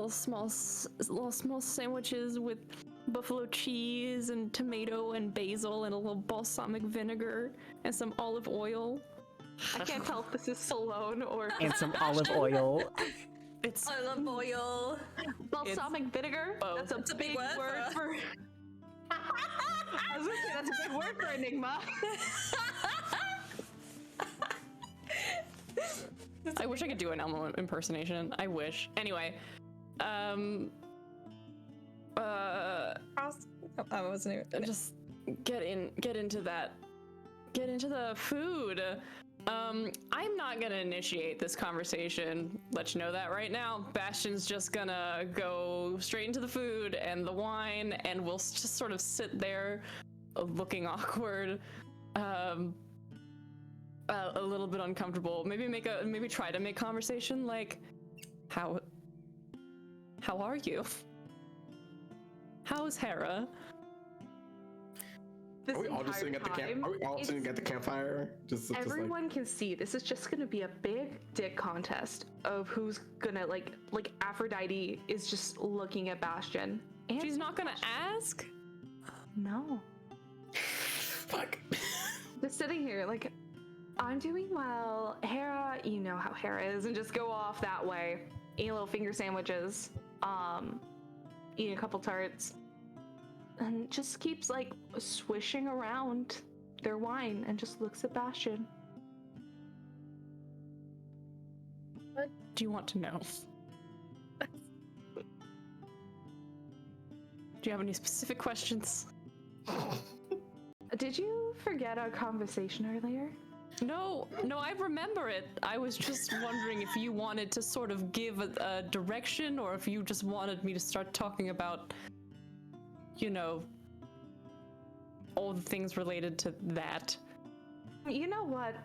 small sandwiches with buffalo cheese and tomato and basil and a little balsamic vinegar and some olive oil. I can't tell if this is Salone or And some olive oil. It's Olive oil. balsamic vinegar. both. That's a big word for. I was gonna say that's a big word for Enigma. I wish I could do an Elmo impersonation. I wish. Anyway, I wasn't even. just get into that. Get into the food. I'm not gonna initiate this conversation. Let you know that right now. Bastian's just gonna go straight into the food and the wine, and we'll just sort of sit there, looking awkward, a little bit uncomfortable. Maybe try to make conversation. Like, how are you? How's Hera? Are we all just sitting at the camp? Are we all sitting at the campfire? Just Everyone can see this is just gonna be a big dick contest of who's gonna like Aphrodite is just looking at Bastian. And She's not gonna ask? No. Fuck. Just sitting here like, I'm doing well. Hera, you know how Hera is, and just go off that way. Eating little finger sandwiches, eating a couple tarts, and just keeps like swishing around their wine and just looks at Bastian. What do you want to know? Do you have any specific questions? Did you forget our conversation earlier? No, I remember it. I was just wondering if you wanted to sort of give a direction, or if you just wanted me to start talking about, you know, all the things related to that. You know what?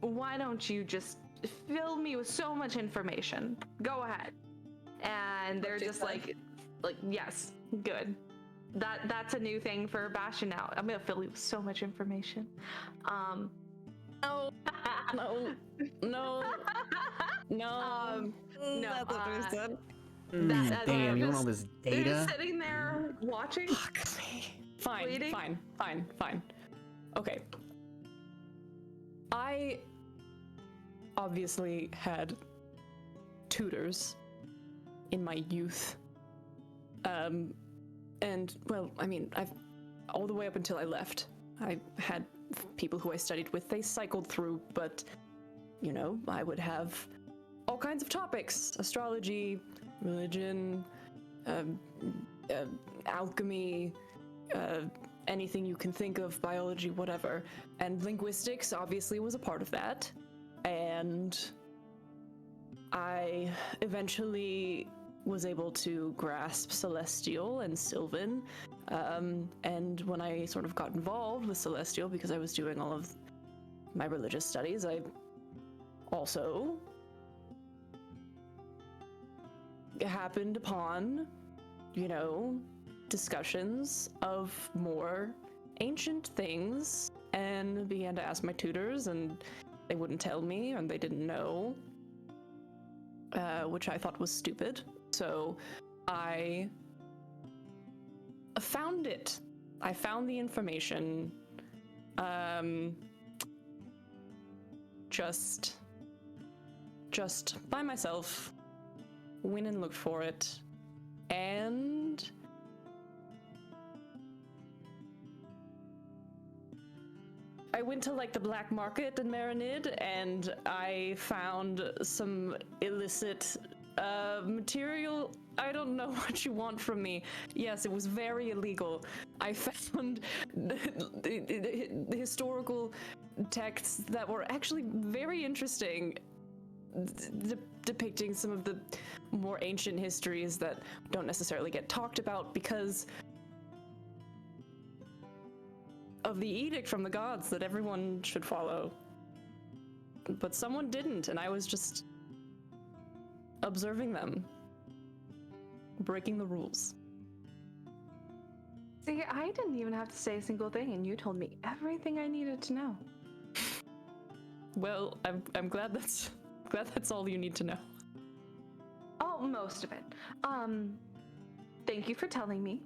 Why don't you just fill me with so much information? Go ahead. And they're just like, yes, good. That's a new thing for Bastian now. I'm gonna fill you with so much information. No, no, no, no. No, That's what I said. that Damn, you want just- all this they're data? just sitting there watching. Fine, Waiting. fine. Okay. I obviously had tutors in my youth. And, well, I mean, I've all the way up until I left, I had people who I studied with. They cycled through, but, you know, I would have all kinds of topics: astrology, religion, alchemy, anything you can think of, biology, whatever. And linguistics obviously was a part of that. And I eventually was able to grasp Celestial and Sylvan. And when I sort of got involved with Celestial, because I was doing all of my religious studies, I also happened upon, you know, discussions of more ancient things, and began to ask my tutors, and they wouldn't tell me, and they didn't know, which I thought was stupid. So I found it. I found the information. Just by myself. Went and looked for it, and I went to like the black market in Marinid, and I found some illicit material. I don't know what you want from me. Yes, it was very illegal. I found the historical texts that were actually very interesting, depicting some of the more ancient histories that don't necessarily get talked about because of the edict from the gods that everyone should follow. But someone didn't, and I was just observing them, breaking the rules. See, I didn't even have to say a single thing, and you told me everything I needed to know. Well, I'm glad that's all you need to know. Oh, most of it. Thank you for telling me.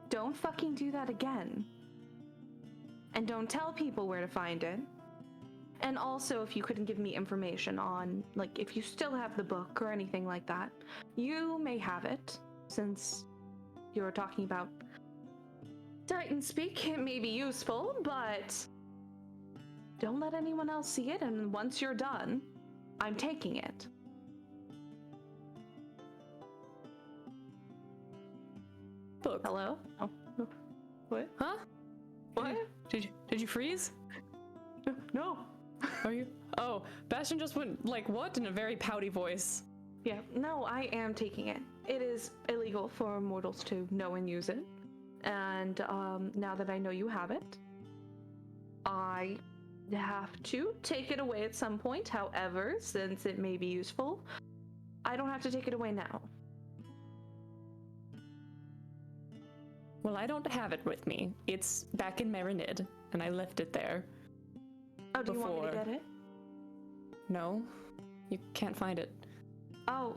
Don't fucking do that again. And don't tell people where to find it. And also, if you couldn't give me information on, like, if you still have the book or anything like that, you may have it, since you're talking about Titan speak. It may be useful, but don't let anyone else see it, and once you're done, I'm taking it. Book. Hello? Oh. What? Huh? What? Did you freeze? No. Are you? Oh, Bastian just went like, what, in a very pouty voice. Yeah, no, I am taking it. It is illegal for mortals to know and use it. And now that I know you have it, I have to take it away at some point. However, since it may be useful, I don't have to take it away now. Well, I don't have it with me. It's back in Marinid, and I left it there. Oh, do you want me to get it? No, you can't find it. Oh,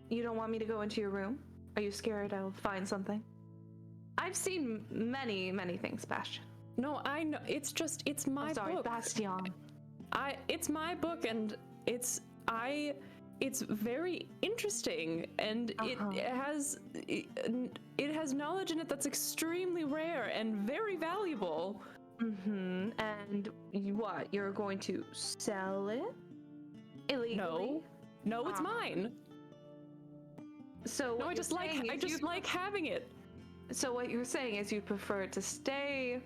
you don't want me to go into your room? Are you scared I'll find something? I've seen many, many things, Bastian. No, I know. It's my I'm sorry, book. Bastian. It's my book, and it's very interesting, and it has knowledge in it that's extremely rare and very valuable. Mm-hmm. And what? You're going to sell it illegally? No, it's mine. So No, I just like having it. So what you're saying is you prefer to stay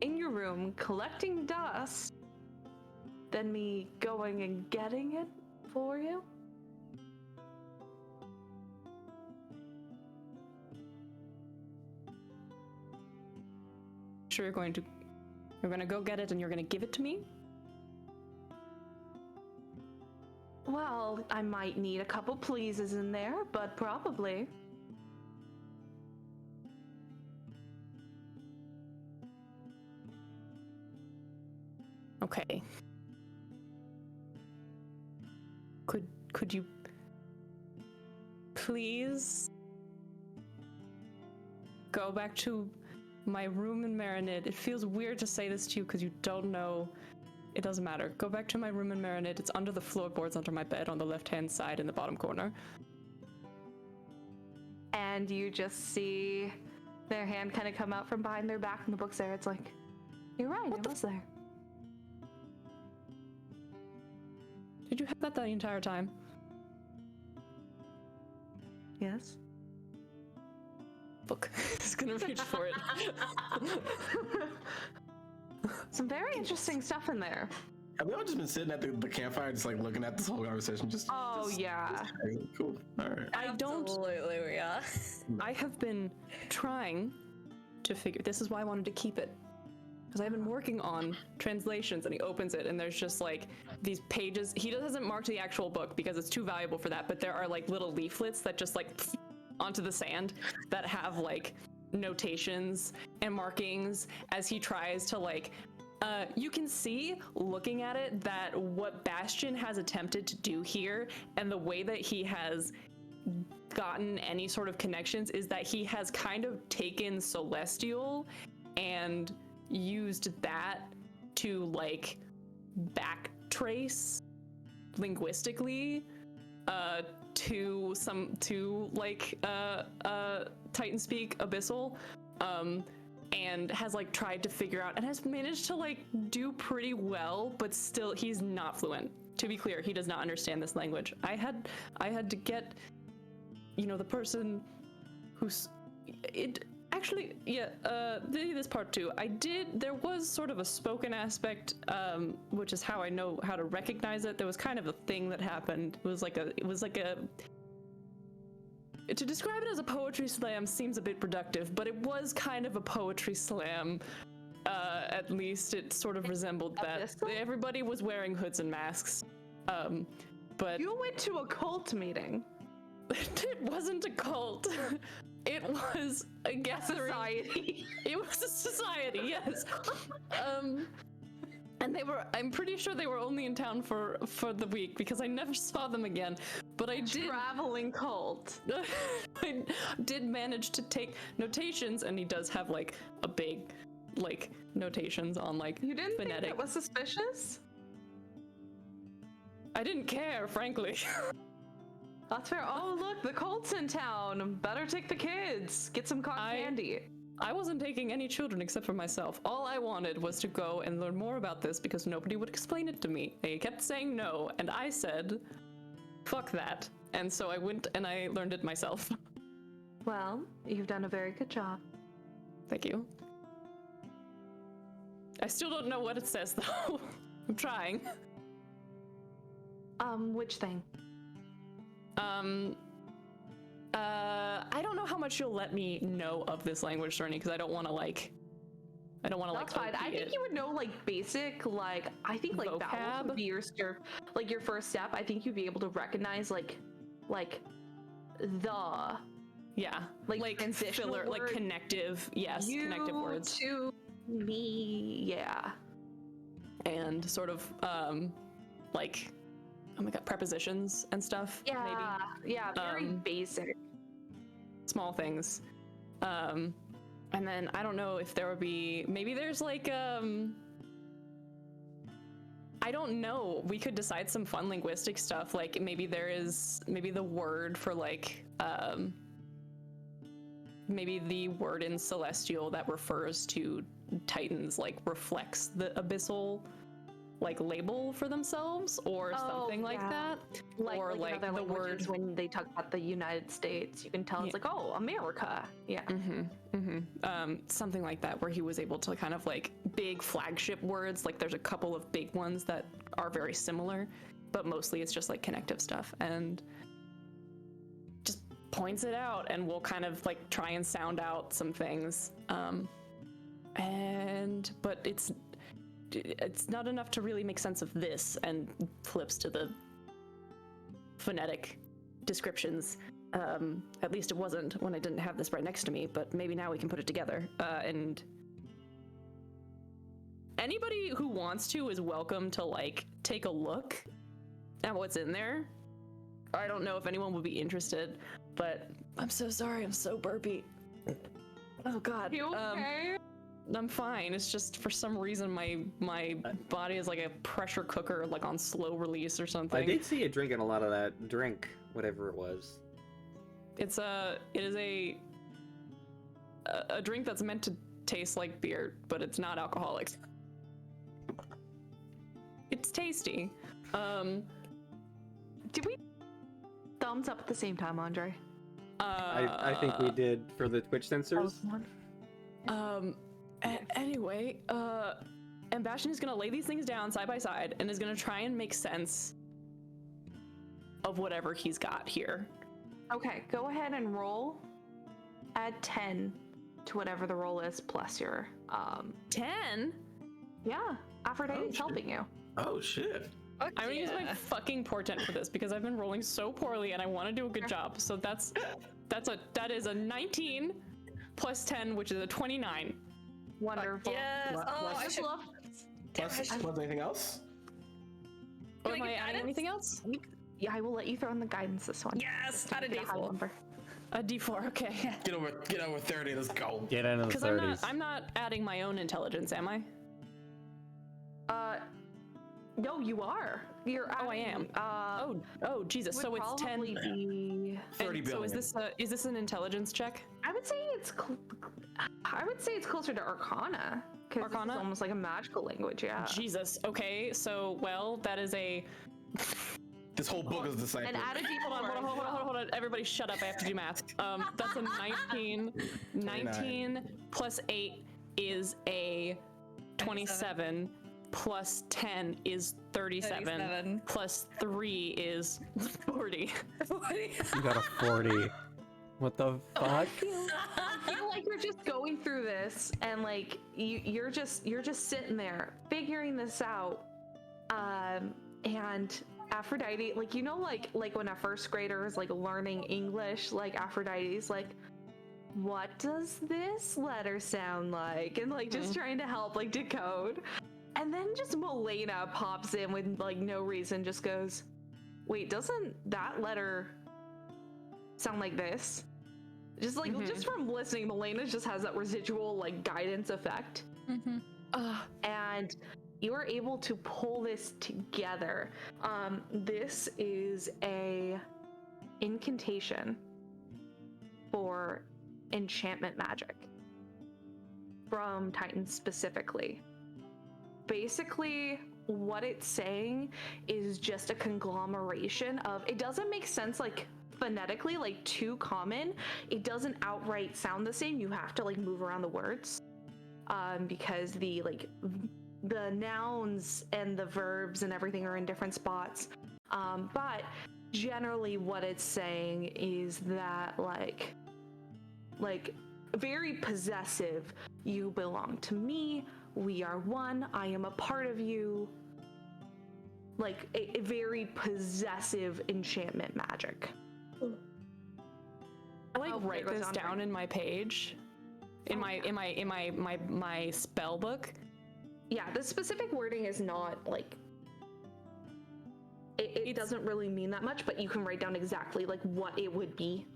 in your room collecting dust than me going and getting it for you? Sure, you're going to go get it and you're going to give it to me? Well, I might need a couple pleases in there, but probably. Okay. Could you please go back to my room in Marinid? It feels weird to say this to you because you don't know. It doesn't matter. Go back to my room in Marinid. It's under the floorboards under my bed on the left-hand side in the bottom corner. And you just see their hand kind of come out from behind their back and the book's there. It's like, you're right, it was there. Did you have that the entire time? Yes. Book. He's gonna reach for it. Some very interesting stuff in there. Have we all just been sitting at the campfire, just like looking at this whole conversation? Yeah. Cool. All right. Absolutely, we are. I have been trying to figure. This is why I wanted to keep it. Because I've been working on translations, and he opens it, and there's just like these pages. He hasn't marked the actual book because it's too valuable for that, but there are like little leaflets that just like onto the sand that have like notations and markings as he tries to like. You can see, looking at it, that what Bastian has attempted to do here, and the way that he has gotten any sort of connections, is that he has kind of taken Celestial and used that to like backtrace linguistically to Titan speak Abyssal, and has like tried to figure out and has managed to like do pretty well, but still he's not fluent. To be clear, he does not understand this language. I had to get, the person who's it. Actually, yeah, this part too. There was sort of a spoken aspect, which is how I know how to recognize it. There was kind of a thing that happened. It was like a, to describe it as a poetry slam seems a bit reductive, but it was kind of a poetry slam. At least it sort of resembled that. Everybody was wearing hoods and masks. But you went to a cult meeting. It wasn't a cult. It was a gathering. Society. It was a society, yes. And I'm pretty sure they were only in town for the week because I never saw them again. But I did. Traveling cult. I did manage to take notations, and he does have like a big, like, notations on like You didn't phonetic. think that was suspicious? I didn't care, frankly. That's fair. Oh, look, the cult's in town. Better take the kids. Get some cotton candy. I wasn't taking any children except for myself. All I wanted was to go and learn more about this because nobody would explain it to me. They kept saying no, and I said, fuck that. And so I went and I learned it myself. Well, you've done a very good job. Thank you. I still don't know what it says, though. I'm trying. Which thing? I don't know how much you'll let me know of this language, Serenity, because I don't want to like. That's fine. I think you would know like basic, like I think like vowels would be your first step. I think you'd be able to recognize like the. Yeah, like filler, like connective. Yes, connective words. To me, yeah. And sort of like. Oh my god, prepositions and stuff. Yeah, maybe. Yeah, very basic. Small things. And then I don't know if there would be, maybe there's like, I don't know. We could decide some fun linguistic stuff. Like maybe the word for like, maybe the word in Celestial that refers to Titans like reflects the abyssal like label for themselves or something like that. Or like in other the word when they talk about the United States, you can tell it's like, oh, America. Yeah. Something like that, where he was able to kind of like big flagship words. Like there's a couple of big ones that are very similar, but mostly it's just like connective stuff, and just points it out, and we'll kind of like try and sound out some things. But it's not enough to really make sense of this, and flips to the phonetic descriptions. At least it wasn't when I didn't have this right next to me, but maybe now we can put it together. And anybody who wants to is welcome to like take a look at what's in there. I don't know if anyone would be interested, but I'm so sorry. I'm so burpy. Oh God. You okay? I'm fine. It's just for some reason my body is like a pressure cooker, like on slow release or something. I did see you drinking a lot of that drink, whatever it was. It is a drink that's meant to taste like beer, but it's not alcoholic. It's tasty. Did we thumbs up at the same time, Andre? I think we did for the Twitch censors. Anyway, and Bastian is gonna lay these things down side by side and is gonna try and make sense of whatever he's got here. Okay, go ahead and roll. Add 10 to whatever the roll is plus your 10? Yeah, Aphrodite's helping you. Oh shit. I'm gonna use my fucking portent for this because I've been rolling so poorly and I want to do a good job. So that is a 19 plus 10, which is a 29. Wonderful. Yes. Oh, I should. Plus anything else? Am I adding anything else? Yeah, I will let you throw in the guidance this one. Yes. Add a Get high D4. number. A D4, okay. Get over 30. Let's go. Get into the Because 30s. I'm not adding my own intelligence, am I? No, you are. You're Oh, I am. Oh, Jesus. So it's 10. Be... 30 And so billion. is this an intelligence check? I would say it's closer to Arcana. Because it's Arcana? almost like a magical language, yeah. Jesus. Okay, so well, that is a. This whole book is deciphered. And add a D4. Hold on. Everybody, shut up. I have to do math. That's a 19. 19 plus 8 is a 27. Plus 10 is 37. Plus 3 is 40. You got a 40. What the fuck? I feel like you're just going through this and like you're just sitting there figuring this out. And Aphrodite, like like when a first grader is like learning English, like Aphrodite's like, what does this letter sound like? And like just trying to help like decode. And then just Melaena pops in with like no reason, just goes, wait, doesn't that letter sound like this? Just like just from listening, Melaena just has that residual like guidance effect. And you are able to pull this together. This is a incantation for enchantment magic from Titan specifically. Basically, what it's saying is just a conglomeration of, it doesn't make sense like phonetically, like too common. It doesn't outright sound the same. You have to like move around the words because the nouns and the verbs and everything are in different spots. But generally what it's saying is that like very possessive, you belong to me, we are one, I am a part of you. Like a very possessive enchantment magic. I like write this down in my page, in my spell book. Yeah, the specific wording is not like it doesn't really mean that much, but you can write down exactly like what it would be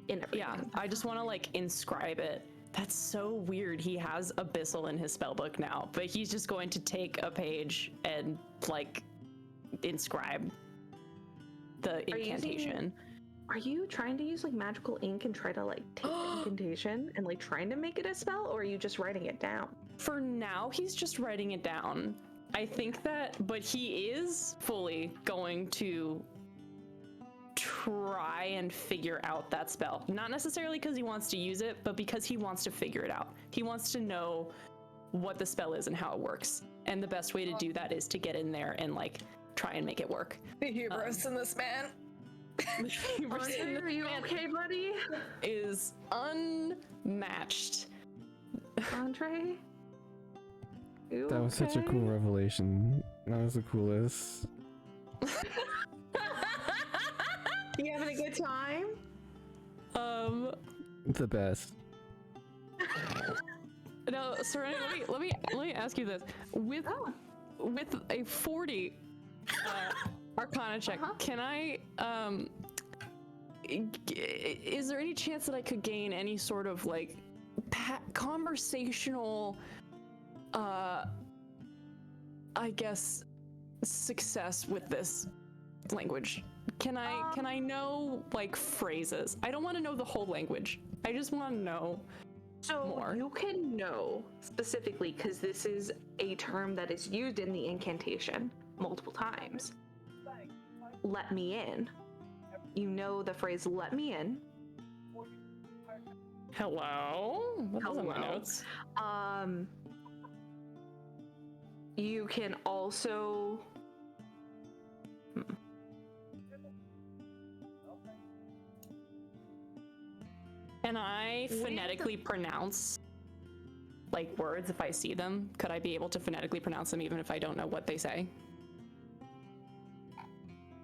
in everything. Yeah, I just want to like inscribe it. That's so weird. He has abyssal in his spellbook now, but he's just going to take a page and like inscribe the incantation. Are you trying to use like magical ink and try to like take the incantation and like trying to make it a spell, or are you just writing it down? For now, he's just writing it down. I think that, but he is fully going to try and figure out that spell. Not necessarily because he wants to use it, but because he wants to figure it out. He wants to know what the spell is and how it works. And the best way to do that is to get in there and like try and make it work. The hubris in this man. Andre, are you okay, buddy? Is unmatched. Andre? That was such a cool revelation. That was the coolest. You having a good time? The best. No, Serenity, let me ask you this. With a 40 Arcana check, can I is there any chance that I could gain any sort of like conversational I guess success with this language? Can I know like phrases? I don't want to know the whole language. I just want to know more. You can know specifically because this is a term that is used in the incantation multiple times. Let me in. You know the phrase "let me in." Hello? What is on my notes? You can also Can I phonetically pronounce like words if I see them? Could I be able to phonetically pronounce them even if I don't know what they say?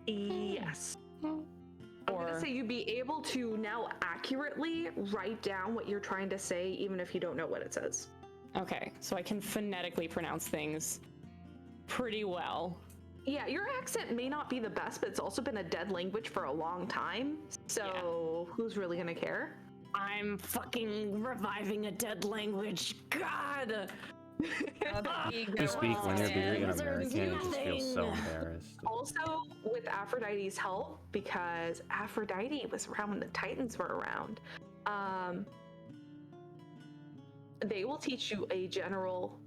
Yes. I'm gonna say you'd be able to now accurately write down what you're trying to say even if you don't know what it says. Okay, so I can phonetically pronounce things pretty well. Yeah, your accent may not be the best, but it's also been a dead language for a long time. So who's really gonna care? I'm fucking reviving a dead language. God! You speak when you're being an American, it just feels so embarrassed. Also, with Aphrodite's help, because Aphrodite was around when the Titans were around, they will teach you a general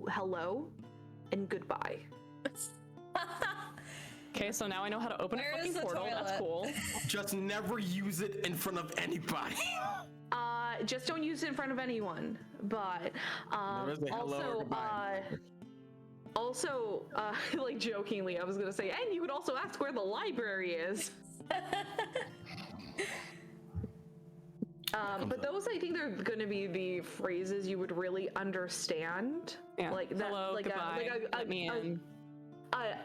hello and goodbye. Okay, so now I know how to open a fucking portal. That's cool. Just never use it in front of anybody. Just don't use it in front of anyone. But also, like jokingly, I was gonna say, and you could also ask where the library is. But those, I think, they're gonna be the phrases you would really understand. Yeah. Like that, hello, like goodbye, let me in.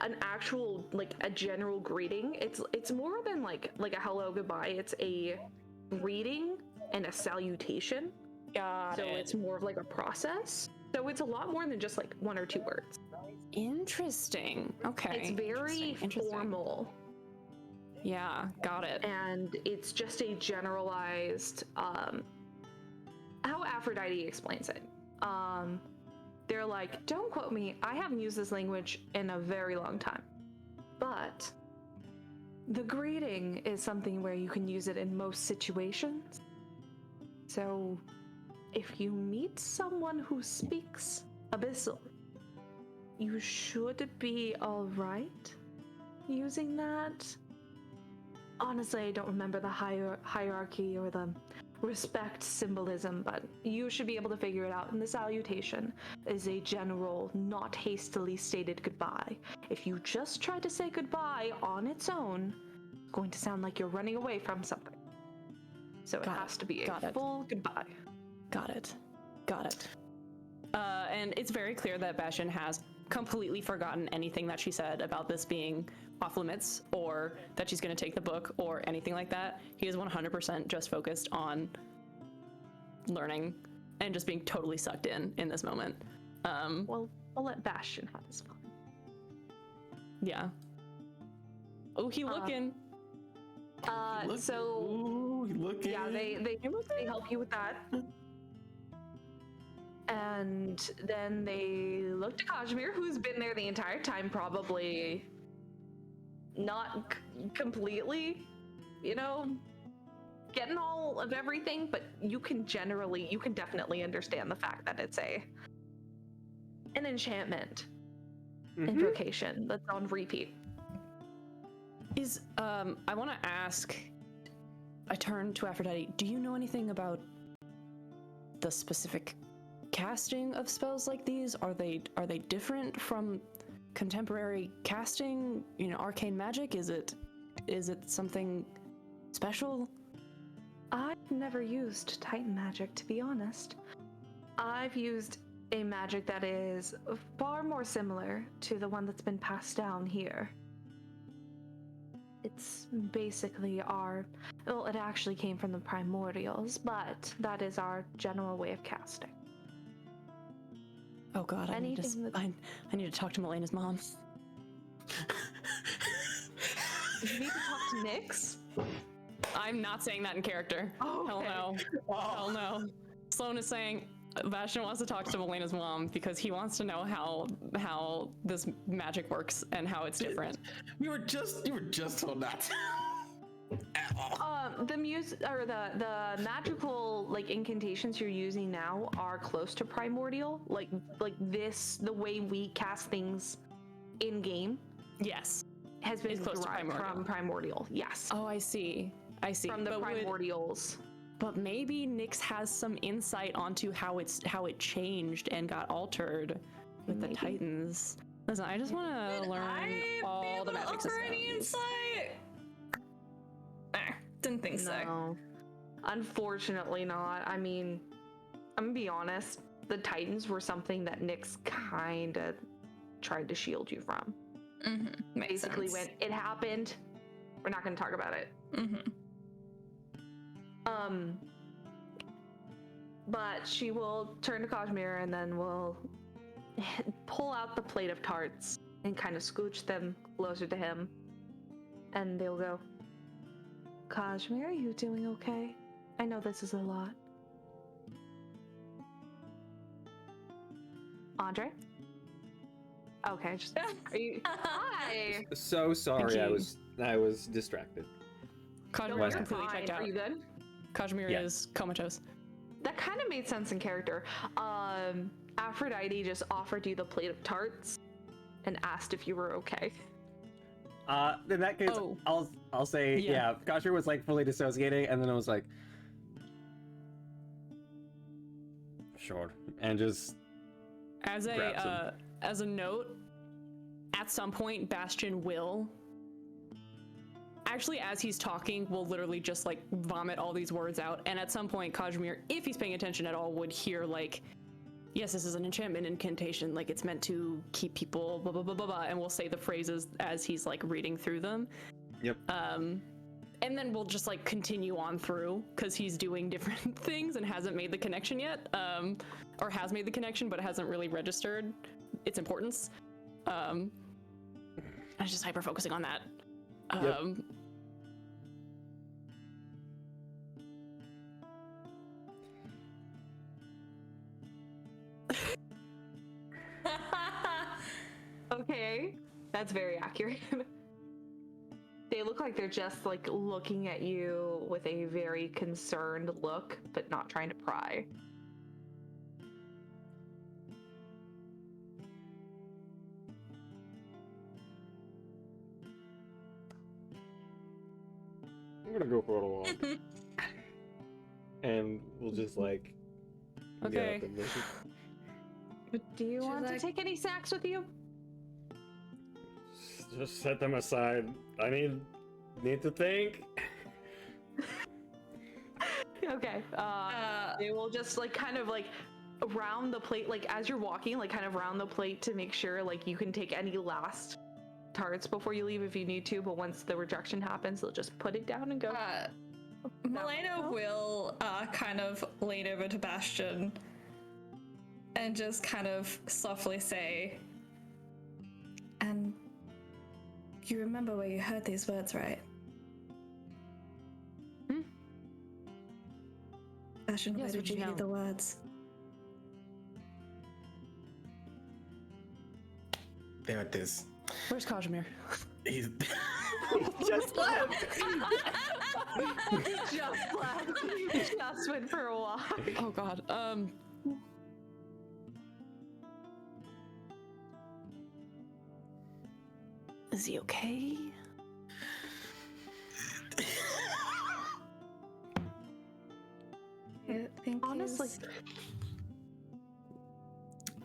An actual, like a general greeting. It's more than like a hello, goodbye. It's a greeting and a salutation. Got it. So it's more of like a process. So it's a lot more than just like one or two words. Interesting. Okay. It's very formal. Yeah, got it. And it's just a generalized, how Aphrodite explains it. They're like, don't quote me, I haven't used this language in a very long time. But the greeting is something where you can use it in most situations. So if you meet someone who speaks Abyssal, you should be alright using that. Honestly, I don't remember the hierarchy or the respect symbolism, but you should be able to figure it out. And the salutation is a general, not hastily stated goodbye. If you just try to say goodbye on its own, it's going to sound like you're running away from something. So it has to be a full goodbye. Got it. And it's very clear that Bastian has completely forgotten anything that she said about this being off limits, or that she's going to take the book, or anything like that. He is 100% just focused on learning and just being totally sucked in this moment. Well, I'll let Bastian have his fun. Yeah. Oh, he looking. Ooh, he looking. Yeah, they help you with that. And then they look to Kazimir, who's been there the entire time, probably not completely, getting all of everything, but you can definitely understand the fact that it's an enchantment invocation that's on repeat. I want to ask, I turn to Aphrodite, do you know anything about the specific casting of spells like these? Are they different from contemporary casting, arcane magic? Is it something special? I've never used Titan magic, to be honest. I've used a magic that is far more similar to the one that's been passed down here. It's basically it actually came from the primordials, but that is our general way of casting. Oh god, I need to talk to Melena's mom. You need to talk to Nyx? I'm not saying that in character. Oh, Hell okay. no. Hell no. Sloan is saying Bastian wants to talk to Melena's mom because he wants to know how this magic works and how it's different. You were just told that. The the magical like incantations you're using now are close to primordial. Like this, the way we cast things in game Yes. has been It's close to derived from primordial. Yes. Oh, I see. From the But primordials. But maybe Nyx has some insight onto how it changed and got altered with the Titans. Listen, I just want to learn all the magic systems. Any insight? Didn't think so. No. Unfortunately not. I mean, I'm gonna be honest, the Titans were something that Nyx kinda tried to shield you from. Mm-hmm. Basically when it happened, we're not gonna talk about it. Mm-hmm. But she will turn to Kazimir and then will pull out the plate of tarts and kind of scooch them closer to him. And they'll go, Kazimir, are you doing okay? I know this is a lot. Andre? Okay, just are you hi? So sorry, I was distracted. Kazimir is completely Fine. checked out. Are you good? Kazimir Yeah. is comatose. That kind of made sense in character. Aphrodite just offered you the plate of tarts and asked if you were okay. In that case, I'll say yeah. Kashmir was like fully dissociating, and then I was like, sure, and just As a note, at some point, Bastian will. Actually, as he's talking, will literally just like vomit all these words out, and at some point, Kazimir, if he's paying attention at all, would hear like, "Yes, this is an enchantment incantation. Like it's meant to keep people blah blah blah blah blah," and we'll say the phrases as he's like reading through them. Yep. And then we'll just like continue on through because he's doing different things and hasn't made the connection yet, or has made the connection but hasn't really registered its importance. I was just hyper focusing on that. Yep. Okay, that's very accurate. They look like they're just like looking at you with a very concerned look, but not trying to pry. I'm gonna go for a walk. And we'll just like get Okay. up and make it. Do you want to like- take any snacks with you? Just set them aside. I need to think. Okay. They will just like kind of like round the plate, like as you're walking, like kind of round the plate to make sure like you can take any last tarts before you leave if you need to. But once the rejection happens, they'll just put it down and go. Melaena will kind of lean over to Bastian and just kind of softly say, and you remember where you heard these words, right? Bastian, where Yes, did what you you hear know? the words? There it is. Where's Kazimir? He's just left. Just left. Just went for a walk. Oh god. Is he okay? I think Honestly,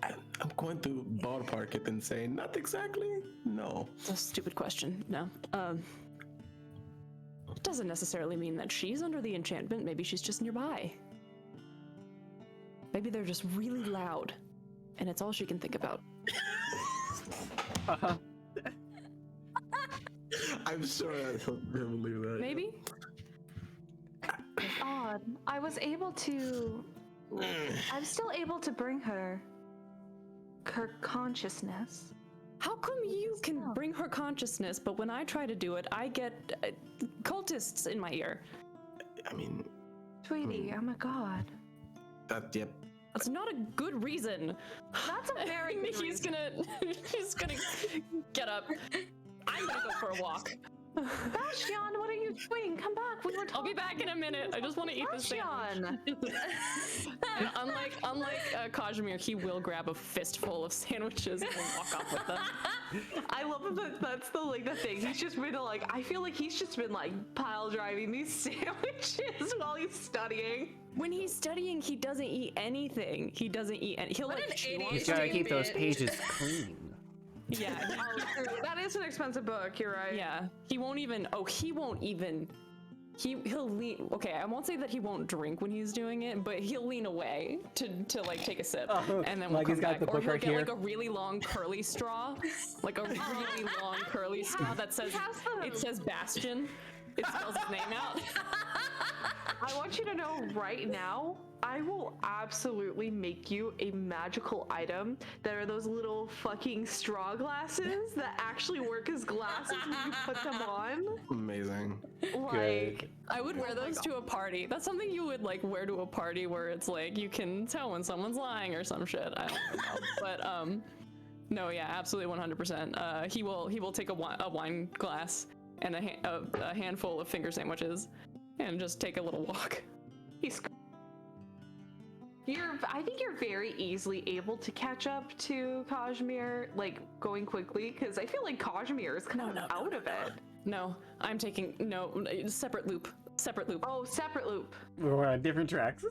I'm going to ballpark it and say not exactly. No. It's a stupid question. No. Doesn't necessarily mean that she's under the enchantment. Maybe she's just nearby. Maybe they're just really loud, and it's all she can think about. I'm sure he'll believe that. Maybe? odd. I'm still able to bring her. her consciousness. How come you can bring her consciousness, but when I try to do it, I get cultists in my ear? I mean, Sweetie, I'm a god. yep. That's not a good reason. That's a very good He's gonna get up. I'm gonna go for a walk. Bastian, what are you doing? Come back. We were talking. I'll be back in a minute. I just want to eat this sandwich. Unlike Kazimir, he will grab a fistful of sandwiches and walk off with them. I love that that's the thing. He's just been I feel like he's just been pile driving these sandwiches while he's studying. When he's studying, he doesn't eat anything. He doesn't eat any. He'll chew on He's gotta keep those pages clean. Yeah. That is an expensive book. You're right. Yeah. He won't even. He'll lean. Okay, I won't say that he won't drink when he's doing it, but he'll lean away to take a sip, and then we'll come he's got back. the Or book he'll right get here. a really long curly straw, a really long curly straw that says it says Bastian. It spells his name out. I want you to know right now, I will absolutely make you a magical item that are those little fucking straw glasses that actually work as glasses when you put them on. Amazing. I would wear those to a party. That's something you would wear to a party where it's you can tell when someone's lying or some shit. I don't know. But no, yeah, absolutely 100%. He will take a wine glass and a handful of finger sandwiches and just take a little walk. I think you're very easily able to catch up to Kazimir, going quickly, because I feel like Kazimir is kind of out of it. No, I'm taking separate loop. Oh, separate loop. We're on different tracks.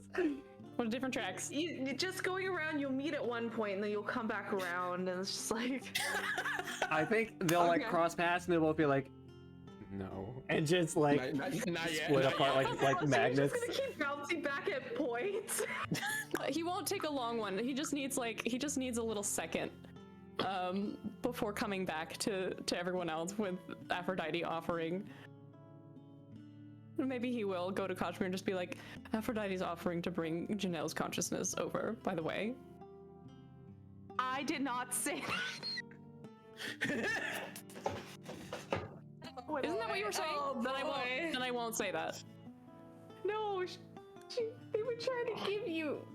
What are different tracks? You just going around, you'll meet at one point, and then you'll come back around, and it's just I think they'll cross paths, and they'll both be no, and just not yet, split apart like magnets. You're just gonna keep bouncing back at points. He won't take a long one. He just needs a little second before coming back to everyone else with Aphrodite offering. Maybe he will go to Kazimir and just be like, Aphrodite's offering to bring Janelle's consciousness over, by the way. I did not say that. Isn't that what you were saying? Then I won't say that. No, they were trying to give you.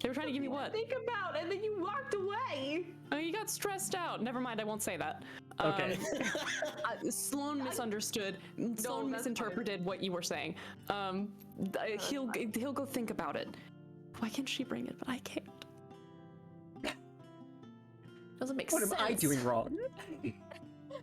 They were trying to give me what? Think about, and then you walked away. Oh, you got stressed out. Never mind, I won't say that. Okay. Sloan misunderstood. Sloan misinterpreted what you were saying. He'll go think about it. Why can't she bring it, but I can't? Doesn't make sense. What am I doing wrong?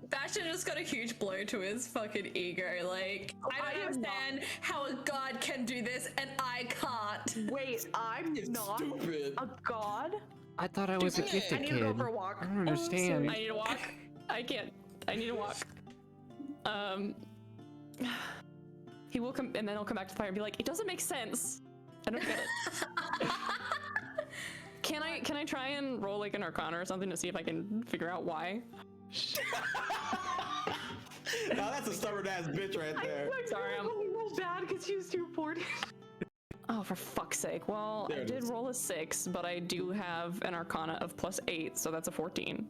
Bastian just got a huge blow to his fucking ego. I don't understand how a god can do this and I can't. Wait, I'm not a god? I thought I was a gifted I need kid. to go for a walk. I don't understand. I need to walk. I can't. I need to walk. He will come, and then he'll come back to the fire and be like, "It doesn't make sense. I don't get it." Can I try and roll an Arcana or something to see if I can figure out why? Now that's a stubborn ass bitch right there. Sorry, I'm real bad because you was too important. Oh, for fuck's sake. Well, I did roll a 6, but I do have an Arcana of +8, so that's a 14.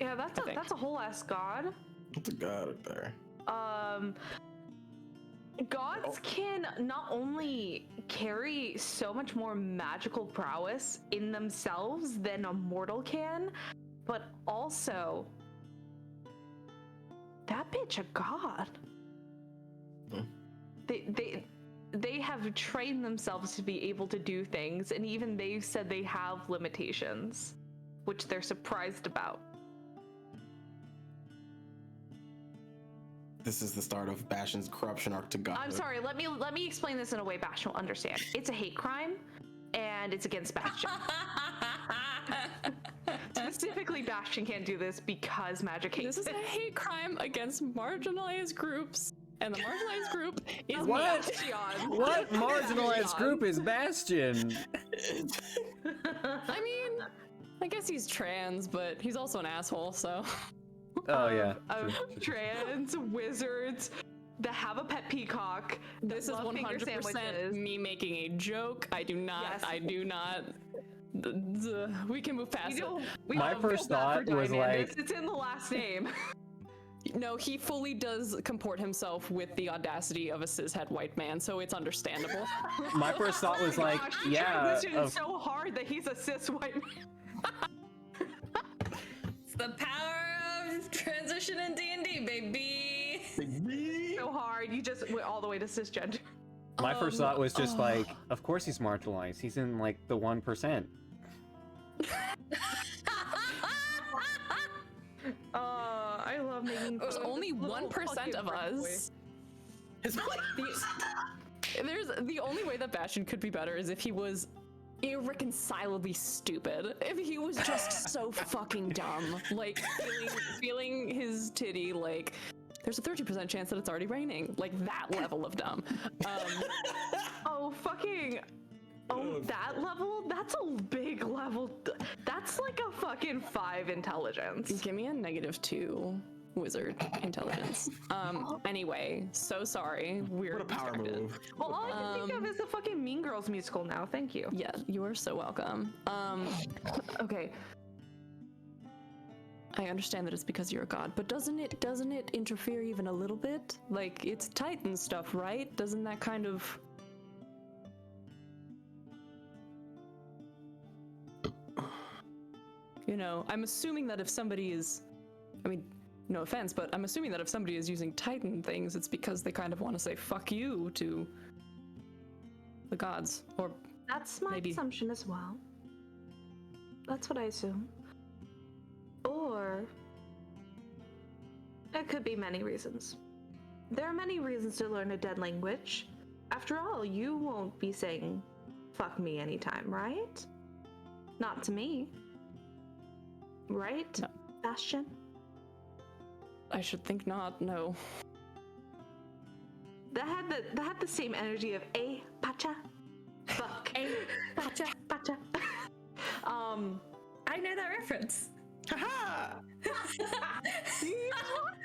Yeah, that's a whole ass god. It's a god up there. Gods can not only carry so much more magical prowess in themselves than a mortal can, but also that bitch a god. They have trained themselves to be able to do things, and even they've said they have limitations, which they're surprised about. This is the start of Bastian's corruption arc to God. I'm sorry, let me explain this in a way Bastian will understand. It's a hate crime, and it's against Bastian. Specifically, Bastian can't do this because magic hates This is a hate crime against marginalized groups, and the marginalized group is What? Bastian. What marginalized group is Bastian? I mean, I guess he's trans, but he's also an asshole, so. Oh yeah. Of trans wizards that have a pet peacock. This is love finger 100% sandwiches. me making a joke. I do not. Yes. I do not we can move past it. My first thought was like, it's in the last name. No, he fully does comport himself with the audacity of a cishet white man, so it's understandable. my first thought was like, yeah, Transitioned so hard that he's a cis white man. It's the power of transition in D&D, baby. So hard, you just went all the way to cisgender. my first thought was just like, of course he's marginalized. He's in like the 1%. I love making. There's only 1% of us. There's the only way that Bastian could be better is if he was irreconcilably stupid. If he was just so fucking dumb, like feeling his titty, like there's a 30% chance that it's already raining, like that level of dumb. That level? That's a big level. That's like a fucking 5 intelligence. Give me a -2 wizard intelligence. Anyway, so sorry. We're What a power distracted. move. Well, all I can think of is the fucking Mean Girls musical now. Thank you. Yeah, you are so welcome. Okay. I understand that it's because you're a god, but doesn't it interfere even a little bit? Like, it's Titan stuff, right? Doesn't that kind of... You know, I'm assuming that if somebody is... I mean, no offense, but I'm assuming that if somebody is using Titan things, it's because they kind of want to say fuck you to the gods, or That's my maybe... assumption as well. That's what I assume. Or it could be many reasons. There are many reasons to learn a dead language. After all, you won't be saying fuck me anytime, right? Not to me. Right, No. Bastian? I should think not, no. That had the same energy of a pacha. Fuck. Hey, gotcha. Pacha. I know that reference. Haha! You looked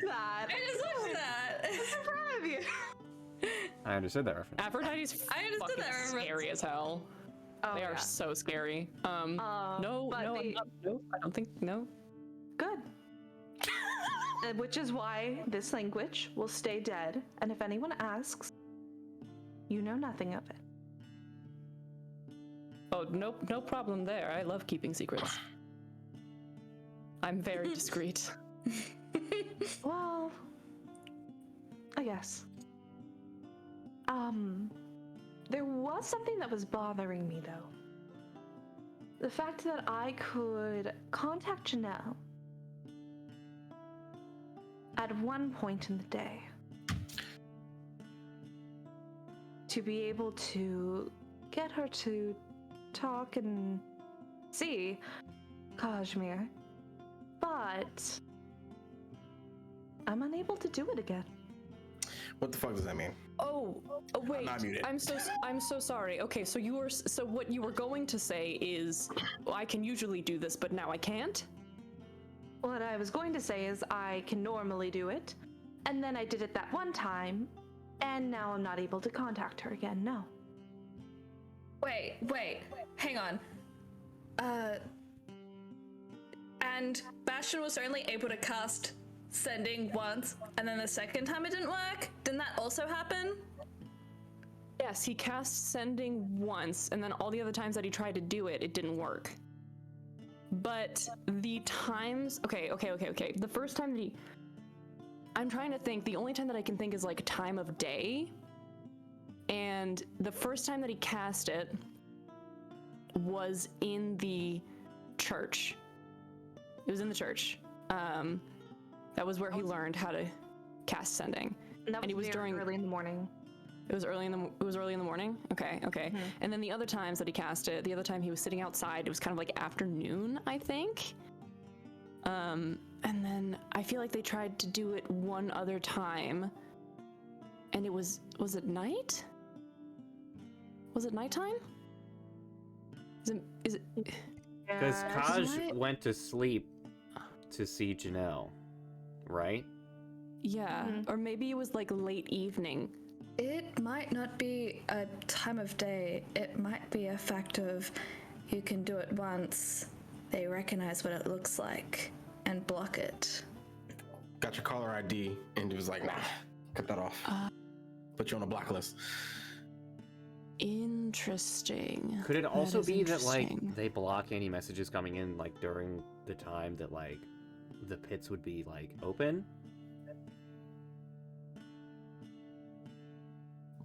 that. I just looked at that. I'm proud of you. I understood that reference. Aphrodite's I understood fucking that reference. scary as hell. Oh, They are yeah. so scary. No, but no, they- no, I don't think, no. Good. Which is why this language will stay dead, and if anyone asks, you know nothing of it. Oh, no problem there. I love keeping secrets. I'm very discreet. Well, I guess. There was something that was bothering me, though. The fact that I could contact Janelle at one point in the day to be able to get her to talk and see Kazimir, but I'm unable to do it again. What the fuck does that mean? Oh, wait. not muted. I'm so sorry. Okay, so what you were going to say is, well, I can usually do this, but now I can't? What I was going to say is I can normally do it, and then I did it that one time, and now I'm not able to contact her again, no. Wait, hang on. And Bastian was only able to cast sending once, and then the second time it didn't work? Didn't that also happen? Yes, he cast sending once, and then all the other times that he tried to do it, it didn't work. But the times... Okay. The first time that he... I'm trying to think. The only time that I can think is, like, time of day. And the first time that he cast it was in the church. It was in the church. That was where he learned how to cast sending. And that And it was very during- early in the morning. It was early in the morning. Okay. Mm-hmm. And then the other times that he cast it, the other time he was sitting outside, it was kind of like afternoon, I think. And then I feel like they tried to do it one other time, and it was it night? Was it nighttime? Is it? Because Yeah, Kaj right. went to sleep to see Janelle, right? Yeah. Or maybe it was like late evening. It might not be a time of day. It might be a fact of who can do it once, they recognize what it looks like and block it. Got your caller ID, and he was like, nah, cut that off. Put you on a blacklist. Interesting. Could it also is be that like interesting. they block any messages coming in like during the time that like the pits would be like open?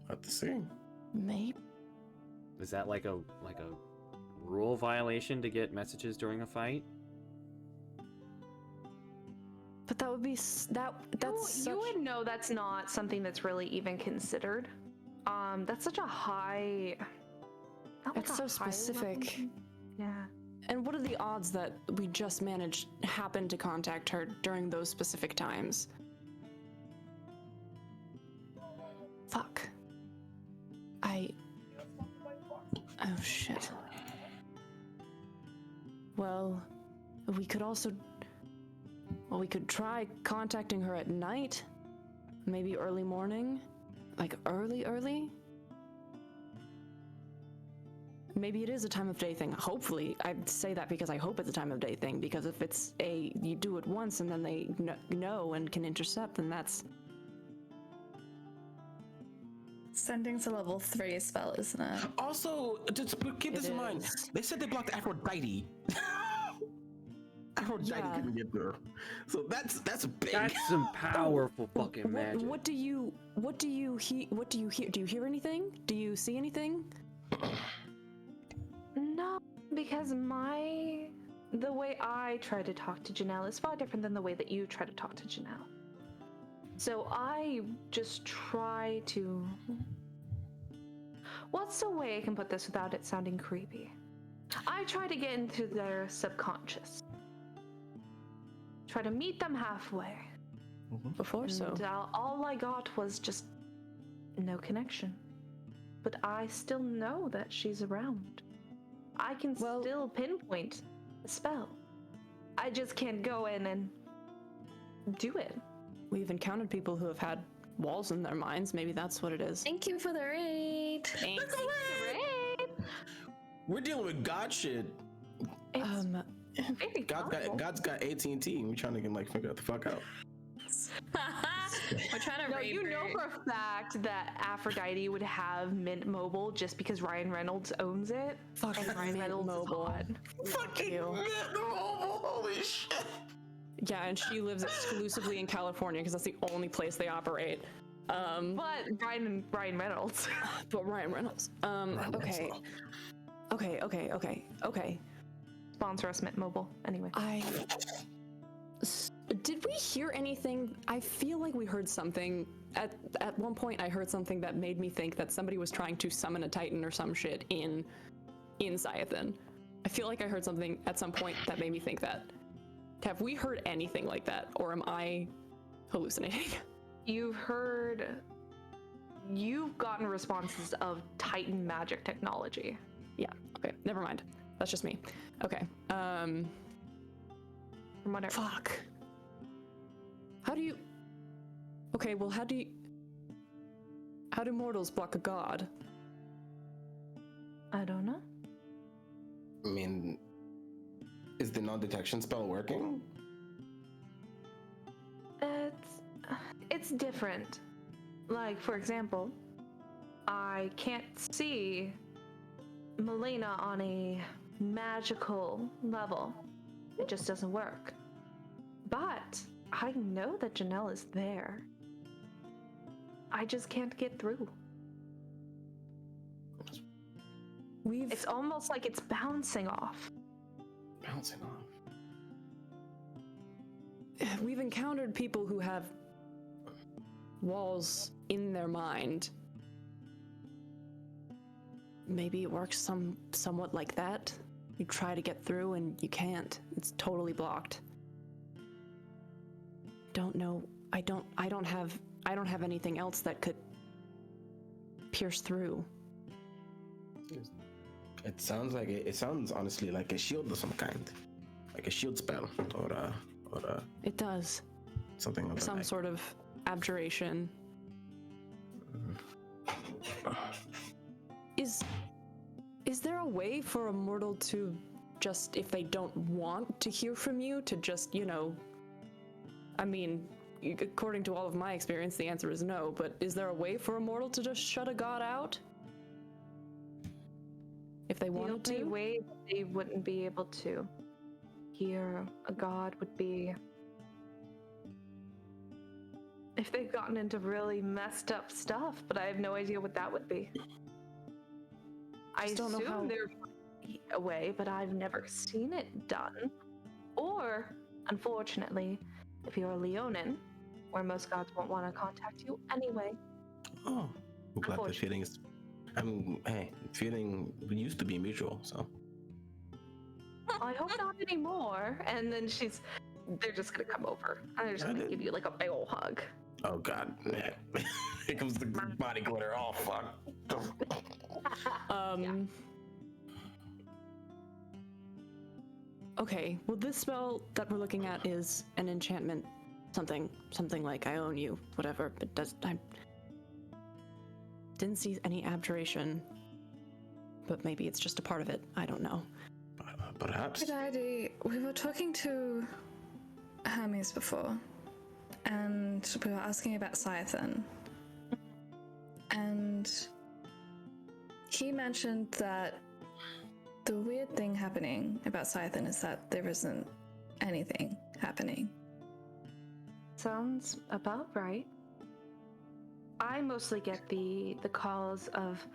What to see? Maybe. Is that like a rule violation to get messages during a fight? But that would be that's You would know that's not something that's really even considered. That's such a high. not like It's a so high specific. level- Yeah. And what are the odds that we just happened to contact her during those specific times? Fuck. Oh shit. Well, we could try contacting her at night. Maybe early morning. Like early? Maybe it is a time of day thing. Hopefully, I say that because I hope it's a time of day thing, because if it's you do it once and then they know and can intercept, then that's... Sending's a level 3 spell, isn't it? Also, just keep this in mind. They said they blocked Aphrodite. Aphrodite Yeah. couldn't get through. So that's big. That's some powerful fucking magic. What do you hear? Do you hear anything? Do you see anything? No, because the way I try to talk to Janelle is far different than the way that you try to talk to Janelle. So I just try to... What's the way I can put this without it sounding creepy? I try to get into their subconscious. Try to meet them halfway. Before so. And all I got was just no connection. But I still know that she's around. I can still pinpoint a spell. I just can't go in and do it. We've encountered people who have had walls in their minds. Maybe that's what it is. Thank you for the raid. Thanks. We're dealing with God shit. Very powerful. God's got AT&T, and we're trying to get figure out the fuck out. We're trying to No, raid you know for a fact that Aphrodite would have Mint Mobile just because Ryan Reynolds owns it. Fucking and Ryan Mint Reynolds Mobile. is hot. Fucking you. Mint Mobile, holy shit. Yeah, and she lives exclusively in California because that's the only place they operate. But Ryan Reynolds. But Ryan Reynolds. Okay. Okay. Sponsor us, Mint Mobile. Anyway. Did we hear anything? I feel like we heard something. At one point, I heard something that made me think that somebody was trying to summon a Titan or some shit in Siathan. I feel like I heard something at some point that made me think that. Have we heard anything like that, or am I hallucinating? You've gotten responses of Titan magic technology. Yeah, okay, never mind. That's just me. Okay, From whatever. fuck. How do mortals block a god? I don't know. I mean, is the non-detection spell working? It's different. Like, for example, I can't see Melaena on a magical level. It just doesn't work. But I know that Janelle is there. I just can't get through. It's almost like it's bouncing off. Bouncing off. We've encountered people who have walls in their mind. Maybe it works somewhat like that. You try to get through and you can't. It's totally blocked. Don't know. I don't have anything else that could pierce through. It sounds honestly like a shield of some kind, like a shield spell, or a It does. something of Some that. sort of abjuration. Is there a way for a mortal to just, if they don't want to hear from you, to just, I mean, according to all of my experience, the answer is no, but is there a way for a mortal to just shut a god out? If they wanted to? The only way they wouldn't be able to hear a god would be if they've gotten into really messed up stuff, but I have no idea what that would be. I don't know how- assume there would be a way, but I've never seen it done. Or, unfortunately, if you're a Leonin, where most gods won't want to contact you anyway. Oh, I'm glad the feeling is. Hey, feeling used to be mutual, so. I hope not anymore. And then they're just gonna come over. And they're just gonna give you like a big ol' hug. Oh God, here comes the body glitter. Oh fuck. Okay, well this spell that we're looking at is an enchantment, something like I own you, whatever. I didn't see any abjuration, but maybe it's just a part of it. I don't know. Perhaps. Good idea. We were talking to Hermes before, and we were asking about Scythen. And he mentioned that the weird thing happening about Scythen is that there isn't anything happening. Sounds about right. I mostly get the calls of,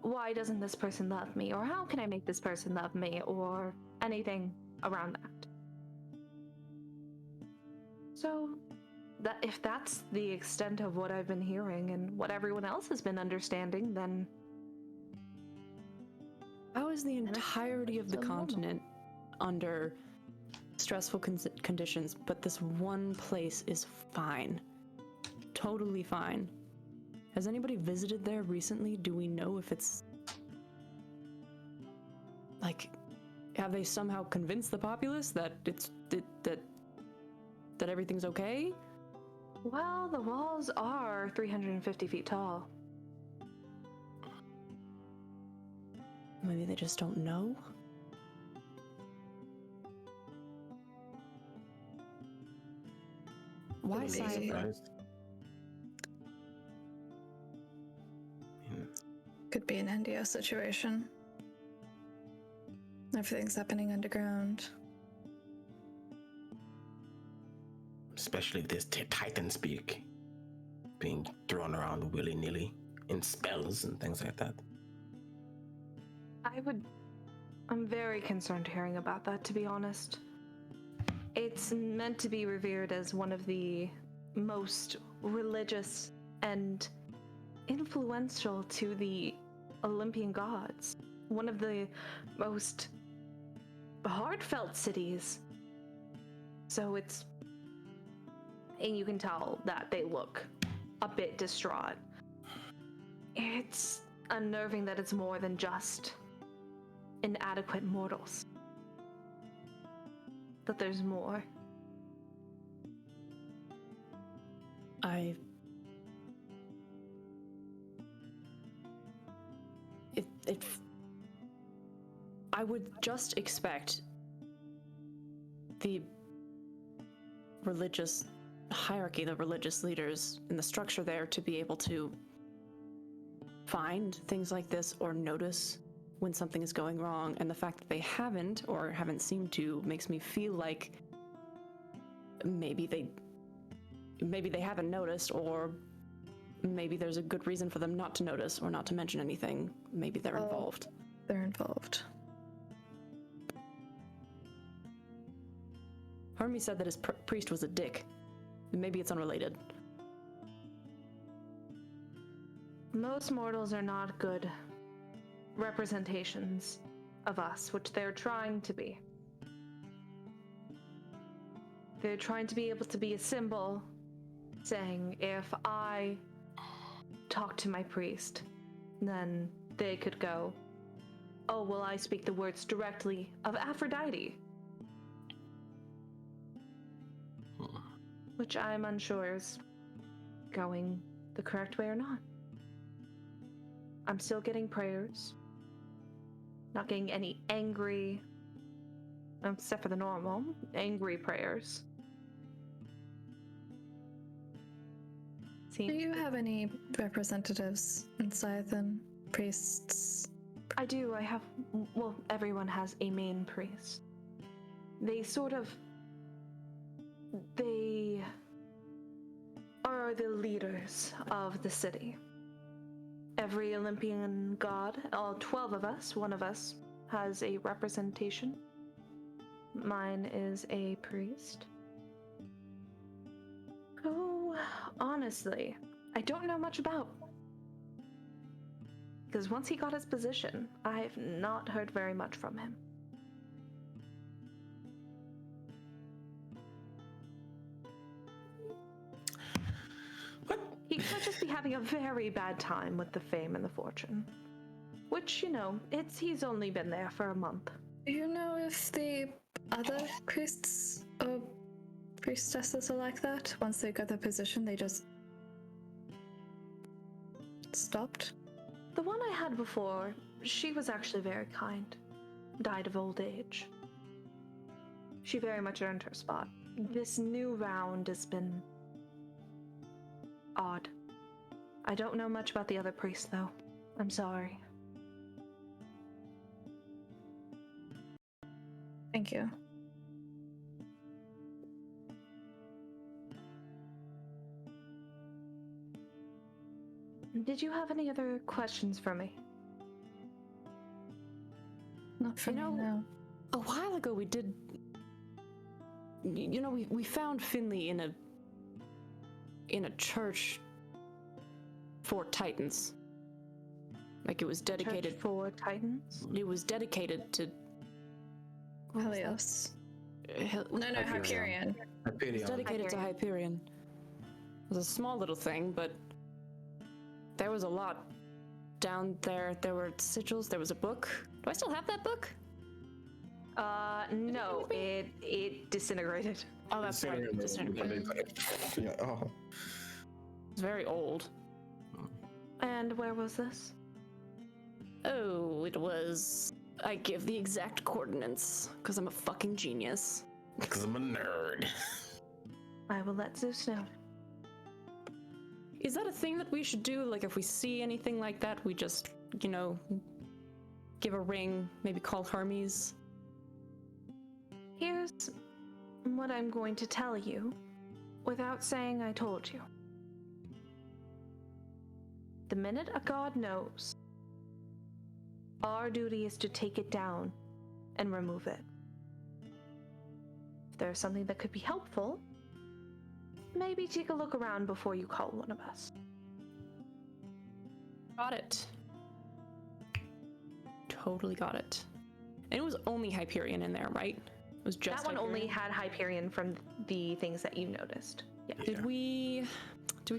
why doesn't this person love me? Or how can I make this person love me? Or anything around that. So, if that's the extent of what I've been hearing and what everyone else has been understanding, then... How is the entirety of the continent under stressful conditions, but this one place is fine? Totally fine. Has anybody visited there recently? Do we know if it's... Like, have they somehow convinced the populace that that everything's okay? Well, the walls are 350 feet tall. Maybe they just don't know? Why Scythen? Could be an NDO situation. Everything's happening underground. Especially this Titan speak being thrown around willy-nilly in spells and things like that. I'm very concerned hearing about that, to be honest. It's meant to be revered as one of the most religious and influential to the Olympian gods. One of the most heartfelt cities. So and you can tell that they look a bit distraught. It's unnerving that it's more than just inadequate mortals. That there's more. I would just expect the religious hierarchy, the religious leaders in the structure there to be able to find things like this or notice when something is going wrong, and the fact that they haven't or haven't seemed to makes me feel like maybe they haven't noticed, or maybe there's a good reason for them not to notice or not to mention anything. Maybe they're involved. They're involved. Hermes said that his priest was a dick. Maybe it's unrelated. Most mortals are not good representations of us, which they're trying to be. They're trying to be able to be a symbol, saying, if I talk to my priest, then they could go, oh, well, I speak the words directly of Aphrodite. Which I'm unsure is going the correct way or not. I'm still getting prayers. Not getting any angry, except for the normal, angry prayers. Do you have any representatives in Scythen? Priests? I do. I have. Well, everyone has a main priest. They are the leaders of the city. Every Olympian god, all 12 of us, one of us, has a representation. Mine is a priest. Oh, honestly, I don't know much about. Because once he got his position, I've not heard very much from him. What? He could just be having a very bad time with the fame and the fortune. Which, he's only been there for a month. Do you know if the other priests or priestesses are like that? Once they got their position, they just stopped? The one I had before, she was actually very kind. Died of old age. She very much earned her spot. This new round has been odd. I don't know much about the other priests, though. I'm sorry. Thank you. Did you have any other questions for me? Not for me, no. A while ago we did. We found Finley in a church for Titans. Like it was dedicated Church for Titans? It was dedicated to Helios. No, Hyperion. It was dedicated to Hyperion. It was a small little thing, but there was a lot down there. There were sigils, there was a book. Do I still have that book? No, it disintegrated. Oh, that's right. It disintegrated. Yeah. Oh. It's very old. And where was this? Oh, it was... I give the exact coordinates, because I'm a fucking genius. Because I'm a nerd. I will let Zeus know. Is that a thing that we should do? Like, if we see anything like that, we just, give a ring, maybe call Hermes? Here's what I'm going to tell you, without saying I told you. The minute a god knows, our duty is to take it down and remove it. If there's something that could be helpful, maybe take a look around before you call one of us. Got it. Totally got it. And it was only Hyperion in there, right? It was just that one Hyperion? only had Hyperion from the things that you noticed. Yeah. Did we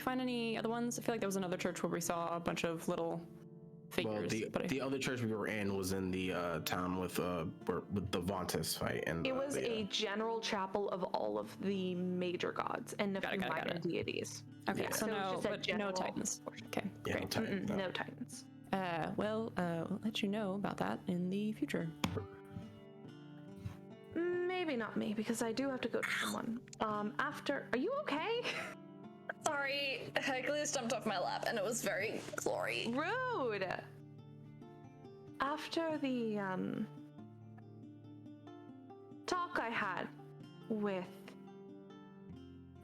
find any other ones? I feel like there was another church where we saw a bunch of little figures. Well, the other church we were in was in the town with the Vontis fight, and it was a general chapel of all of the major gods and a few minor deities. Okay, Yeah. so no, it's just a but general no Titans. Okay, Yeah, great. no Titans, no. No Titans. We'll let you know about that in the future. Maybe not me, because I do have to go to someone. Are you okay? Sorry, Hercules jumped off my lap and it was very glory. Rude! After the, talk I had with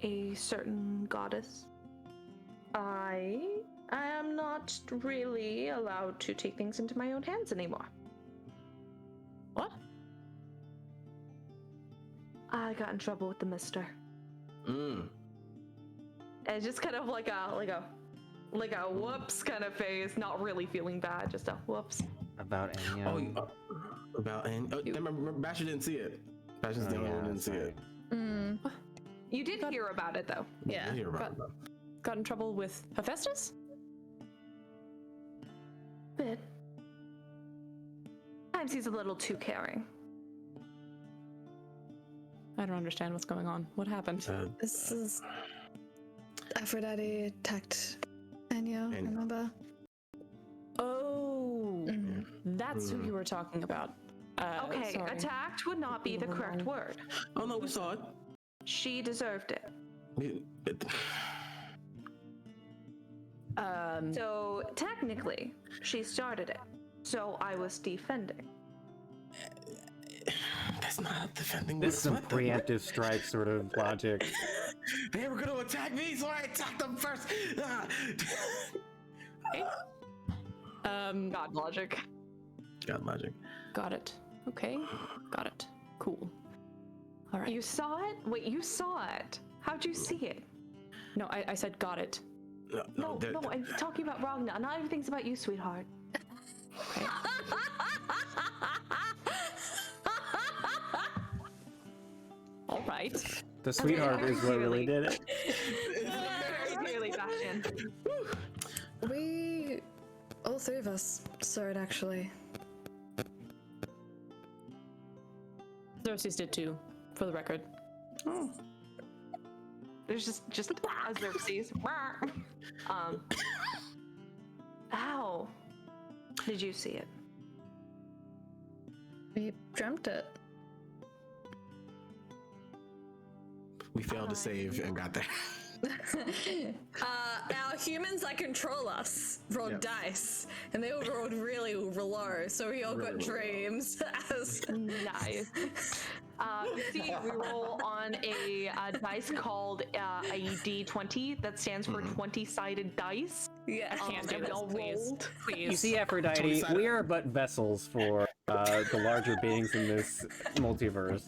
a certain goddess, I am not really allowed to take things into my own hands anymore. What? I got in trouble with the mister. Mm. And just kind of like a whoops kind of face, not really feeling bad, just a whoops. About Anya. Remember, Bastian didn't see it. Bastian's the only one who didn't see it. You did hear about it though. Yeah. I hear about it. Got in trouble with Hephaestus? Bit. Sometimes he's a little too caring. I don't understand what's going on. What happened? This is Aphrodite attacked Anya, remember? Oh. Mm. That's who you were talking about. Okay, sorry. attacked would not be the correct word. Oh no, we saw it. She deserved it. So technically, she started it. So I was defending. That's not defending. This is some preemptive strike sort of logic. They were gonna attack me, so I attacked them first. God logic. God logic. Got it. Okay. Got it. Cool. All right. You saw it? Wait, you saw it? How'd you see it? No, I said got it. No, I'm talking about Ragna. Not everything's about you, sweetheart. Okay. All right. The sweetheart is what really did it. Very clearly, Bastian. All three of us saw it actually. Xerxes did too, for the record. Oh. There's just a Xerxes. How did you see it? We dreamt it. We failed to save and got there. Our humans that control us rolled dice, and they all rolled really low, so we all got dreams. Nice. You see, we roll on a dice called a D20 that stands for 20-sided dice. Yeah, I can't do and we this, all please. rolled. You see, Aphrodite, we are but vessels for the larger beings in this multiverse.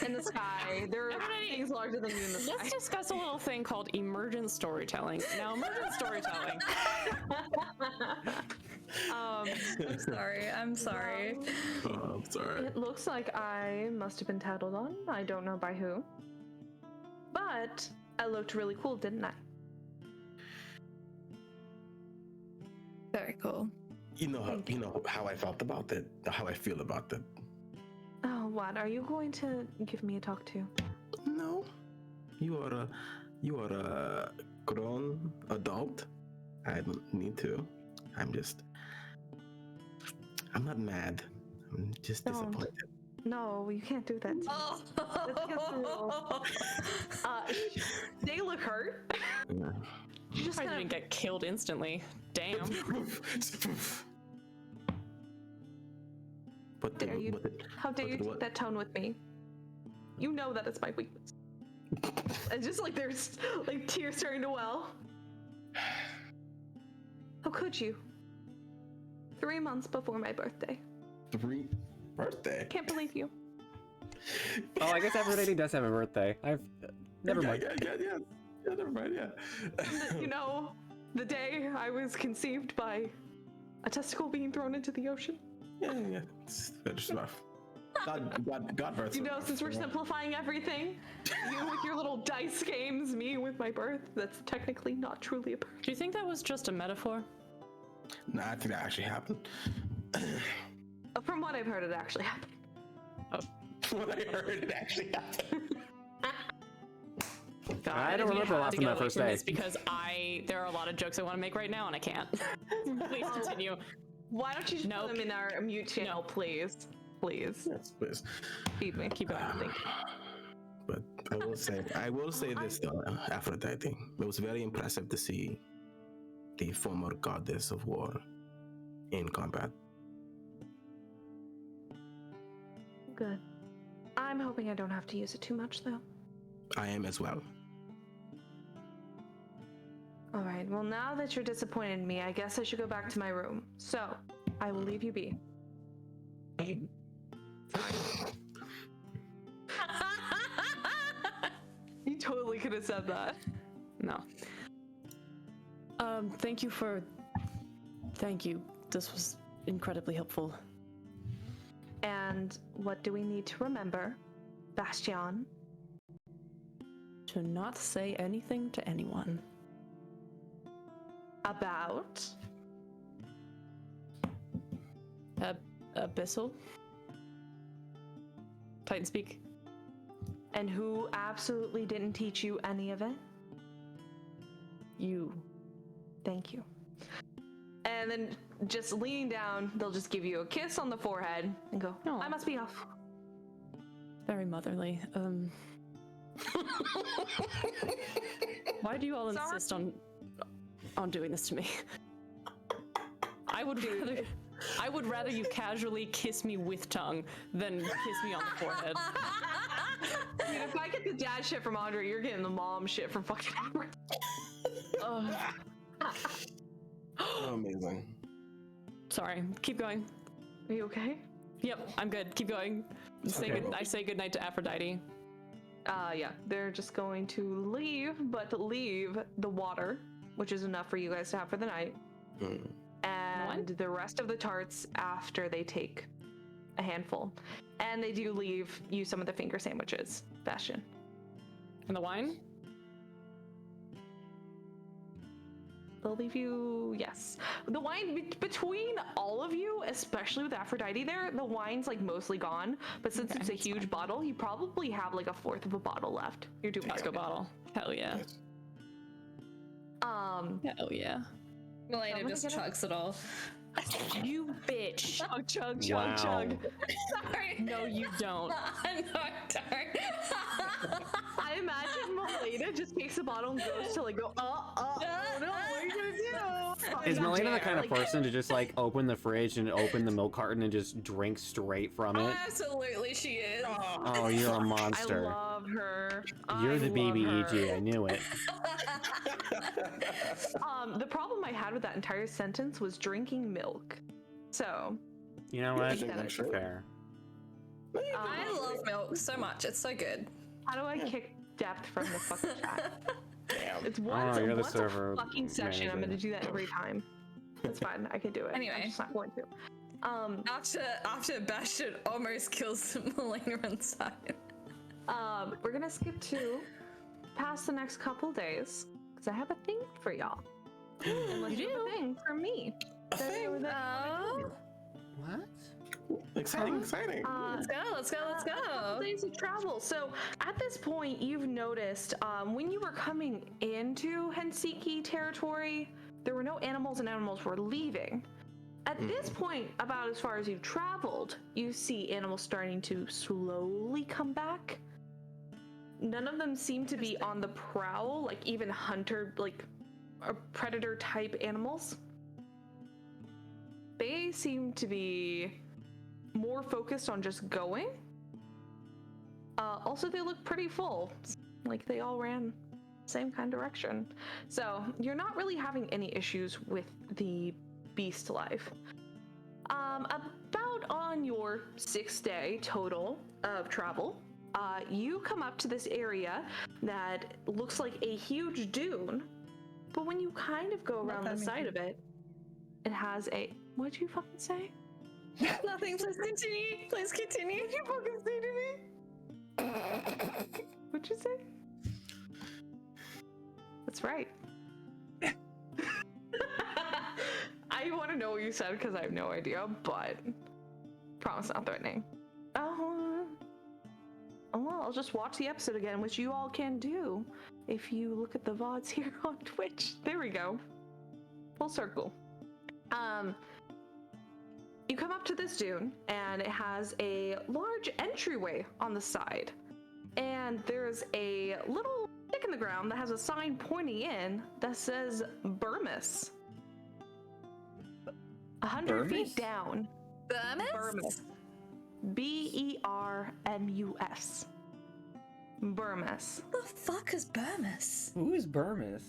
In the sky. There are things larger than you in the sky. Let's discuss a little thing called emergent storytelling. Now, emergent storytelling. I'm sorry. Oh, it's alright. It looks like I must have been tattled on. I don't know by who. But I looked really cool, didn't I? Very cool. You know how I felt about it, how I feel about it. Oh, what? Are you going to give me a talk to? No, you are a grown adult. I don't need to. I'm not mad. I'm just disappointed. No, you can't do that. Oh. That's against the rules. They look hurt. Yeah. You just I kind didn't get killed instantly. Damn. how dare you take that tone with me? You know that it's my weakness. And just like there's like tears starting to well. How could you? 3 months before my birthday. Birthday? Can't believe you. Oh, I guess Aphrodite does have a birthday. Never mind. Yeah, never mind, yeah. You know, the day I was conceived by a testicle being thrown into the ocean. Yeah. It's rough. God birth. You know, since we're simplifying everything, you with your little dice games, me with my birth, that's technically not truly a birth. Do you think that was just a metaphor? No, I think that actually happened. From what I've heard, it actually happened. From what I heard, it actually happened. God, I don't remember a lot from that first day. Because there are a lot of jokes I want to make right now, and I can't. Please continue. Why don't you just put them in our mute channel, please? Please. Yes, please. Feed me. Keep going. Thank you. But I will say this though, Aphrodite. It was very impressive to see the former goddess of war in combat. Good. I'm hoping I don't have to use it too much, though. I am as well. All right. Well, now that you're disappointed in me, I guess I should go back to my room. So, I will leave you be. You totally could have said that. No. Thank you. This was incredibly helpful. And what do we need to remember, Bastian? To not say anything to anyone. About? Abyssal? Titan speak? And who absolutely didn't teach you any of it? You. Thank you. And then just leaning down, they'll just give you a kiss on the forehead and go, Aw. I must be off. Very motherly. Why do you all Sorry. insist on doing this to me? I would rather you casually kiss me with tongue than kiss me on the forehead. Dude, if I get the dad shit from Andre, you're getting the mom shit from fucking Edward. Amazing. Sorry, keep going. Are you okay? Yep, I'm good. Keep going. I say goodnight to Aphrodite. Yeah, they're just going to leave, but leave the water, which is enough for you guys to have for the night, and the rest of the tarts after they take a handful. And they do leave you some of the finger sandwiches, Bastian. And the wine? They'll leave you, yes. The wine, between all of you, especially with Aphrodite there, the wine's like mostly gone. But since it's a huge bottle, you probably have like a fourth of a bottle left. You're doing Costco bottle. Hell yeah. Hell yeah. Melaena just chugs it all. You bitch. Chug, chug, chug, Wow. chug. Sorry. No, you don't. No, I don't. I imagine Melaena just takes a bottle and goes to like go, oh no, what are you gonna do? Is Melaena the kind of person to just like open the fridge and open the milk carton and just drink straight from it? Absolutely, she is. Oh, you're a I monster. love her. You're the love baby her. EG, I knew it. The problem I had with that entire sentence was drinking milk. So, You know what? That's Fair. I love milk so much. It's so good. how do I kick depth from the fucking chat? Damn. It's once, you're the once server a fucking session. I'm manager. gonna do that every time. It's fine. I can do it. Anyway. I'm just not going to. After Bastian almost kills Melaena inside. We're gonna skip to past the next couple days because I have a thing for y'all. Unless you have a thing for me. A thing? What? Exciting, exciting. Let's go. Couple days of travel. So at this point, you've noticed when you were coming into Hensiki territory, there were no animals and animals were leaving. At this point, about as far as you've traveled, you see animals starting to slowly come back. None of them seem to be on the prowl, like even hunter, like predator type animals. They seem to be more focused on just going. Also, they look pretty full, like they all ran the same kind of direction. So you're not really having any issues with the beast life. About on your 6th day total of travel, you come up to this area that looks like a huge dune, but when you kind of go around the side of it, it has a... What'd you fucking say? Nothing. Please continue. Please continue. What'd you fucking say to me? What'd you say? That's right. I want to know what you said because I have no idea, but promise not threatening. Oh, well, I'll just watch the episode again, which you all can do if you look at the VODs here on Twitch. There we go. Full circle. You come up to this dune, and it has a large entryway on the side. And there's a little stick in the ground that has a sign pointing in that says Burmis. 100 feet down. Burmis? Bermus. Burmis. What the fuck is Burmis? Who is Burmis?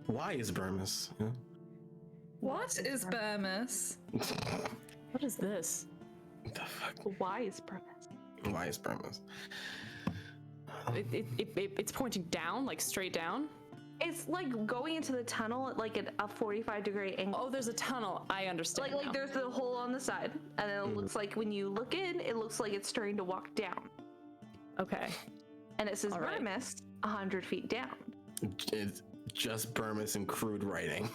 Why is Burmis? Yeah. What is Burmis? What is this? What the fuck? Why is Burmis? Why is Burmis? It's pointing down, like straight down. It's like going into the tunnel at like a 45-degree angle. Oh, there's a tunnel. I understand. Like now. there's the hole on the side, and then it looks like when you look in, it looks like it's starting to walk down. Okay. And it says All right. Burmis 100 feet down. It's just Burmis in crude writing.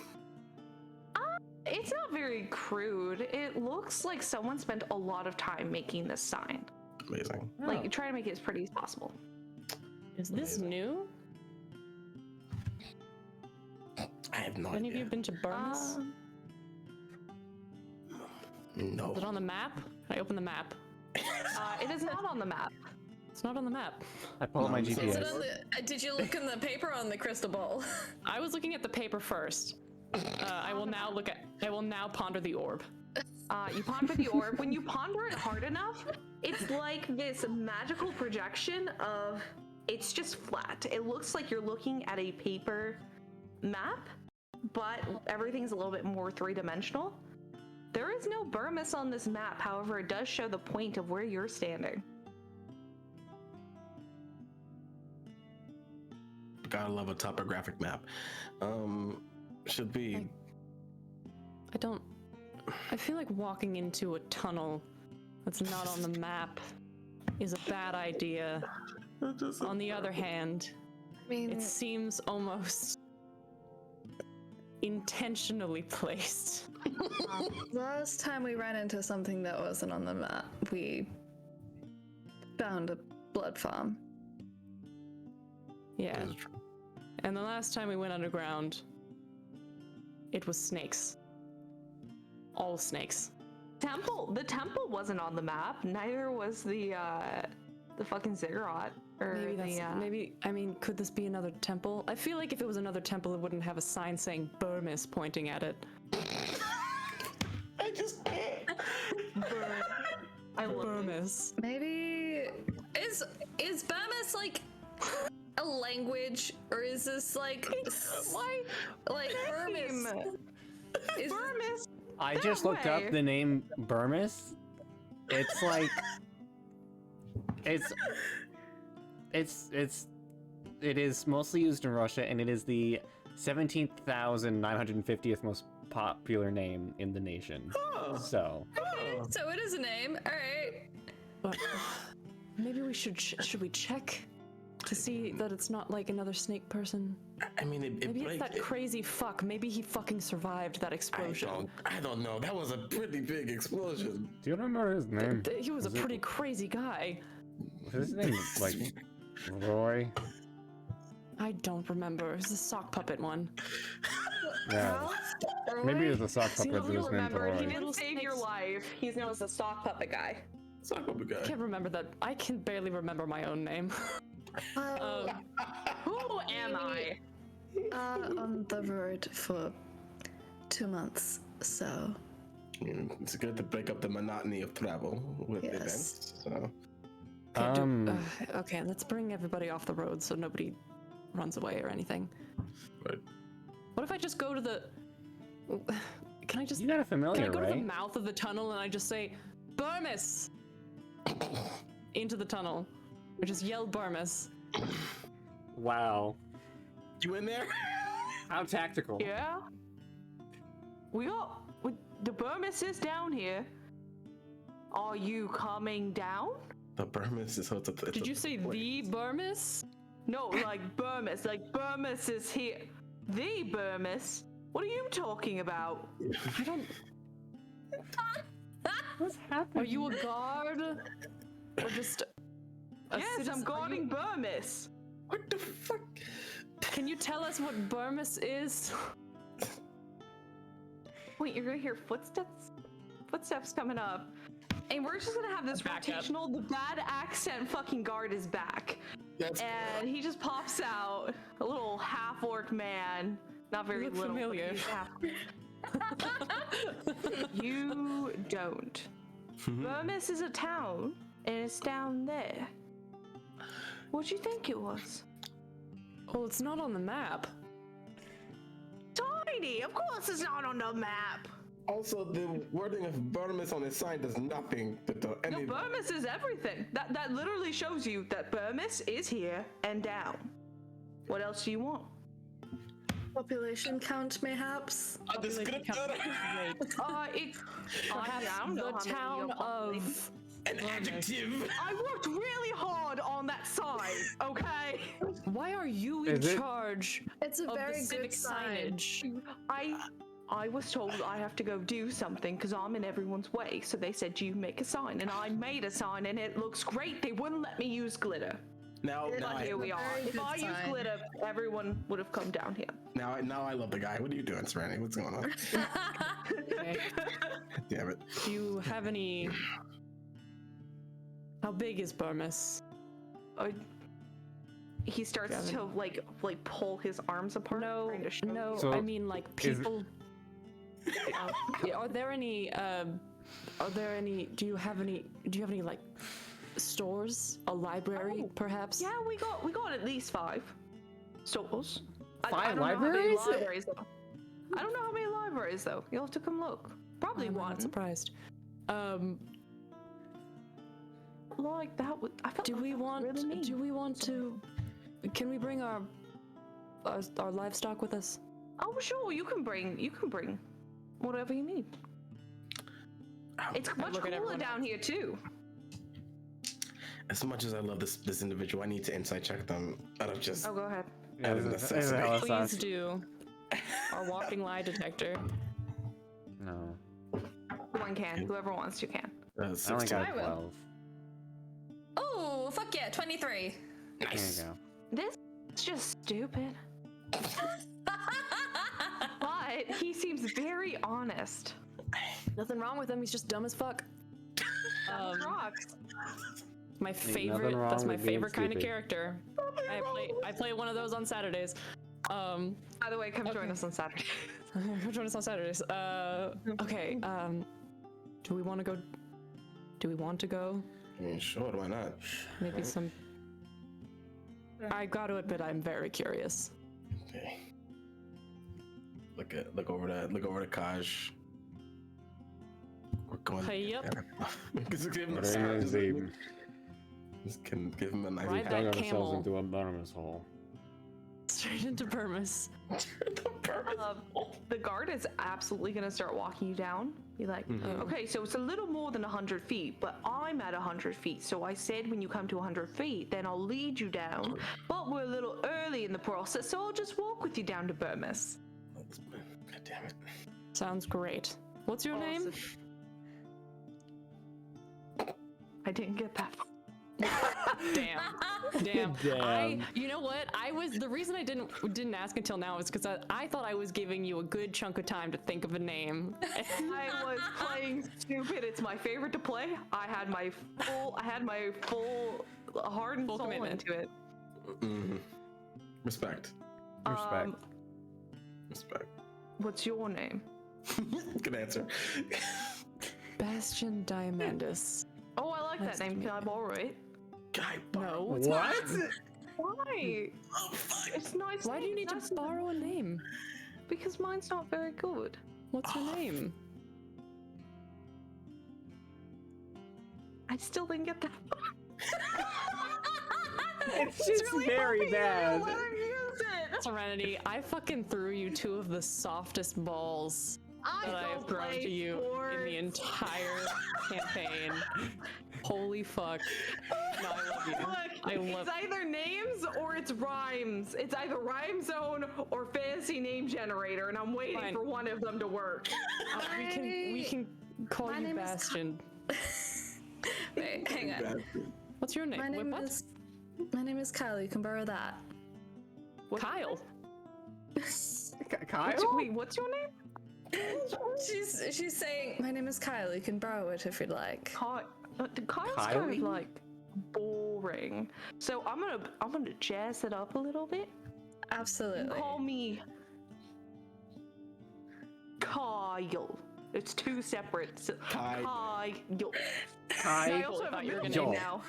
It's not very crude. It looks like someone spent a lot of time making this sign. Amazing. Like try to make it as pretty as possible. Is this Amazing. new? I have no Any of idea. you been to Burmis? No. Is it on the map? Can I open the map? It is not on the map. It's not on the map. I pull up my No, so- Is it GPS. on the, did you look in the paper or on the crystal ball? I was looking at the paper first. I will now ponder the orb. You ponder the orb. When you ponder it hard enough, it's like this magical projection of. It's just flat. It looks like you're looking at a paper map, but everything's a little bit more three-dimensional. There is no Burmis on this map, however, it does show the point of where you're standing. Gotta love a topographic map. Should be. I feel like walking into a tunnel that's not on the map is a bad idea. On the other hand, I mean, it seems almost intentionally placed. last time we ran into something that wasn't on the map, we found a blood farm. Yeah. And the last time we went underground, it was snakes. All snakes. The temple wasn't on the map. Neither was the fucking ziggurat. Or I mean, could this be another temple? I feel like if it was another temple, it wouldn't have a sign saying Burmis pointing at it. I just can't. I love Burmis. Maybe is Burmis like a language, or is this like why like Burmis? Is Burmis. I just looked up the name Burmis. It's like it is mostly used in Russia, and it is the 17,950th most popular name in the nation. Oh. So so it is a name. All right. But maybe we should we check to see that it's not like another snake person? I mean, Maybe it's that crazy fuck. Maybe he fucking survived that explosion. I don't know. That was a pretty big explosion. do you remember his name? He was a pretty crazy guy. Was his name like Roy? I don't remember. It was the sock puppet one. Yeah. Maybe it was a sock puppet that was named Remember, he Roy. didn't save your life. He's known as the sock puppet guy. Sock puppet guy. I can't remember that. I can barely remember my own name. Who am I? On the road for 2 months, so It's good to break up the monotony of travel with Yes. events. So. Okay, let's bring everybody off the road so nobody runs away or anything. Right. What if I just go to the? Can I just? You got a Can I familiar, go to the right? mouth of the tunnel and I just say, Burmis, into the tunnel, or just yell Burmis? Wow. You in there? How tactical. Yeah. The Burmis is down here. Are you coming down? The Burmis is so. Did you say the Burmis? No, like Burmis. Like Burmis is here. The Burmis? What are you talking about? I don't. What's happening? Are you a guard? Or just a Yes, citizen? I'm guarding Burmis. What the fuck? Can you tell us what Burmis is? Wait, you're gonna hear footsteps coming up. And we're just gonna have this Back up. rotational, the bad accent fucking guard is back. That's And he just pops out, a little half-orc man. Not very look little, but familiar. he's half. You don't. Burmis is a town, and it's down there. What'd you think it was? Well, it's not on the map. Tiny! Of course it's not on the map! also the wording of Burmis on his sign does nothing to No, any. Burmis is everything. That literally shows you that Burmis is here and down. What else do you want? population count, mayhaps. A descriptor. Perhaps The town of. An adjective. I worked really hard on that sign, okay? Why are you in Is it- charge It's a of very the good civic sign. signage? I was told I have to go do something because I'm in everyone's way. So they said, you make a sign. And I made a sign and it looks great. They wouldn't let me use glitter. Now Here we are. Very If good I used sign. glitter, everyone would have come down here. now I love the guy. What are you doing, Serenity? What's going on? Okay. Damn it. Do you have any? How big is Burmis? He starts to like pull his arms apart. No, trying to show no. you. So, I mean, like is- people. Are there any? Are there any? Do you have any like stores? A library, perhaps? Yeah, we got at least 5 stores. I Five don't know how many libraries? libraries though. I don't know how many libraries though. You'll have to come look. Probably I'm one. not surprised. Like that would. I felt Do like we that was want? really mean. Do we want to? Can we bring our livestock with us? Oh sure, you can bring whatever you need. It's much look at cooler everyone down here too. As much as I love this individual, I need to insight check them out of just Oh, go ahead. out of necessity. Please do. Our walking lie detector. No. One can. Whoever wants to can. I only 16. got I will. 12. Oh, fuck yeah, 23. Nice. There you go. This is just stupid. But he seems very honest. Nothing wrong with him. He's just dumb as fuck. Rocks. My nothing favorite. wrong That's my with being favorite kind of stupid. character. I play one of those on Saturdays. By the way, come join us on Saturday. Come join us on Saturdays. Okay. Do we want to go? Do we want to go? I mean, sure, why not? Maybe some. I got to admit, I'm very curious. Okay. Look over to Kaj. We're going. Hey, yep. Just give him a We're sign. in Just, the- just can give him a nice. Ride Dug that ourselves camel. into a bottomless hole. Straight into Burmis. The guard is absolutely gonna start walking you down. Be like, okay, so it's a little more than 100 feet, but I'm at 100 feet. So I said when you come to 100 feet, then I'll lead you down. But we're a little early in the process, so I'll just walk with you down to Burmis. God damn it. Sounds great. What's your name? I didn't get that far. Damn. Damn. You know what? The reason I didn't ask until now is because I thought I was giving you a good chunk of time to think of a name. I was playing stupid. It's my favorite to play. I had my full heart and Full soul commitment. into it. Respect. Respect. Respect. What's your name? Good answer. Bastian Diamandus. Oh, I like Nice that to name. meet Can I you. borrow it? Guy. No, it's What? Why? Oh, fuck. It's nice. Why do you need It's to nice borrow a name? Because mine's not very good. What's your name? I still didn't get that. It's just very bad. Let him use it. Serenity, I fucking threw you 2 of the softest balls that I have thrown to you in the entire campaign. Holy fuck. No, I love you. I love It's either names or it's rhymes. It's either Rhyme Zone or Fantasy Name Generator, and I'm waiting Fine. for one of them to work. we can call My you name is Bastian. Wait, hang on. What's your name? My name What? my name is Kyle. You can borrow that. Kyle. Kyle? Wait, what's your name? She's saying my name is Kyle. You can borrow it if you'd like. Kyle's kind of Kylie? like boring. So I'm gonna jazz it up a little bit. Absolutely. Call me Kyle. It's 2 separate. Kyle. Kyle. I Kyle. also have a thought you were middle gonna- name now.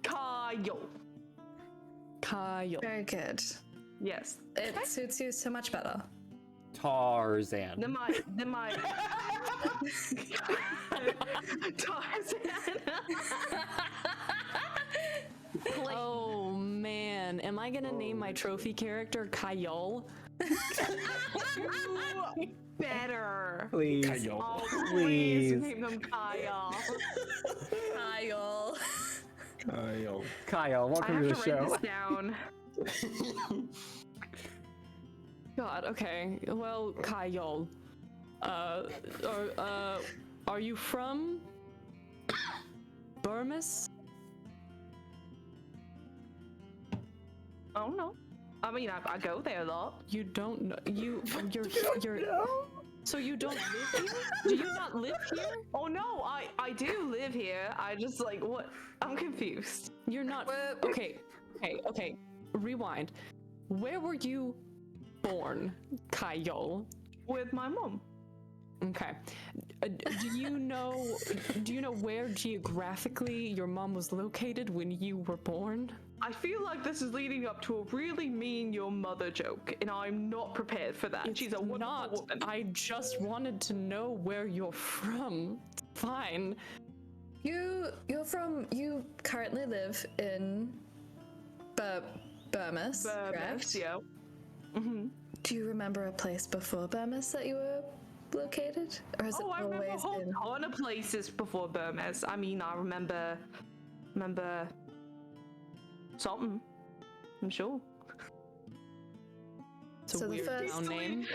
Kyle. Kyle. Very good. Yes. It suits you so much better. Tarzan. Then my Tarzan. Oh man, am I gonna name my trophy character Kyle? Better. Please. Kyle. Oh, Please. please name them Kyle. Kyle. Kyle. Kyle, I welcome have to to the write show. this down. God, okay. Well, Kyle. Are you from Burmis? don't know. I mean, I go there a lot. You don't know. You're. So you don't live here? Do you not live here? Oh no, I do live here. I just like what? I'm confused. You're not. Okay. Rewind. Where were you born, Kayol? With my mom. Okay. Do you know where geographically your mom was located when you were born? I feel like this is leading up to a really mean your mother joke, and I'm not prepared for that. She's a wonderful woman. I just wanted to know where you're from. Fine. You currently live in Burmis, correct? Yeah. Mm-hmm. Do you remember a place before Burmis that you were located? Or has it I remember a always whole been? ton of places before Burmis. I mean, I remember something. I'm sure. It's a So the weird first town name.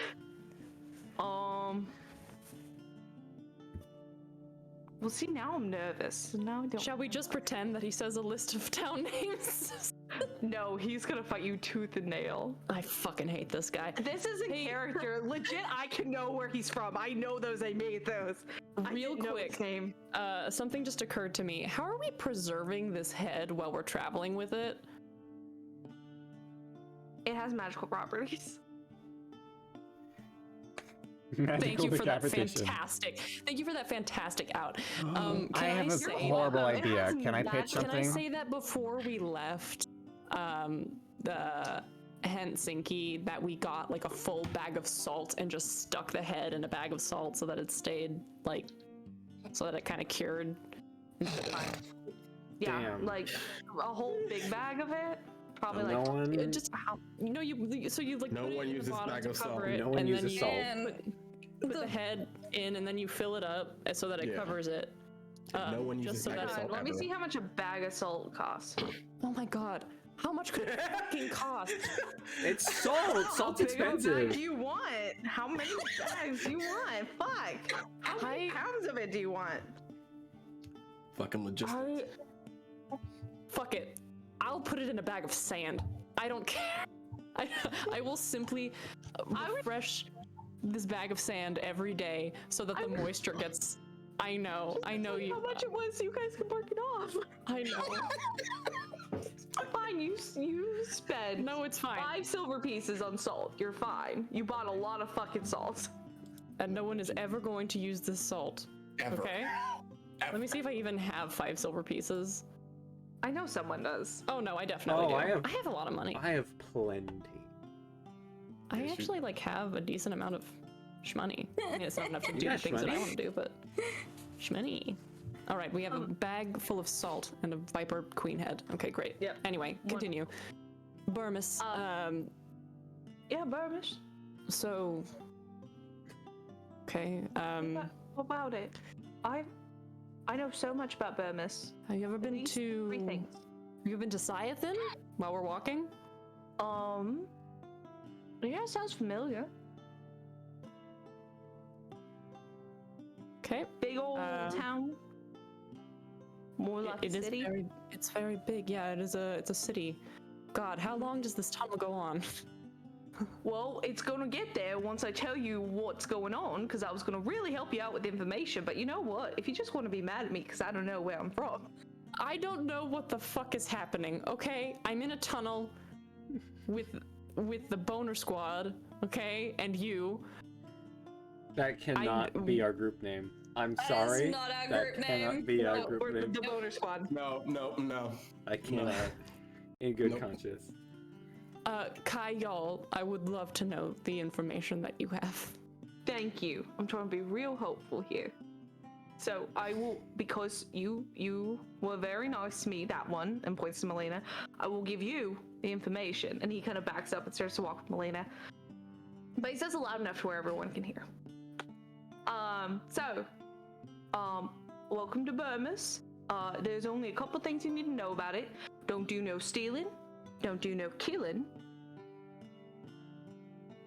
Well, see, now I'm nervous. Now I don't. Shall we just pretend that he says a list of town names? No, he's gonna fight you tooth and nail. I fucking hate this guy. This is a character. Legit, I can know where he's from. I know those. I made those. Real quick, name. Something just occurred to me. How are we preserving this head while we're traveling with it? It has magical properties. Thank you for that fantastic. Thank you for that fantastic out. I have a horrible idea. Can I pitch something? Can I say that before we left the Helsinki that we got like a full bag of salt and just stuck the head in a bag of salt so that it stayed like, so that it kind of cured. Yeah, Damn. like a whole big bag of it. Probably No like one- Just how you know you like No put it one in the uses bottom bag to of salt. cover it, No one and uses then you salt. put the head in, and then you fill it up so that it Yeah. covers it. No one just uses so bag of that salt let me ever. see how much a bag of salt costs. Oh my god, how much could it fucking cost? It's salt. Salt's How big of a bag expensive. do you want? How many bags do you want? Fuck. How many pounds of it do you want? Fucking logistics. Fuck it. I'll put it in a bag of sand. I don't care. I will simply refresh this bag of sand every day so that the moisture gets. I know you. How much it was so you guys can mark it off. I know. Fine, you spent No, it's fine. 5 silver pieces on salt. You're fine. You bought a lot of fucking salt. And no one is ever going to use this salt. Ever. Okay? Let me see if I even have 5 silver pieces. I know someone does. Oh no, I definitely Oh, do. I have- I have a lot of money. I have plenty. I actually like have a decent amount of shmoney. I mean, it's not enough to do Yeah, the things that I shmoney. want to do, but shmoney. All right, we have a bag full of salt and a viper queen head. Okay, great. Yep. Anyway, continue. Burmis. Yeah, Burmish. So. Okay. What about it? I know so much about Burmis. Have you ever been least to? 3 things. Have you ever been to Siathan while we're walking? Yeah, sounds familiar. Okay. Big old town. More like a It is city. very. It's very big. Yeah, it is a. It's a city. God, how long does this tunnel go on? Well, it's gonna get there once I tell you what's going on, because I was gonna really help you out with information, but you know what? If you just want to be mad at me because I don't know where I'm from. I don't know what the fuck is happening. Okay, I'm in a tunnel with the boner squad. Okay, and you. That cannot be our group name. I'm That is sorry. not our that group cannot name. be our No, group we're name. the boner squad. No. I cannot. In good Nope. conscience. Kyle, I would love to know the information that you have. Thank you. I'm trying to be real hopeful here. So I will, because you were very nice to me, that one, and points to Melaena, I will give you the information. And he kind of backs up and starts to walk with Melaena. But he says it loud enough to where everyone can hear. Welcome to Burmis. There's only a couple things you need to know about it. Don't do no stealing. Don't do no killing.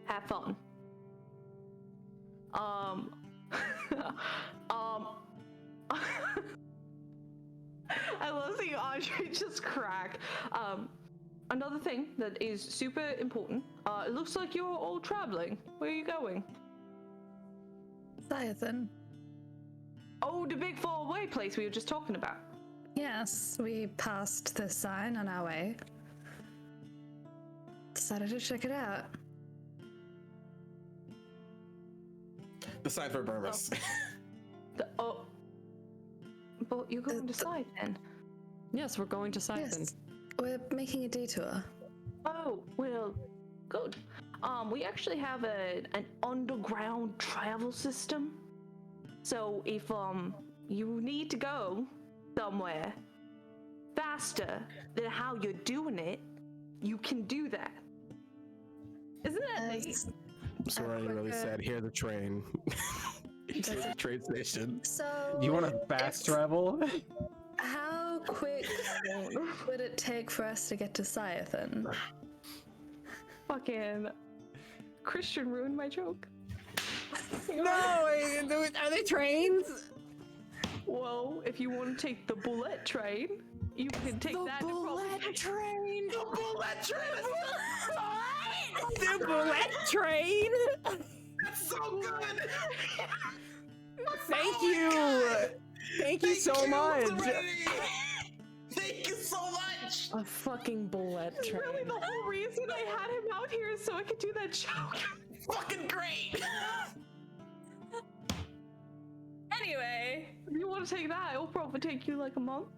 Have fun. I love seeing Andre just crack. another thing that is super important. It looks like you're all traveling. Where are you going? Siathan. Oh, the big faraway place we were just talking about. Yes, we passed the sign on our way. Decided to check it out. The sign for Burmese. But you're going to Siathan. Yes, we're going to Siphon. Yes, we're making a detour. Oh, well, good. We actually have an underground travel system. So if you need to go somewhere faster than how you're doing it, you can do that. Isn't that neat? Serenity really said, "Here's the train." Here's the train station. So You want to fast travel? how quick would it take for us to get to Siathan? Fucking Christian ruined my joke. No, are they trains? Well, if you want to take the Bulette train, you can take that. Bulette train. The bullet train. The Bulette train? That's so good. Thank you! Thank you so much! Thank you so much! A fucking Bulette train. Really, the whole reason I had him out here is so I could do that joke. Fucking great! Anyway, If you want to take that, it'll probably take you like a month.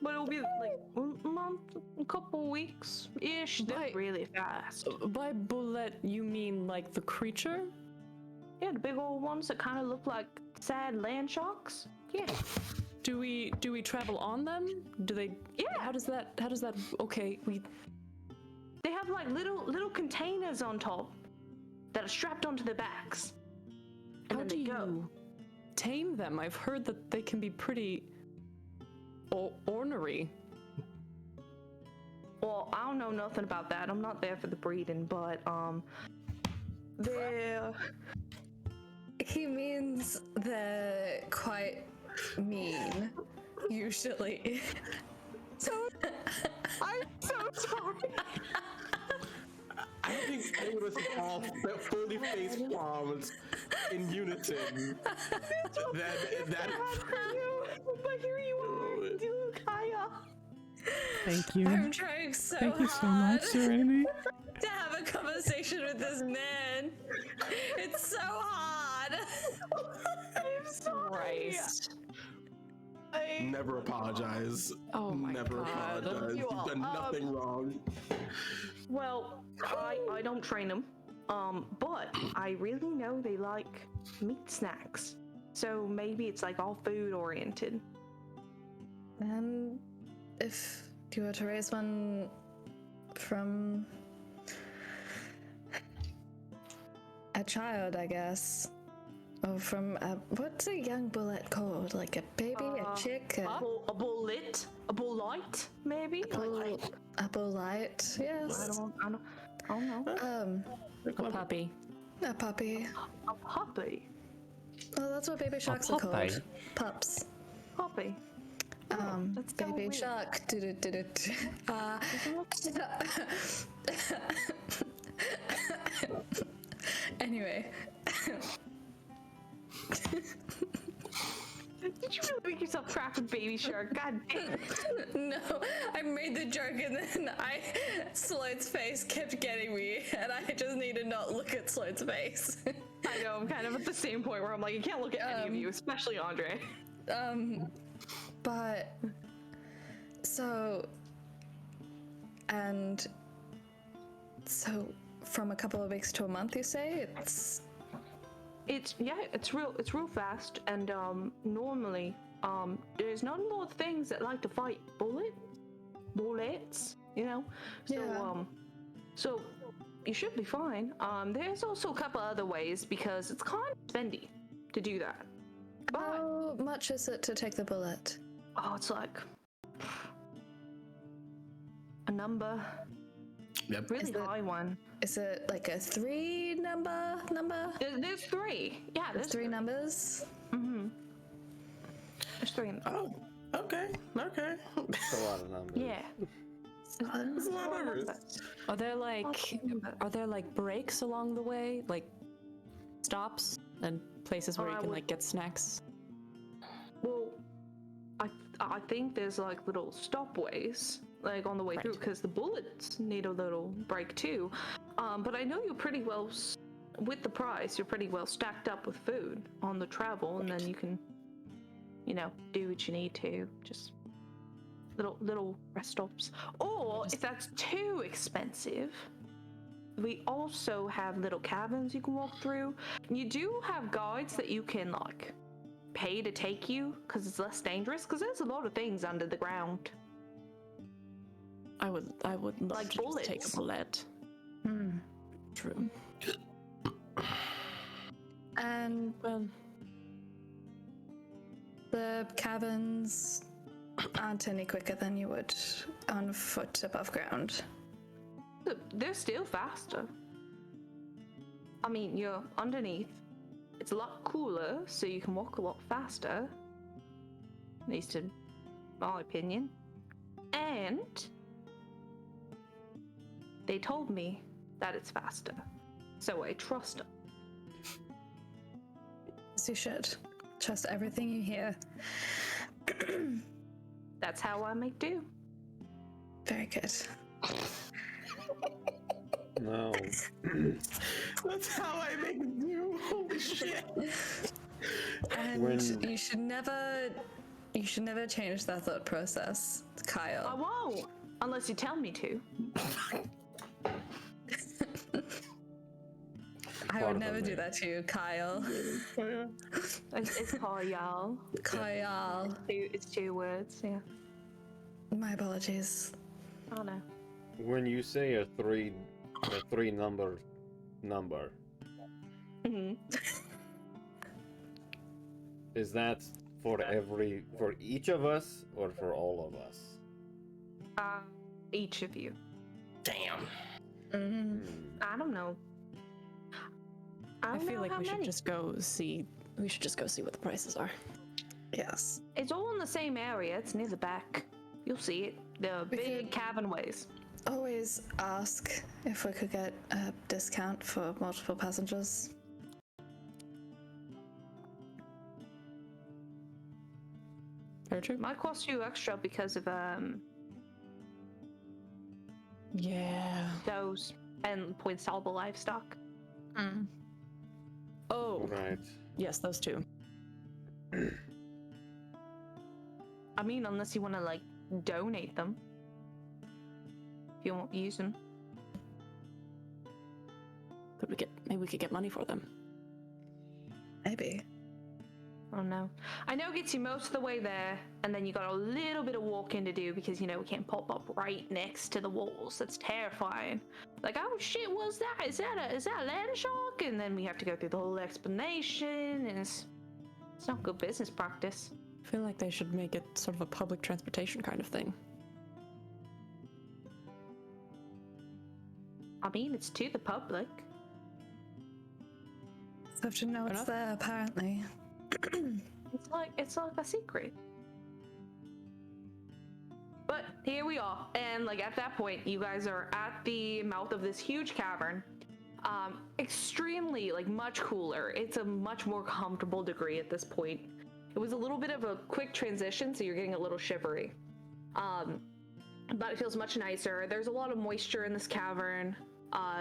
But it'll be like a month, a couple weeks ish. They're Right. really fast. By Bulette, you mean like the creature? Yeah, the big old ones that kind of look like sad land sharks. Yeah. Do we travel on them? Do they? Yeah. How does that? Okay, They have like little containers on top that are strapped onto their backs. And How then do they you go. tame them? I've heard that they can be pretty ornery. Well, I don't know nothing about that. I'm not there for the breeding, but they're he means they're quite mean, usually. I'm so sorry. I think any of us all fully face palms in unison. That But here you are, dude, Kaya. Thank you. I'm trying so Thank you so hard much, Serenity. to have a conversation with this man. It's so hard. I'm sorry. Christ. never apologize. Oh my never God. apologize. You You've done all, nothing wrong. Well, I don't train them, but I really know they like meat snacks. So maybe it's like all food oriented. And if you were to raise one from a child, I guess. Or from a, what's a young bullet called? Like a baby, a chick, a Bulite, maybe? a bulite, yes. I don't know. A puppy. A puppy. A puppy. Well, that's what baby sharks are puppy? called. Pups. Puppy. That's so Baby weird. shark. Anyway. Did you really make yourself crack with baby shark? God damn it. No, I made the joke and then Sloane's face kept getting me, and I just need to not look at Sloane's face. I know, I'm kind of at the same point where I'm like, I can't look at any of you, especially Andre. But so from a couple of weeks to a month, you say It's real fast, and normally there's not a lot of things that like to fight bullets, you know. So Yeah. so you should be fine. There's also a couple other ways because it's kind of spendy to do that. But how much is it to take the bullet? it's like a number, Yep. really Is it- high one. Is it like a 3 number? There's three. Yeah, There's 3 numbers. Mm-hmm. There's three. Oh, okay. It's a lot of numbers. Yeah. There's a lot of rivers. Are there like breaks along the way, like stops and places where you can like get snacks? Well, I think there's like little stopways like on the way through because the bullets need a little break too. But I know you're pretty well with the price. You're pretty well stacked up with food on the travel, and then you can, do what you need to. Just little rest stops. Or if that's too expensive, we also have little caverns you can walk through. You do have guides that you can like pay to take you because it's less dangerous. Because there's a lot of things under the ground. I would love like to bullets. just take a bullet. True. And Well, the caverns aren't any quicker than you would on foot above ground. They're still faster. I mean, you're underneath. It's a lot cooler, so you can walk a lot faster. At least in my opinion. And they told me that it's faster. So I trust them. As you should. Trust everything you hear. That's how I make do. Very good. No. That's how I make do. Holy shit. And you should never change that thought process, Kyle. I won't, unless you tell me to. I would never do that to you, Kyle. It's Kyle. Kyle. It's two words, yeah. My apologies. Oh no. When you say a three number, Mm-hmm. is that for each of us or for all of us? Each of you. Damn. I don't know. I feel like we should many. just go see. We should just go see what the prices are. Yes. It's all in the same area. It's near the back. You'll see it. The big cavern ways. Always ask if we could get a discount for multiple passengers. Very true. Might cost you extra because of Yeah. those and points to all the livestock. Oh. Right. Yes, those two. I mean, unless you want to like donate them. If you won't use them. Maybe we could get money for them. Maybe. Oh no. I know it gets you most of the way there, and then you got a little bit of walking to do because, we can't pop up right next to the walls. That's terrifying. Like, oh shit, what's that? Is that a land shark? And then we have to go through the whole explanation, and it's not good business practice. I feel like they should make it sort of a public transportation kind of thing. I mean, it's to the public. So have to know it's there, apparently. It's like a secret. But here we are, and like at that point, you guys are at the mouth of this huge cavern. Extremely, like, much cooler. It's a much more comfortable degree at this point. It was a little bit of a quick transition, so you're getting a little shivery. But it feels much nicer. There's a lot of moisture in this cavern,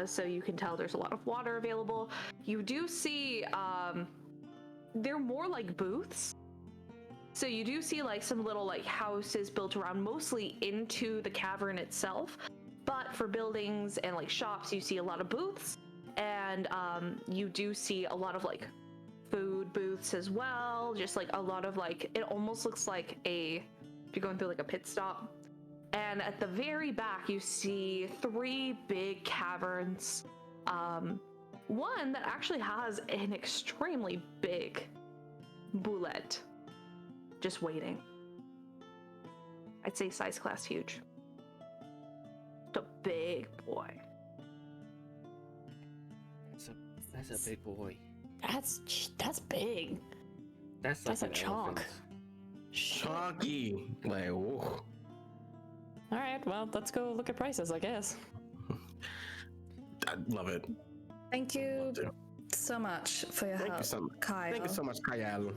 so you can tell there's a lot of water available. You do see, they're more like booths. So you do see like some little like houses built around, mostly into the cavern itself. But for buildings and like shops, you see a lot of booths, and you do see a lot of like food booths as well. Just like a lot of like, it almost looks like if you're going through like a pit stop. And at the very back, you see 3 big caverns. One that actually has an extremely big Bulette just waiting. I'd say size class huge. The big boy. That's a big boy. That's big. That's a an chunk. elephant. Chunky. Like, whoa. All right, well, let's go look at prices, I guess. I love it. Thank you Love to. so much for your Thank help, you so much. Kyle. Thank you so much, Kyle.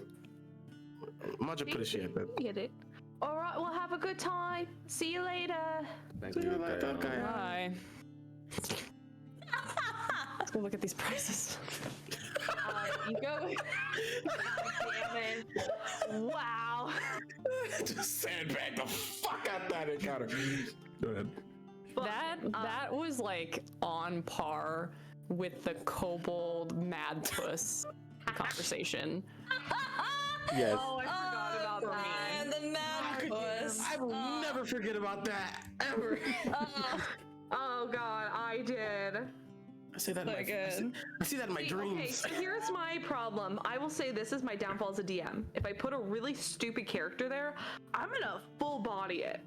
Much appreciated. Get it. All right, well, have a good time. See you later. Thank See you you, later, Kyle. Kyle. Bye. Let's go look at these prices. You go. Damn it. Wow. Just sandbag the fuck out that encounter. Go ahead. That was like on par with the kobold mad puss conversation. Yes. Oh, I forgot about that. And the mad puss. I will never forget about that ever. Oh god, I did. I say that. So in my, good. I see that in my Okay, dreams. so here's my problem. I will say this is my downfall as a DM. If I put a really stupid character there, I'm gonna full body it.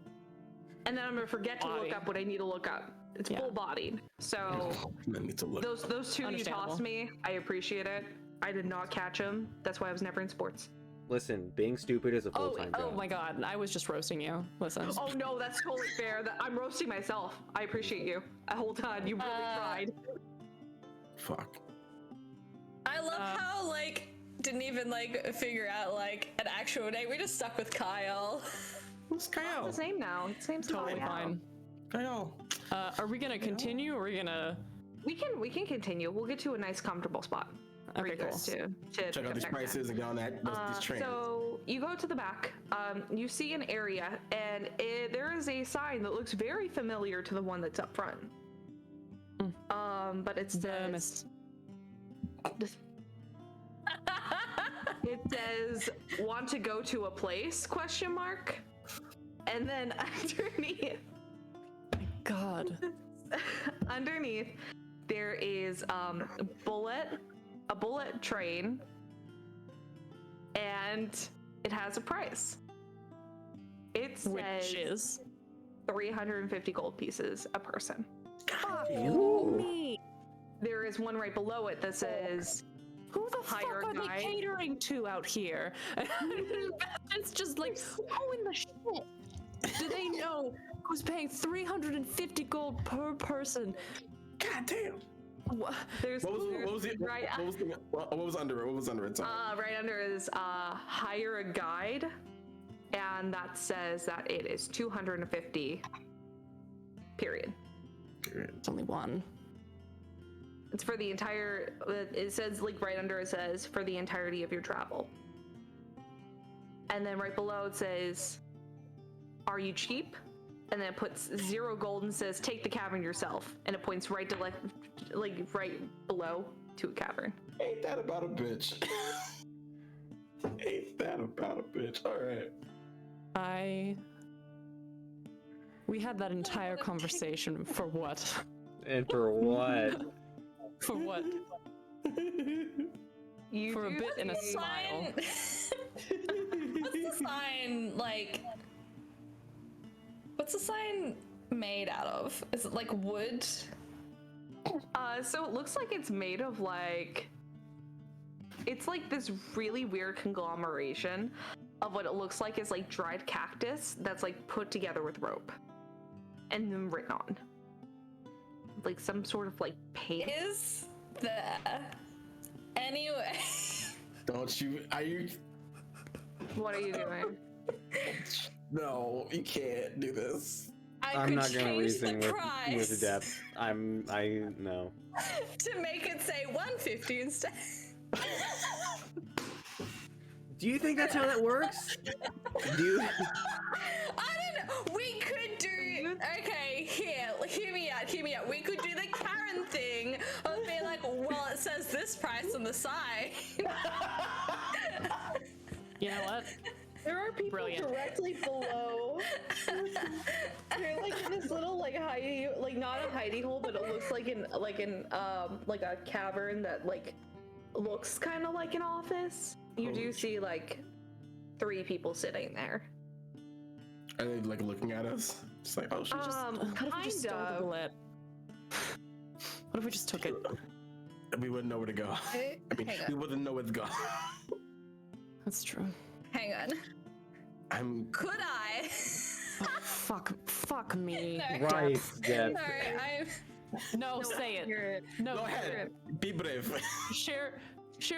And then I'm gonna forget to look up what I need to look up. It's full bodied. So I need to look. those two you tossed me, I appreciate it. I did not catch them. That's why I was never in sports. Listen, being stupid is a full-time job. Oh my god, I was just roasting you. Listen. Oh no, that's totally fair. I'm roasting myself. I appreciate you. Hold on, you really tried. Fuck. I love how, like, didn't even, like, figure out, like, an actual name. We just stuck with Kyle. Who's Kyle? His name now. His name's Totally Kyle. fine. Kyle. Are we gonna continue or are we gonna... We can continue. We'll get to a nice comfortable spot. for Okay, you guys cool. to Check out these check prices and get on that these trains. So you go to the back. You see an area, and there is a sign that looks very familiar to the one that's up front. But it says. It says, "Want to go to a place?" ? And then underneath. God. Underneath, there is a bullet train, and it has a price. It says Which is 350 gold pieces a person. me. There is one right below it that says, Who the hire fuck a are guide. they catering to out here? It's just like, who in the shit? Do they know who's paying 350 gold per person? God damn. There's What was it? right, What was under it? What was under it? Sorry. right under is hire a guide, and that says that it is 250. Period. It's only one. It's for the entire. It says like right under it says for the entirety of your travel. And then right below it says, "Are you cheap?" And then it puts 0 gold and says, "Take the cavern yourself." And it points right to like right below to a cavern. Ain't that about a bitch? Ain't that about a bitch? All right. We had that entire conversation for what? And for what? For what? You For a do bit and a see- smile. What's the sign like? What's the sign made out of? Is it like wood? So it looks like it's made of like. It's like this really weird conglomeration of what it looks like is like dried cactus that's like put together with rope and then written on. Like some sort of like paint. Is there anyway? Don't you? Are you? What are you doing? No, you can't do this. I'm not gonna change reason the with price depth. I no. to make it say 150 instead. Do you think that's how that works? Do you? I don't know. We could do. Okay, hear me out. We could do the Karen thing of being like, well, it says this price on the side. You know what? There are people Brilliant. directly below. They're like in this little like hidey, like not a hidey hole, but it looks like like a cavern that like looks kind of like an office. You do see like 3 people sitting there. Are they like looking at us? It's like, oh shit. What if we just stole the bullet? What if we just took it? We wouldn't know where to go. I mean, Hang on. we wouldn't know where to go. That's true. Hang on. I'm. Could I? Fuck me. Right, Deb. Sorry, No, say it. No, Go ahead. Be brave. Share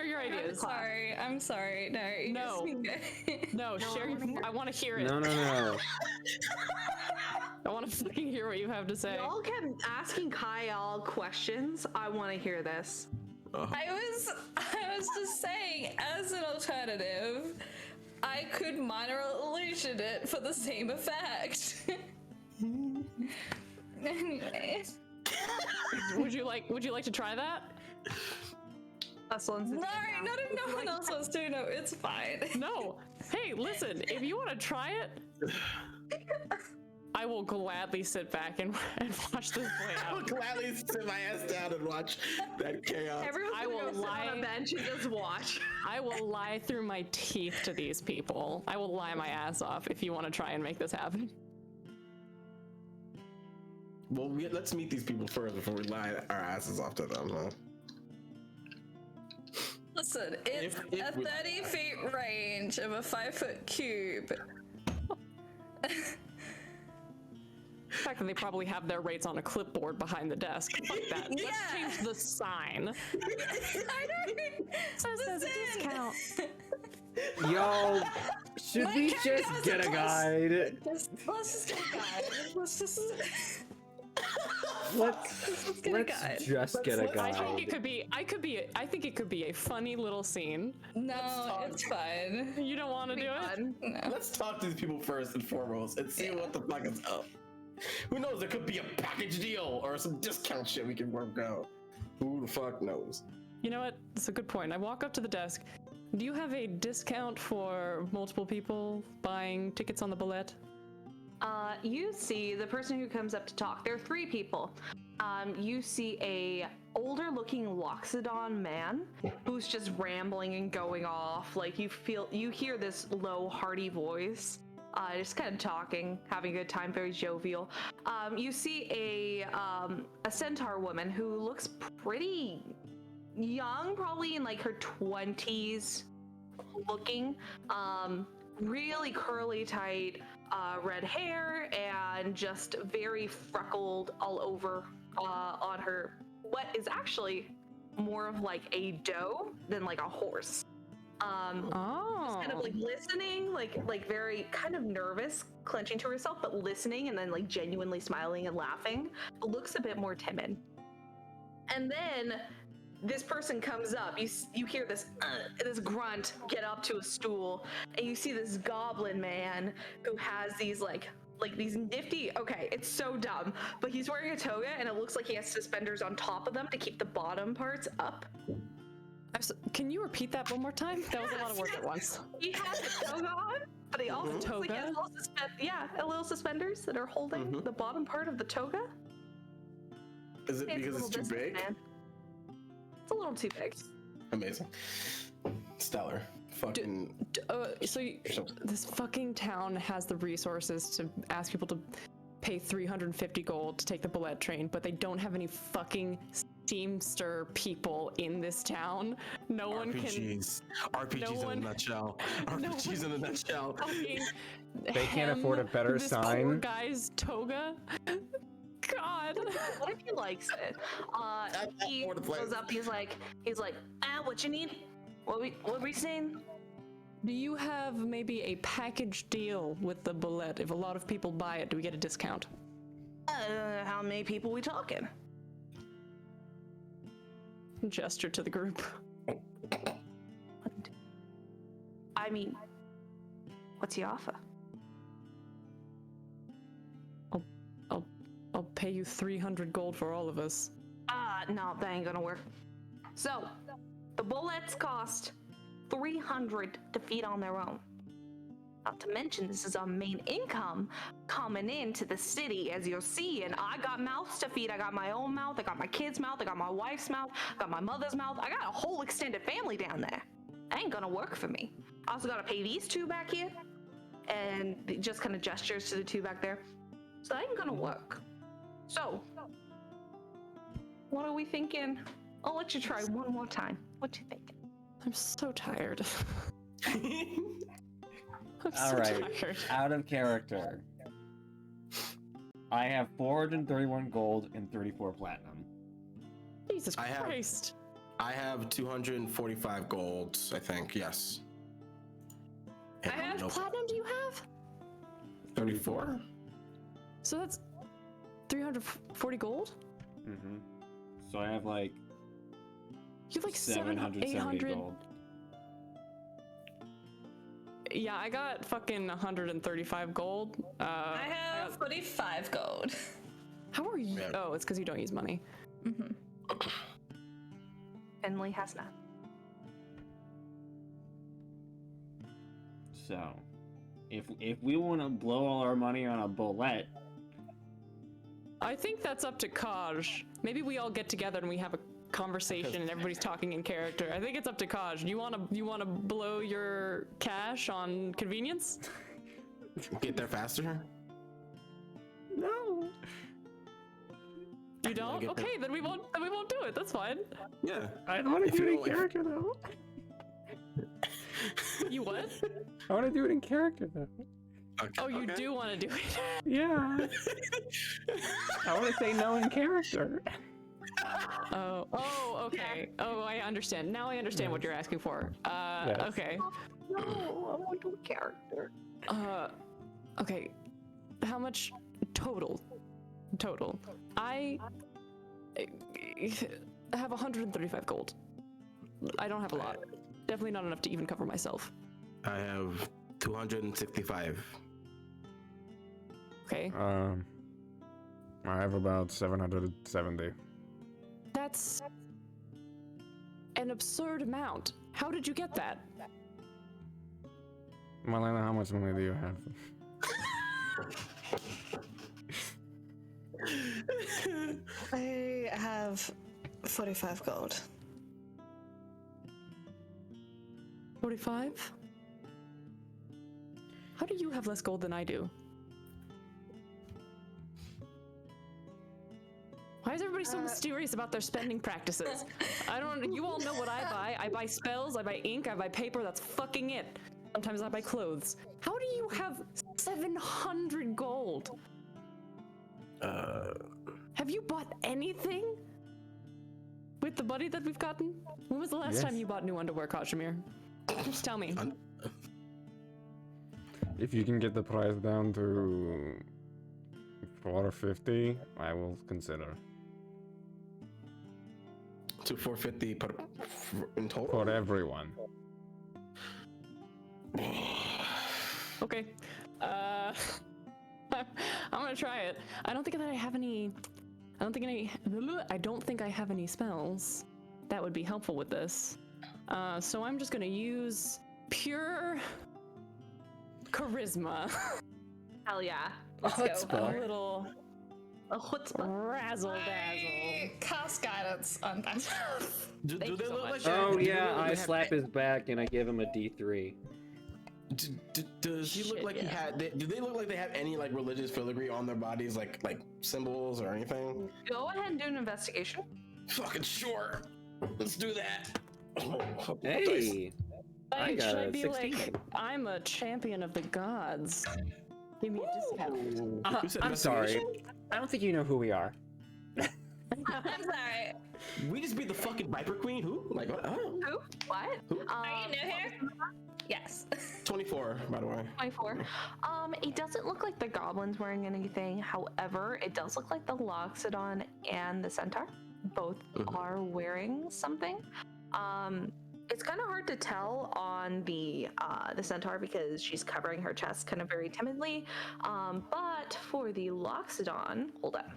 your ideas. I'm sorry. No, you No. just- No, share your. I want to hear it. No. I want to fucking hear what you have to say. Y'all kept asking Kyle questions. I want to hear this. I was just saying, as an alternative, I could minor illusion it for the same effect. Anyway. Would you like to try that? No, no one else wants to. No, it's fine. No. Hey, listen, if you want to try it, I will gladly sit back and watch this play I will out. gladly sit my ass down and watch that chaos. Everyone's I gonna will go sit lie- on a bench and just watch. I will lie through my teeth to these people. I will lie my ass off if you want to try and make this happen. Well, let's meet these people first before we lie our asses off to them, huh? Listen, it's If a we- 30 feet range of a 5-foot cube. The fact that they probably have their rates on a clipboard behind the desk. Fuck that. Let's Yeah. change the sign. I don't. So there's a discount. Yo, should My we character just has get a a plus. guide? Let's just get a guide. Let's just Let's get a guide. just get a I think guide. it could be. I think it could be a funny little scene. No, it's fine. You don't want to do it? No. Let's talk to these people first and foremost and see what the fuck is up. Who knows? There could be a package deal or some discount shit we can work out. Who the fuck knows? You know what? That's a good point. I walk up to the desk. Do you have a discount for multiple people buying tickets on the Bulette? You see the person who comes up to talk. There are 3 people. You see a older looking Loxodon man who's just rambling and going off. Like you hear this low, hearty voice. Just kind of talking, having a good time, very jovial. You see a centaur woman who looks pretty young, probably in like her 20s looking. Really curly, tight, red hair, and just very freckled all over on her. What is actually more of like a doe than like a horse. Just kind of like listening, like very kind of nervous, clenching to herself, but listening and then like genuinely smiling and laughing. Looks a bit more timid. And then this person comes up. You hear this grunt get up to a stool, and you see this goblin man who has these like these nifty. Okay, it's so dumb, but he's wearing a toga, and it looks like he has suspenders on top of them to keep the bottom parts up. Can you repeat that one more time? That was a lot of words at once. He has a toga on, but he also looks like he has little suspenders that are holding the bottom part of the toga. Is it because it's too big? Man. It's a little too big. Amazing. Stellar. Fucking. This fucking town has the resources to ask people to pay 350 gold to take the Bulette train, but they don't have any fucking Steamster people in this town. No one can. RPGs in a nutshell. RPGs in a nutshell. They can't afford a better this sign. Poor guy's toga. God. What if he likes it? He goes up. He's like, what you need? What we saying? Do you have maybe a package deal with the Bulette? If a lot of people buy it, do we get a discount? How many people we talking? Gesture to the group. I mean, what's he offer? I'll pay you 300 gold for all of us. No, that ain't gonna work. So, the bullets cost 300 to feed on their own. Not to mention, this is our main income coming into the city, as you'll see. And I got mouths to feed. I got my own mouth. I got my kid's mouth. I got my wife's mouth. I got my mother's mouth. I got a whole extended family down there. That ain't gonna work for me. I also gotta pay these 2 back here. And it just kind of gestures to the 2 back there. So that ain't gonna work. So, what are we thinking? I'll let you try one more time. What you thinking? I'm so tired. All right, out of character. I have 431 gold and 34 platinum. Jesus Christ. I have 245 gold, I think, yes. How much platinum do you have? 34? So that's 340 gold? Mm-hmm. So I have like... You have like 770 800 gold. Yeah, I got fucking 135 gold. I have 45 gold. How are you? Yeah. Oh, it's because you don't use money. Finley has none. So, if we want to blow all our money on a Bulette, I think that's up to Kaj. Maybe we all get together and we have a conversation and everybody's talking in character. I think it's up to Kaj. You wanna blow your cash on convenience? Get there faster? No. You don't? Okay, then we won't do it. That's fine. Yeah. I want to If do you it in don't like- character though. You what? I want to do it in character though. Okay, Oh, you okay. do want to do it? Yeah. I want to say no in character. Oh, okay. Oh, I understand. Now I understand what you're asking for. Yes. Okay. No, I want to do a character. Okay. How much total? Total. I have 135 gold. I don't have a lot. Definitely not enough to even cover myself. I have 265. Okay. I have about 770. That's an absurd amount. How did you get that? Melaena, how much money do you have? I have 45 gold. 45? How do you have less gold than I do? Why is everybody so mysterious about their spending practices? You all know what I buy. I buy spells, I buy ink, I buy paper, that's fucking it. Sometimes I buy clothes. How do you have 700 gold? Have you bought anything? With the money that we've gotten? When was the last time you bought new underwear, Kazimir? Just tell me. If you can get the price down to 450, I will consider. To 450 in total? For everyone. Okay. I'm gonna try it. I don't think that I have any. I don't think I have any spells that would be helpful with this. So I'm just gonna use pure charisma. Hell yeah. Let's go. A little A chutzpah. razzle dazzle. Cast guidance on that. Do they you so look much. like Oh do they yeah, look like I they have- slap his back and I give him a D3. Does he look Shit, like he yeah. had? Do they look like they have any like religious filigree on their bodies, like symbols or anything? Go ahead and do an investigation. Fucking sure. Let's do that. Hey, I got Should a I be 16. like, I'm a champion of the gods? Give me a discount. You said I'm sorry. investigation? I don't think you know who we are. I'm sorry. We just beat the fucking Viper Queen. Who? Like what? Oh. Who? What? Who? Are you new here? Yes. 24, by the way. 24. It doesn't look like the goblin's wearing anything. However, it does look like the Loxodon and the Centaur both are wearing something. It's kind of hard to tell on the Centaur because she's covering her chest kind of very timidly. But for the Loxodon, hold on.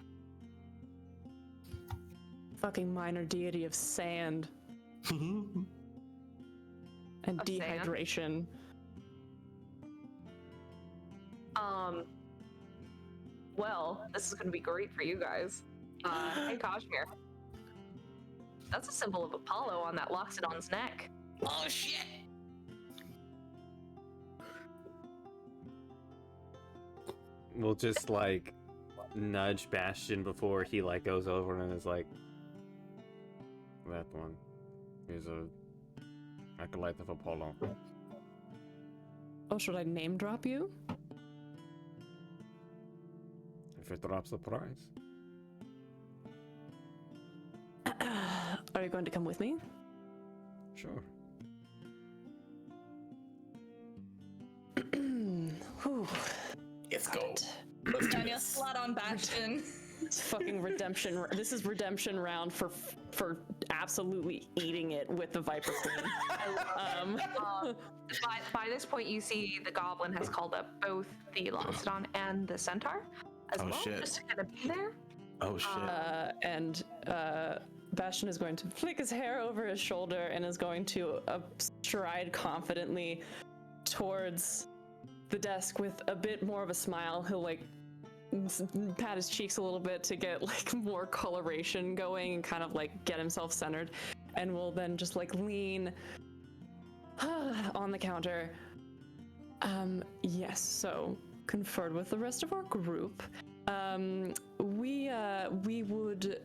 Fucking minor deity of sand and Of sand? dehydration. Well, this is going to be great for you guys. Hey, Kazimir. That's a symbol of Apollo on that Loxodon's neck. Oh shit! We'll just like nudge Bastian before he like goes over and is like, that one is a acolyte of Apollo. Oh, should I name drop you? If it drops the price. Are you going to come with me? Sure. Whew. Let's go. Let's turn your slut on Bastian. It's fucking redemption. This is redemption round for absolutely eating it with the Viper Queen. By this point, you see the goblin has called up both the Loxodon and the Centaur as well, Shit. just to kind of be there. Oh shit. And Bastian is going to flick his hair over his shoulder and is going to stride confidently towards the desk with a bit more of a smile. He'll like pat his cheeks a little bit to get like more coloration going and kind of like get himself centered, and will then just like lean on the counter. Yes, so conferred with the rest of our group. We would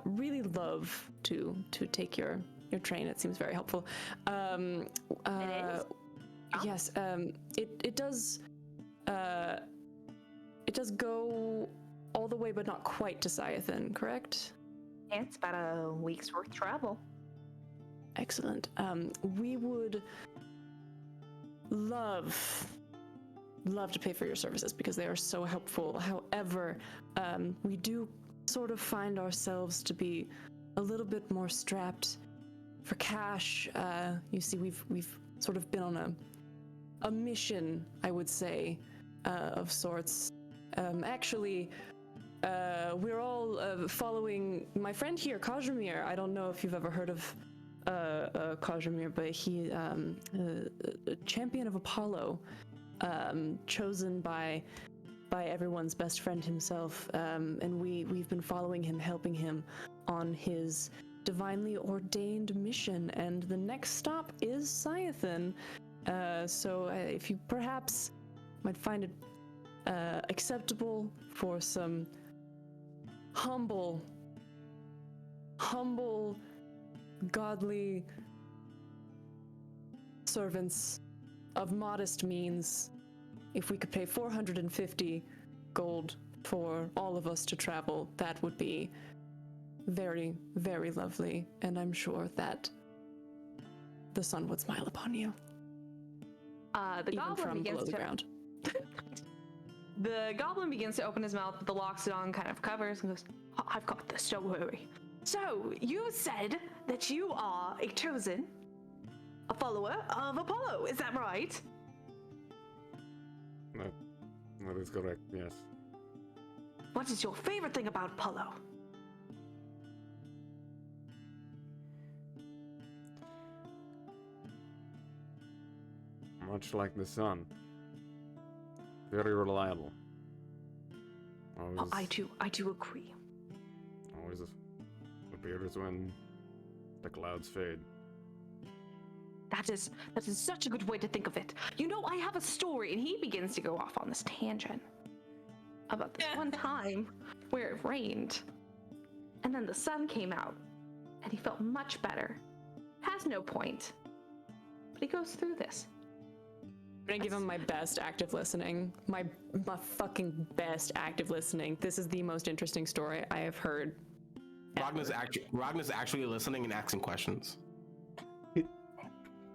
really love to take your train. It seems very helpful. It is? Yes, it does go all the way, but not quite to Scythen, correct? Yeah, it's about a week's worth of travel. Excellent. We would love to pay for your services because they are so helpful. However, we do sort of find ourselves to be a little bit more strapped for cash. You see, we've sort of been on a mission, I would say, of sorts. Actually, we're all following my friend here, Kazimir. I don't know if you've ever heard of Kazimir, but he a champion of Apollo, chosen by everyone's best friend himself, and we've been following him, helping him on his divinely ordained mission, and the next stop is Scythen. So if you perhaps might find it acceptable for some humble, godly servants of modest means, if we could pay 450 gold for all of us to travel, that would be very, very lovely, and I'm sure that the sun would smile upon you. The even goblin from begins below the to ground. The goblin begins to open his mouth, but the Loxodon kind of covers and goes, I've got this, don't worry. So, you said that you are a chosen, a follower of Apollo, is that right? That is correct, yes. What is your favorite thing about Apollo? Much like the sun. Very reliable. Always, I do agree. always appears when the clouds fade. That is such a good way to think of it. You know, I have a story, and he begins to go off on this tangent about this one time where it rained, and then the sun came out, and he felt much better. Has no point, but he goes through this. I'm gonna give him my best active listening. My fucking best active listening. This is the most interesting story I have heard. Ragna's actually listening and asking questions.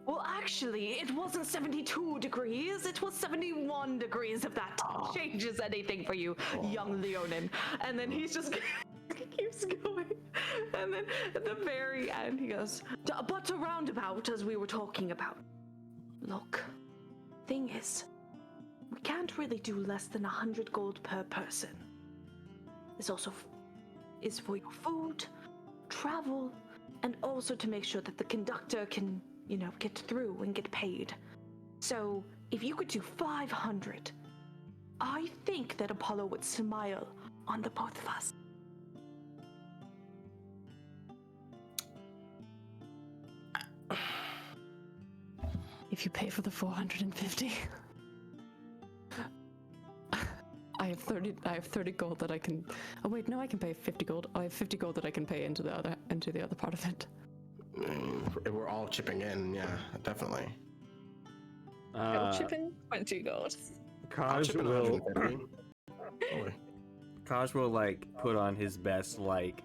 Well, actually, it wasn't 72 degrees, it was 71 degrees, if that changes anything for you, young Leonin. And then he's just keeps going. And then at the very end, he goes, but a roundabout, as we were talking about. Look, thing is, we can't really do less than 100 gold per person. This also is for your food, travel, and also to make sure that the conductor can, you know, get through and get paid. So, if you could do 500, I think that Apollo would smile on the both of us. If you pay for the 450, I have 30 gold that I can. Oh wait, no, I can pay 50 gold. I have 50 gold that I can pay into the other part of it. If we're all chipping in, yeah, definitely. I'll chip in 20 gold. Kaj Kaj will like put on his best like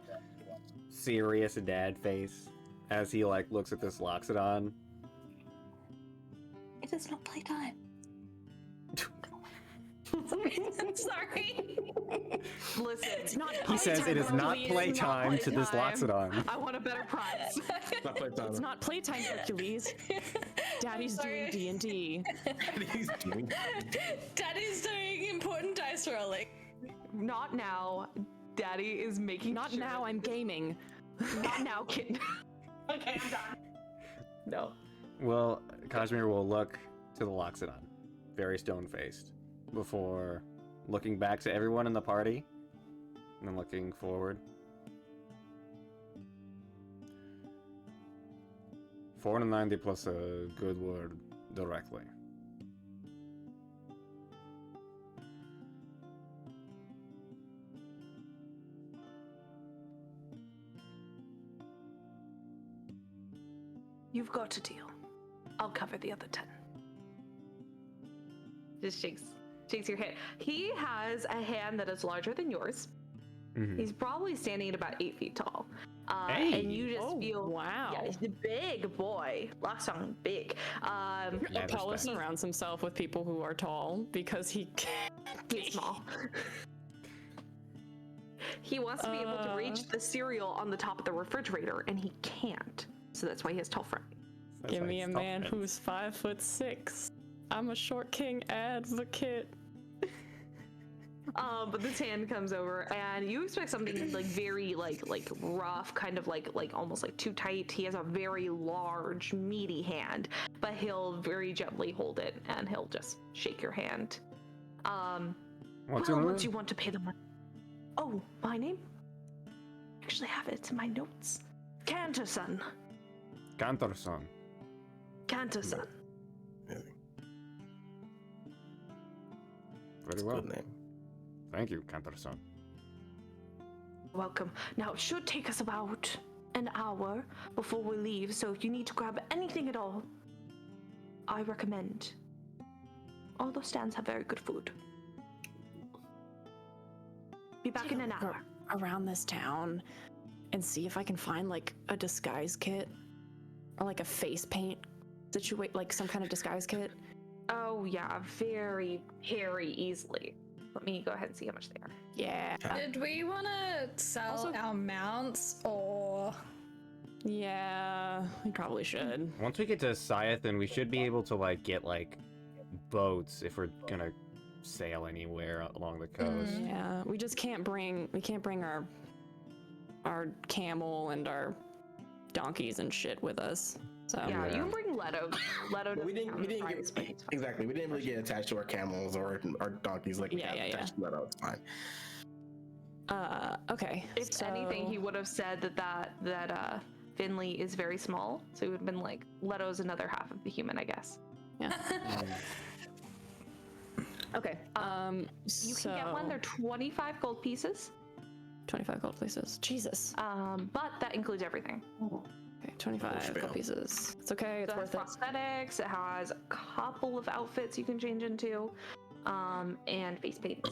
serious dad face as he like looks at this Loxodon. It is not playtime. Sorry. Listen, It's not He says it is not Hercules. playtime to this Loxodon. I want a better prize. Not playtime. It's not playtime, Hercules. Daddy's doing D&D. He's doing. Daddy's doing important dice rolling. Not now. Daddy is making. Not sure now, I'm gaming. Not now, kid. Okay, I'm done. No. Well, Kazimir will look to the Loxodon, very stone-faced, before looking back to everyone in the party, and then looking forward. 490 plus a good word directly. You've got a deal. I'll cover the other 10. Just shakes your head. He has a hand that is larger than yours. Mhm. He's probably standing at about 8 feet tall. Hey! And you just feel. Wow. Yeah, he's a big boy. Loxodon, big. Apollo respect. surrounds himself with people who are tall because he He's small. He wants to be able to reach the cereal on the top of the refrigerator, and he can't. So that's why he has tall friends. That's Give like me a stuff man heads. who's 5'6". I'm a short king advocate. But this hand comes over, and you expect something like very like rough, kind of like almost like too tight. He has a very large, meaty hand, but he'll very gently hold it, and he'll just shake your hand. What's Well, your once name? you want to pay the money. Oh, my name? I actually have it. It's in my notes. Canterson. Cantorson. Canterson. Really? Very well. Good name. Thank you, Cantorson. Welcome. Now, it should take us about an hour before we leave, so if you need to grab anything at all, I recommend. All those stands have very good food. Be back in an hour. Around this town and see if I can find like a disguise kit or like a face paint like some kind of disguise kit. Oh, yeah, very easily. Let me go ahead and see how much they are. Yeah. Did we want to sell Also- our mounts or? Yeah, we probably should. Once we get to Scyathan, we should be able to like get like boats if we're gonna sail anywhere along the coast. Yeah, we just can't bring our camel and our donkeys and shit with us. So Yeah, Yeah. you can bring Leto. Leto We doesn't didn't have get prize, but it's fine. exactly. We didn't really get attached to our camels or our donkeys like we Yeah, have yeah, attached to that. It's fine. okay. If anything, he would have said that Finley is very small, so he would have been like, Leto's another half of the human, I guess. Okay. You can get one. They're 25 gold pieces, 25 gold pieces. Jesus. but that includes everything. Okay, 25 gold pieces. It's okay. It's So it has worth it. prosthetics. It has a couple of outfits you can change into, and face paints.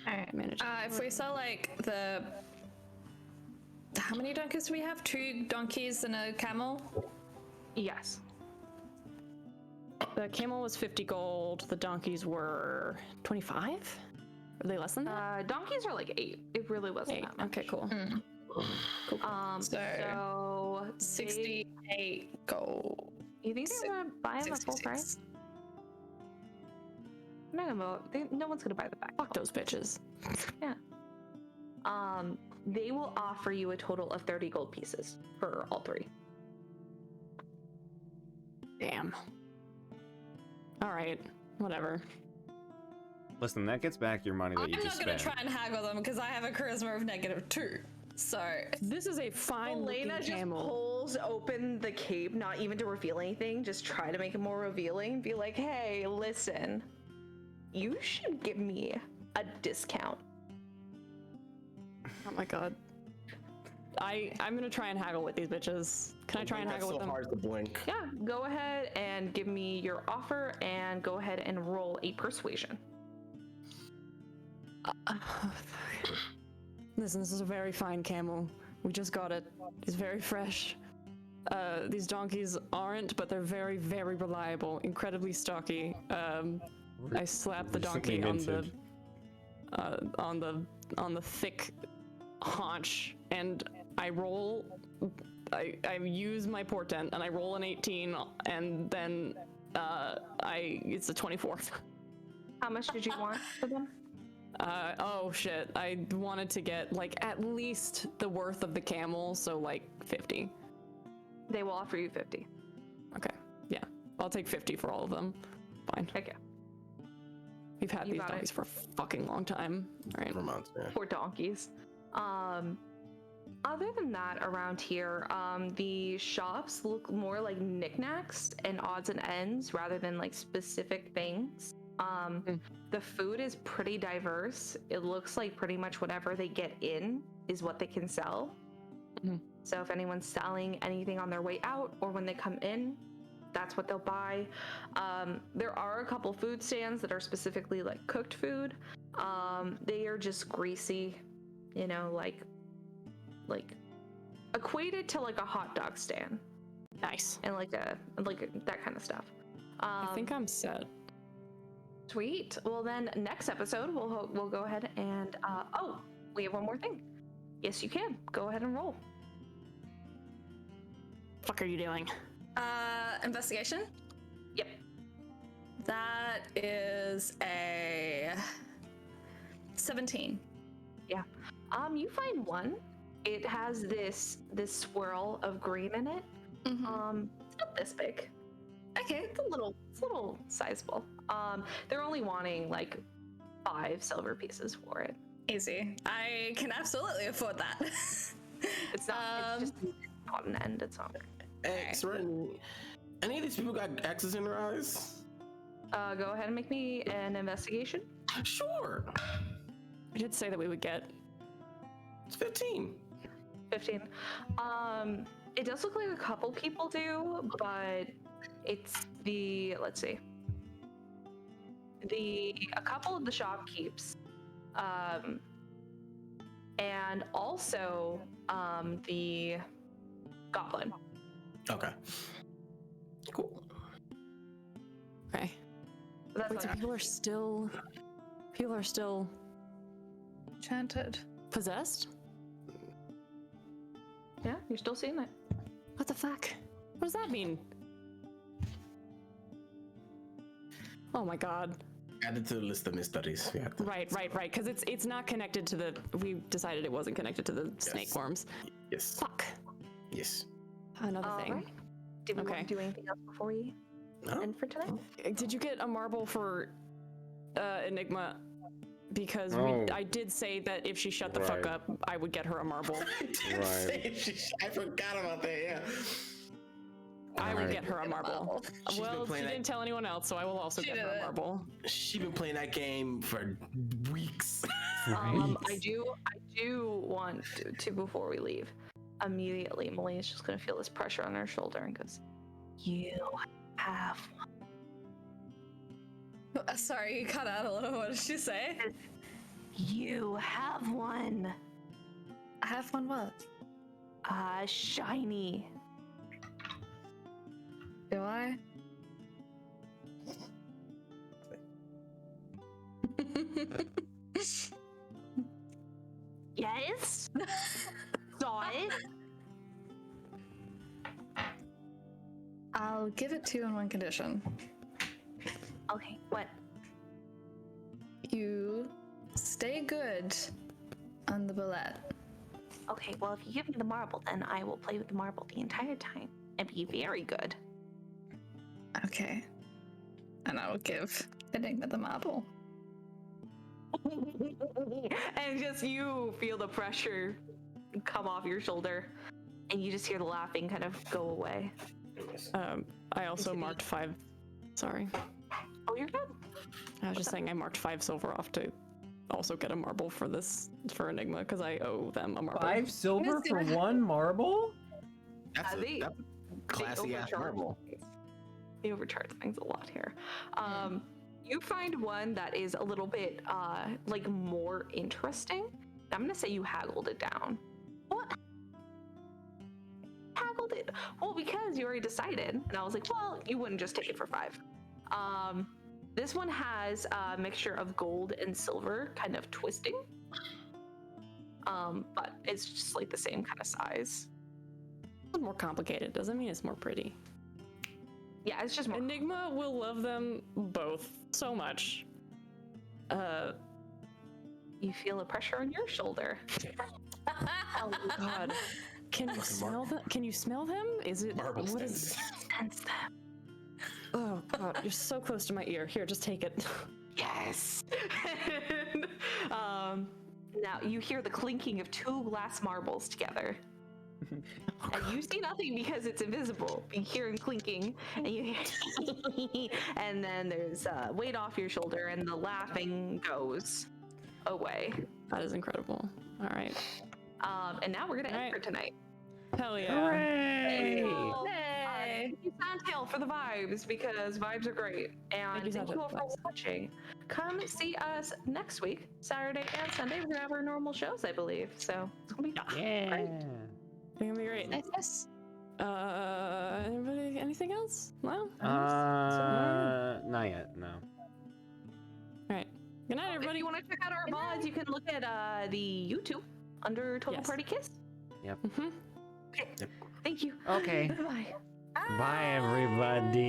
Alright, manage. If we sell like how many donkeys do we have? 2 donkeys and a camel. Yes. The camel was 50 gold. The donkeys were 25. Are they less than that? Donkeys are like 8. It really wasn't 8. that much. Okay, cool. So 68 gold. you think they're gonna buy them at full price? I'm not gonna. No one's gonna buy the back. Fuck those bitches. Yeah. They will offer you a total of 30 gold pieces for all 3. Damn. All right. Whatever. Listen, that gets back your money that I'm you not just gonna spent. try and haggle them because I have a charisma of -2. So This is a fine looking Melaena just camel. pulls open the cape, not even to reveal anything, just try to make it more revealing. Be like, hey, listen, you should give me a discount. Oh my god. I'm gonna try and haggle with these bitches. Can I try and haggle with so them? hard to blink. Yeah, go ahead and give me your offer and go ahead and roll a persuasion. Listen, this is a very fine camel. We just got it. It's very fresh. These donkeys aren't, but they're very, very reliable. Incredibly stocky. I slapped the donkey on the thick haunch, and I roll. I use my portent, and I roll an 18, and then it's a 24. How much did you want for them? Oh shit, I wanted to get like at least the worth of the camel, so like 50. They will offer you 50. Okay, yeah, I'll take 50 for all of them. Fine. Okay. We've had You these got donkeys it. for a fucking long time. All right. For months, yeah. Poor donkeys. Other than that, around here, the shops look more like knickknacks and odds and ends rather than like specific things. The food is pretty diverse. It looks like pretty much whatever they get in is what they can sell. So if anyone's selling anything on their way out or when they come in, that's what they'll buy. There are a couple food stands that are specifically like cooked food. They are just greasy, you know, like equated to like a hot dog stand. Nice. And like that kind of stuff. I think I'm set. Sweet. Well, then next episode we'll go ahead and oh, we have one more thing. Yes, you can. Go ahead and roll. Fuck are you doing? Investigation? Yep. That is a 17. Yeah. You find one. It has this swirl of green in it. It's not this big. Okay. It's a little sizable. They're only wanting like 5 silver pieces for it. Easy. I can absolutely afford that. It's not. It's just not an end. It's not. Hey, Serenity, any of these people got X's in their eyes? Go ahead and make me an investigation. Sure. I did say that we would get. It's 15. 15. It does look like a couple people do, but it's let's see. A couple of the shopkeepers, and also the goblin. Okay. Cool. Okay. That's Wait, so like, people are still Enchanted. possessed? yeah, you're still seeing it. What the fuck? What does that mean? Oh my god. Added to the list of mysteries. We have to... Right. Because it's not connected to the. We decided it wasn't connected to the snake worms. Yes. Fuck. Yes. Another thing. Right. Did we Okay. want to do anything else before we No? end for tonight? Did you get a marble for Enigma? Because I did say that if she shut the fuck Right. up, I would get her a marble. I forgot about that, yeah. I would Alright. get her a marble. She's been Well, she playing didn't tell anyone else, so I will also get her a marble. She's been playing that game for weeks. I do want to before we leave. Immediately, Melena's just gonna feel this pressure on her shoulder and goes, "You have one." Sorry, you cut out a little. What did you say? You have one. I have one what? Shiny. Do I? Yes. Saw it. I'll give it to you on one condition. Okay. What? You stay good on the Bulette. Okay. Well, if you give me the marble, then I will play with the marble the entire time and be very good. Okay. And I will give Enigma the marble. And just you feel the pressure come off your shoulder, and you just hear the laughing kind of go away. I also marked 5. Sorry. Oh, you're good. I was just saying I marked 5 silver off to also get a marble for Enigma because I owe them a marble. 5 silver for 1 marble? That's They classy ass overcharge marble. things. They overcharge things a lot here. You find one that is a little bit like more interesting. I'm gonna say you haggled it down. What? Haggled it? Well, because you already decided, and I was like, well, you wouldn't just take it for 5. This one has a mixture of gold and silver, kind of twisting. But it's just like the same kind of size. It's more complicated doesn't mean it's more pretty. Yeah, it's just more. Enigma will love them both so much. You feel a pressure on your shoulder. Oh God. Can you smell them? Can you smell them? Is it Marble what stench. is sense them? Oh God, you're so close to my ear. Here, just take it. Yes. And, now you hear the clinking of 2 glass marbles together. And you see nothing because it's invisible. You hear him clinking, and you hear, and then there's weight off your shoulder, and the laughing goes away. That is incredible. All right. And now we're gonna end for tonight. Hell yeah. Hooray! Thank you, Soundtail, for the vibes, because vibes are great. And thank you all for watching. Come see us next week, Saturday and Sunday. We're gonna have our normal shows, I believe. So it's gonna be great. It's gonna be great. Nice. Anybody? Anything else? No. Not yet. No. All right. Good night, everybody. If you want to check out our VODs, you can look at the YouTube under TotalPartyKiss. Yep. Okay. Yep. Thank you. Okay. Bye. Bye, everybody.